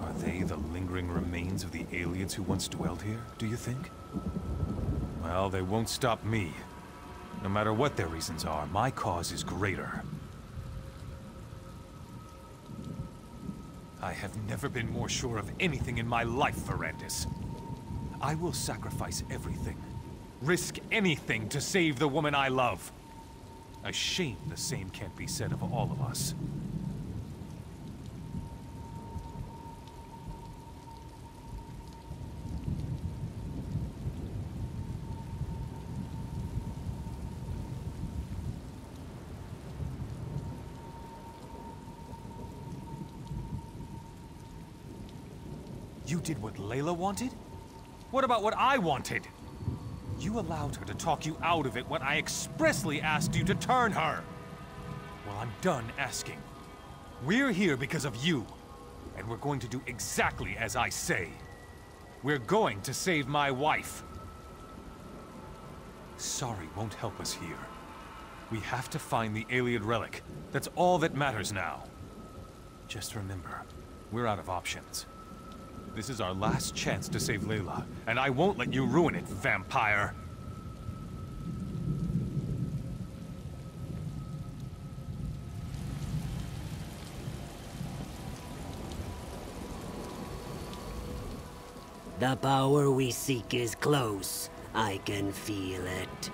Are they the lingering remains of the aliens who once dwelled here, do you think? Well, they won't stop me. No matter what their reasons are, my cause is greater. I have never been more sure of anything in my life, Ferrandis. I will sacrifice everything, risk anything to save the woman I love. A shame the same can't be said of all of us. You did what Layla wanted? What about what I wanted? You allowed her to talk you out of it when I expressly asked you to turn her. Well, I'm done asking. We're here because of you, and we're going to do exactly as I say. We're going to save my wife. Sorry won't help us here. We have to find the alien relic. That's all that matters now. Just remember, we're out of options. This is our last chance to save Layla, and I won't let you ruin it, vampire! The power we seek is close. I can feel it.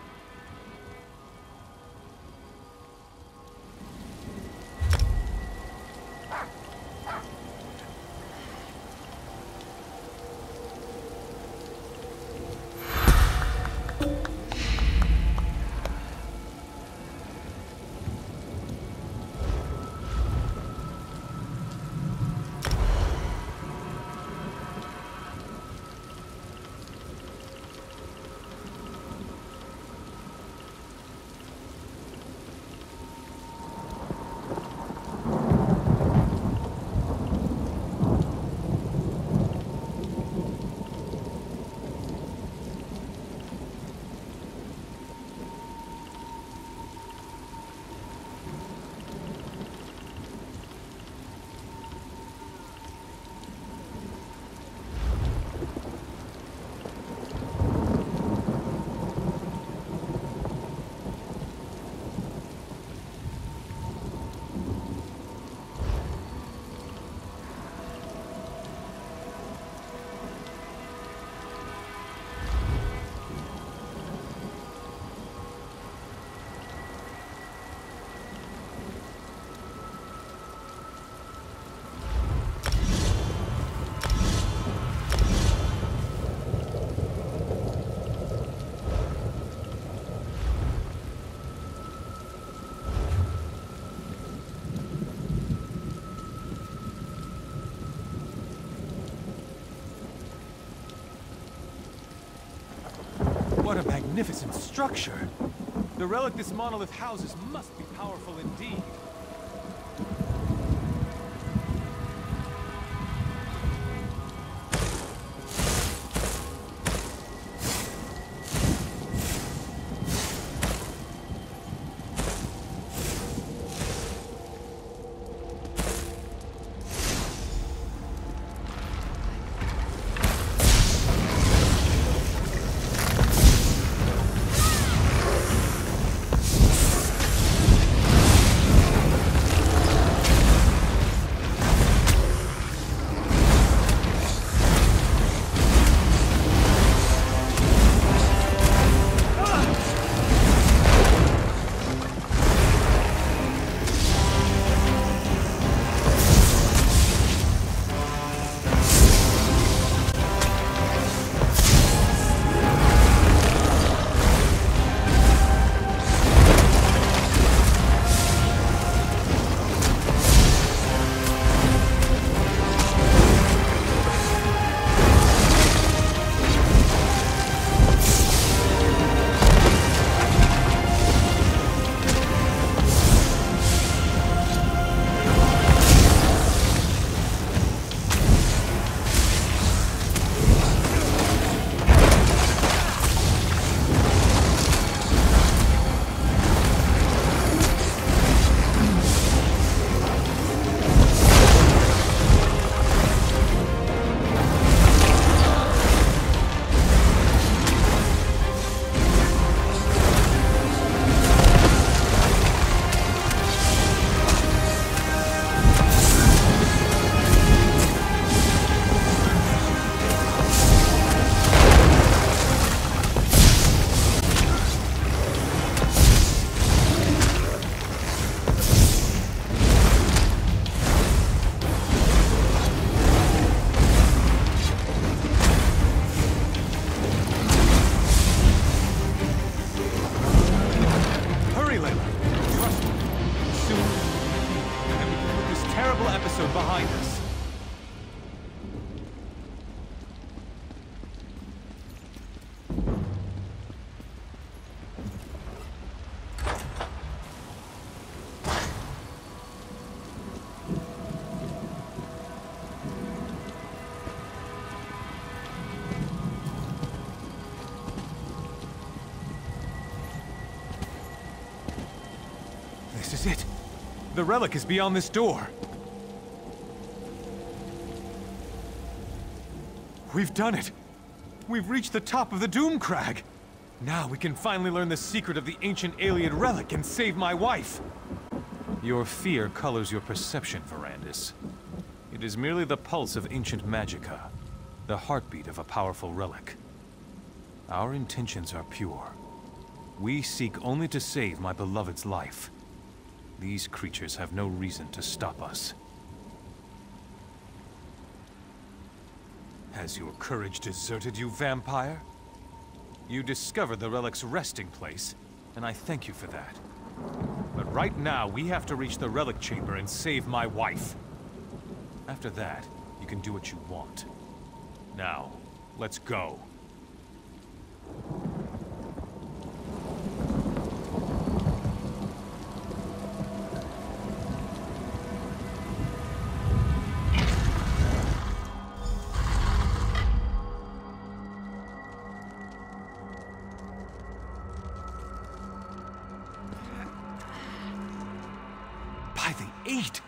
What a magnificent structure! The relic this monolith houses must be powerful indeed. The relic is beyond this door. We've done it! We've reached the top of the Doom Crag! Now we can finally learn the secret of the ancient alien relic and save my wife! Your fear colors your perception, Verandis. It is merely the pulse of ancient magicka, the heartbeat of a powerful relic. Our intentions are pure. We seek only to save my beloved's life. These creatures have no reason to stop us. Has your courage deserted you, vampire? You discovered the relic's resting place, and I thank you for that. But right now, we have to reach the relic chamber and save my wife. After that, you can do what you want. Now, let's go. By the 8!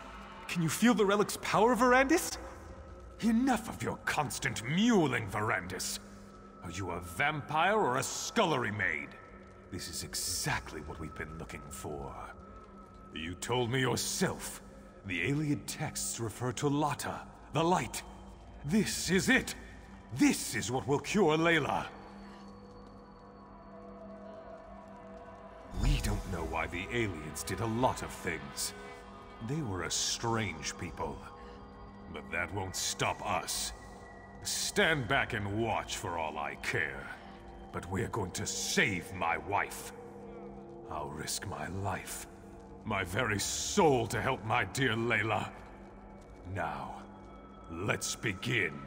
Can you feel the relic's power, Verandis? Enough of your constant mewling, Verandis. Are you a vampire or a scullery maid? This is exactly what we've been looking for. You told me yourself. The alien texts refer to Lata, the light. This is it. This is what will cure Layla. We don't know why the aliens did a lot of things. They were a strange people. But that won't stop us. Stand back and watch for all I care. But we're going to save my wife. I'll risk my life, my very soul to help my dear Layla. Now, let's begin.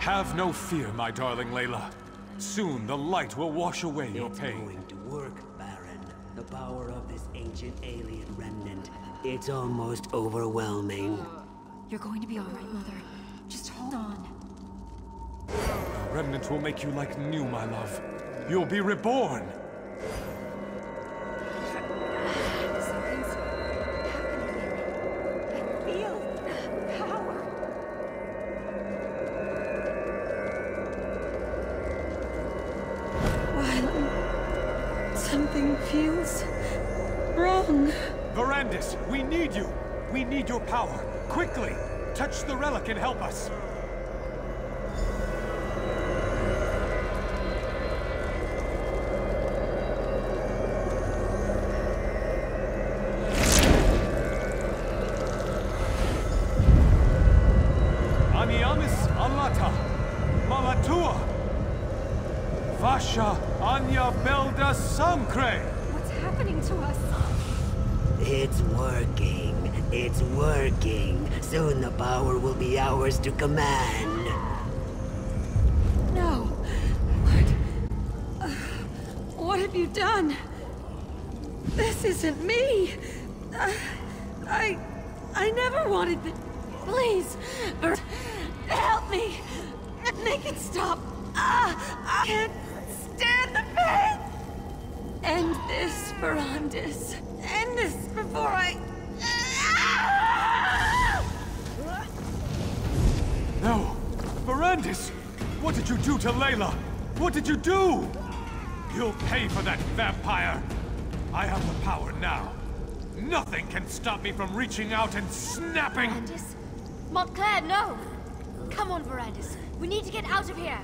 Have no fear, my darling Layla. Soon the light will wash away your pain. It's going to work, Baron. The power of this ancient alien remnant. It's almost overwhelming. You're going to be all right, Mother. Just hold on. The remnant will make you like new, my love. You'll be reborn. Something's happening. I feel power. Wylan, something feels wrong. Verandis, we need you. We need your power. Quickly, touch the relic and help us. Aniamis alata, malatua, vasha anya belda samkre. What's happening to us? It's working. It's working. Soon the power will be ours to command. No. What have you done? This isn't me. I never wanted this. Please, help me. Make it stop. I can't stand the pain. End this, Verandis. End this before I... No! Verandis! What did you do to Layla? What did you do? You'll pay for that, vampire! I have the power now. Nothing can stop me from reaching out and snapping! Verandis? Montclair, no! Come on, Verandis. We need to get out of here!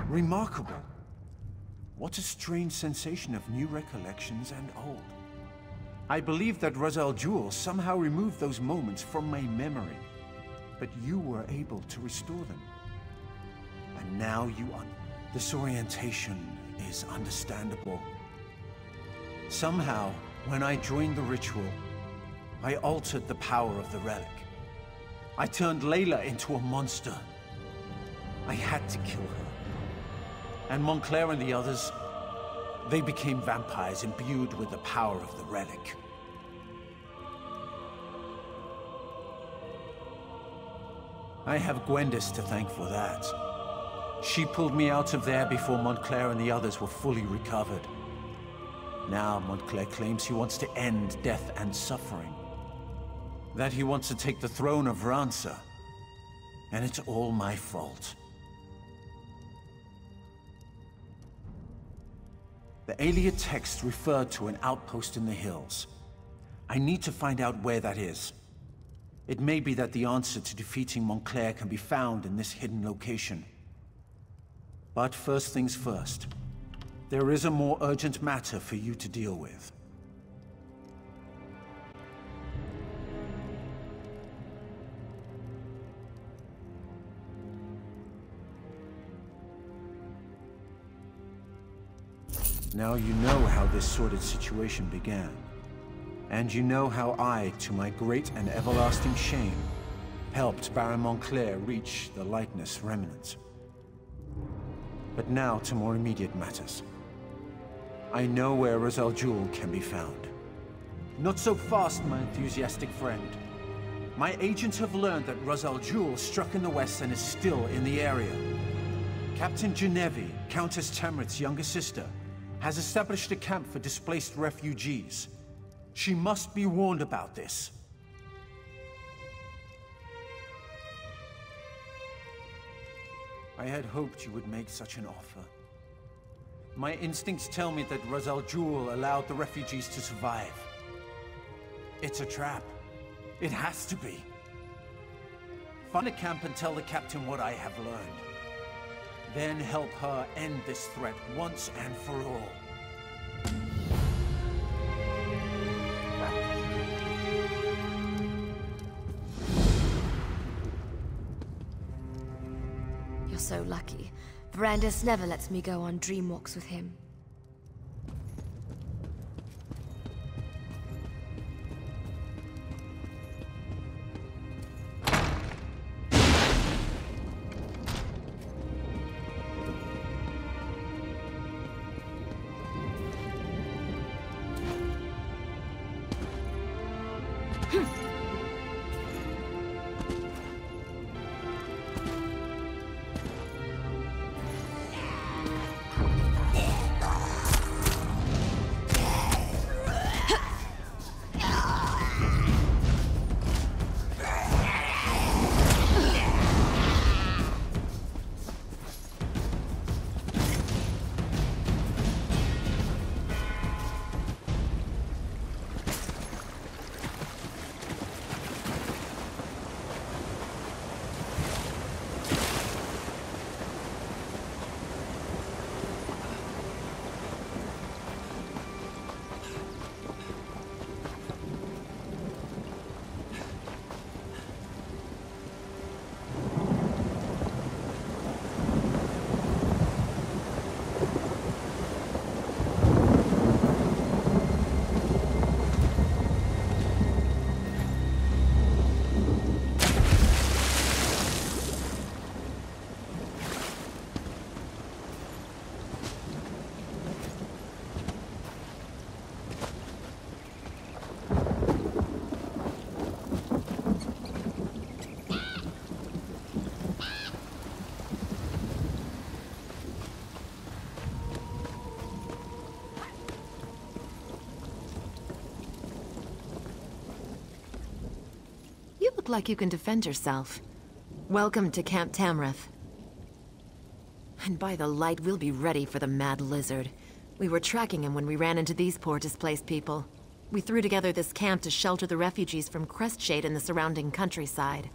Remarkable. What a strange sensation of new recollections and old. I believe that Ra's al Ghul somehow removed those moments from my memory. but you were able to restore them. And now disorientation is understandable. Somehow, when I joined the ritual, I altered the power of the relic. I turned Layla into a monster. I had to kill her. And Montclair and the others, they became vampires imbued with the power of the relic. I have Gwendis to thank for that. She pulled me out of there before Montclair and the others were fully recovered. Now Montclair claims he wants to end death and suffering. That he wants to take the throne of Ransa. And it's all my fault. The Aelia text referred to an outpost in the hills. I need to find out where that is. It may be that the answer to defeating Montclair can be found in this hidden location. But first things first. There is a more urgent matter for you to deal with. Now you know how this sordid situation began. And you know how I, to my great and everlasting shame, helped Baron Montclair reach the likeness remnant. But now to more immediate matters. I know where Ra's al Ghul can be found. Not so fast, my enthusiastic friend. My agents have learned that Ra's al Ghul struck in the west and is still in the area. Captain Genevieve, Countess Tamrit's younger sister, has established a camp for displaced refugees. She must be warned about this. I had hoped you would make such an offer. My instincts tell me that Ra's al Ghul allowed the refugees to survive. It's a trap. It has to be. Find a camp and tell the captain what I have learned. Then help her end this threat once and for all. You're so lucky. Verandis never lets me go on dream walks with him. You look like you can defend yourself. Welcome to Camp Tamrith. And by the light, we'll be ready for the mad lizard. We were tracking him when we ran into these poor displaced people. We threw together this camp to shelter the refugees from Crestshade and the surrounding countryside.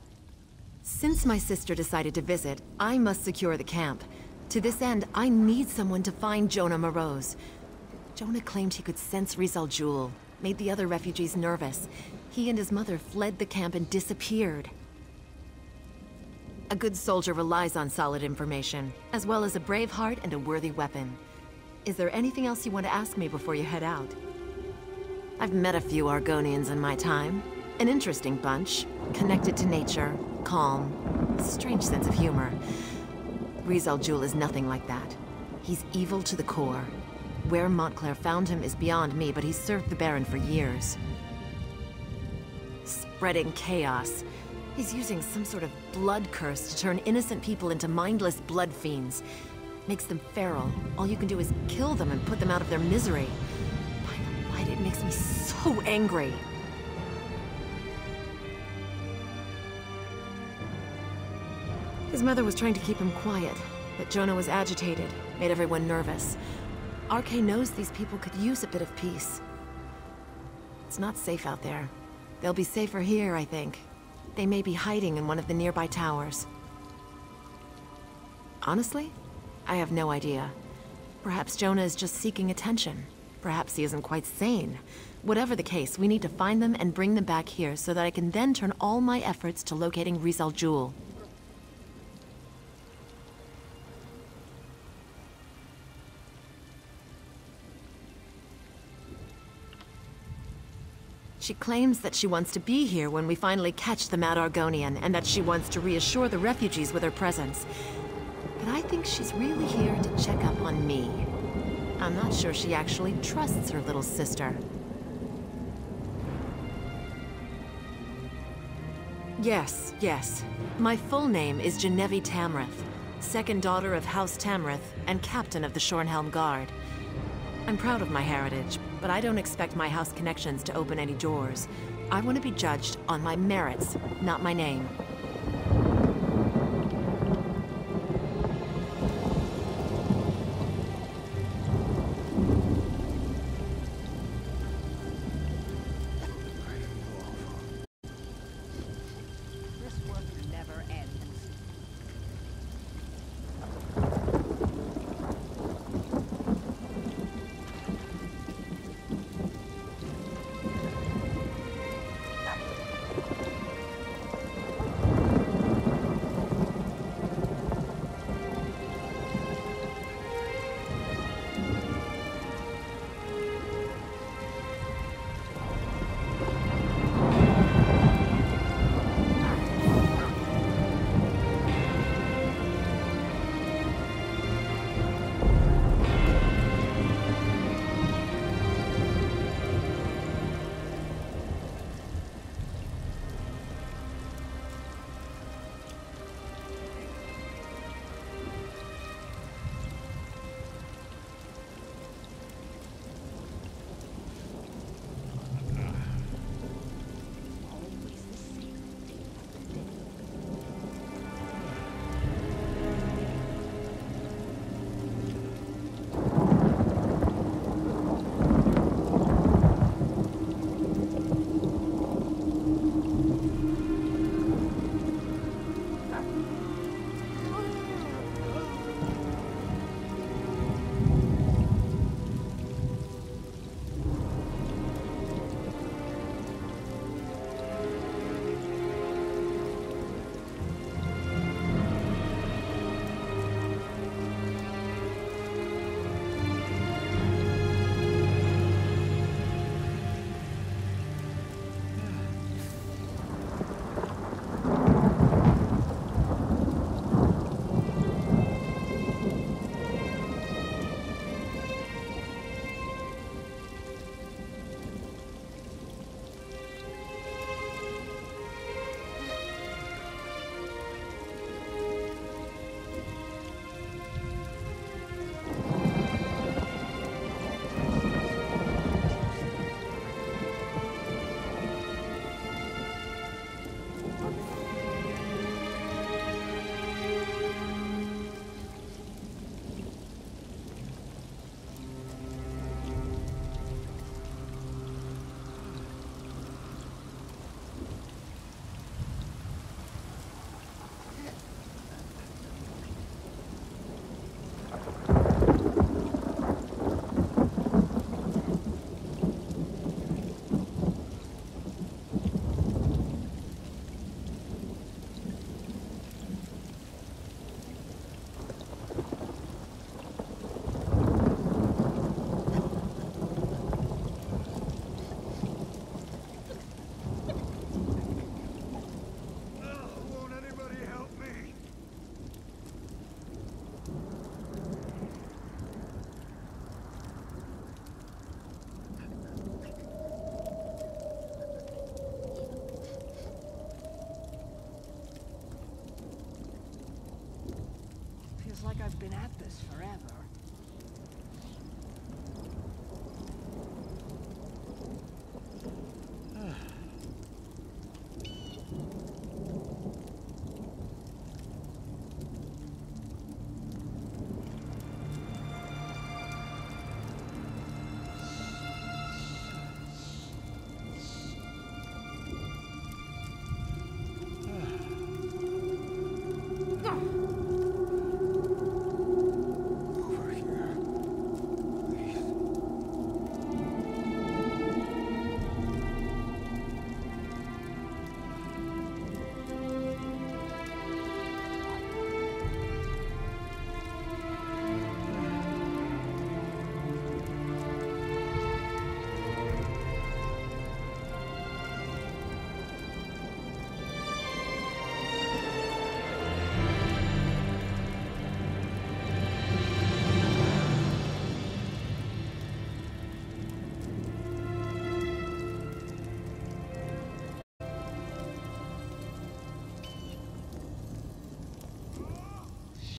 Since my sister decided to visit, I must secure the camp. To this end, I need someone to find Jonah Morose. Jonah claimed he could sense Ra's al Ghul, made the other refugees nervous. He and his mother fled the camp and disappeared. A good soldier relies on solid information, as well as a brave heart and a worthy weapon. Is there anything else you want to ask me before you head out? I've met a few Argonians in my time. An interesting bunch. Connected to nature, calm, a strange sense of humor. Riz al-Jul is nothing like that. He's evil to the core. Where Montclair found him is beyond me, but he's served the Baron for years. Spreading chaos. He's using some sort of blood curse to turn innocent people into mindless blood fiends. Makes them feral. All you can do is kill them and put them out of their misery. By the light, it makes me so angry. His mother was trying to keep him quiet, but Jonah was agitated, made everyone nervous. RK knows these people could use a bit of peace. It's not safe out there. They'll be safer here, I think. They may be hiding in one of the nearby towers. Honestly, I have no idea. Perhaps Jonah is just seeking attention. Perhaps he isn't quite sane. Whatever the case, we need to find them and bring them back here so that I can then turn all my efforts to locating Riz al-Jul. She claims that she wants to be here when we finally catch the Mad Argonian, and that she wants to reassure the refugees with her presence. But I think she's really here to check up on me. I'm not sure she actually trusts her little sister. Yes. My full name is Genevieve Tamrith, second daughter of House Tamrith and captain of the Shornhelm Guard. I'm proud of my heritage, but I don't expect my house connections to open any doors. I want to be judged on my merits, not my name. been at this forever.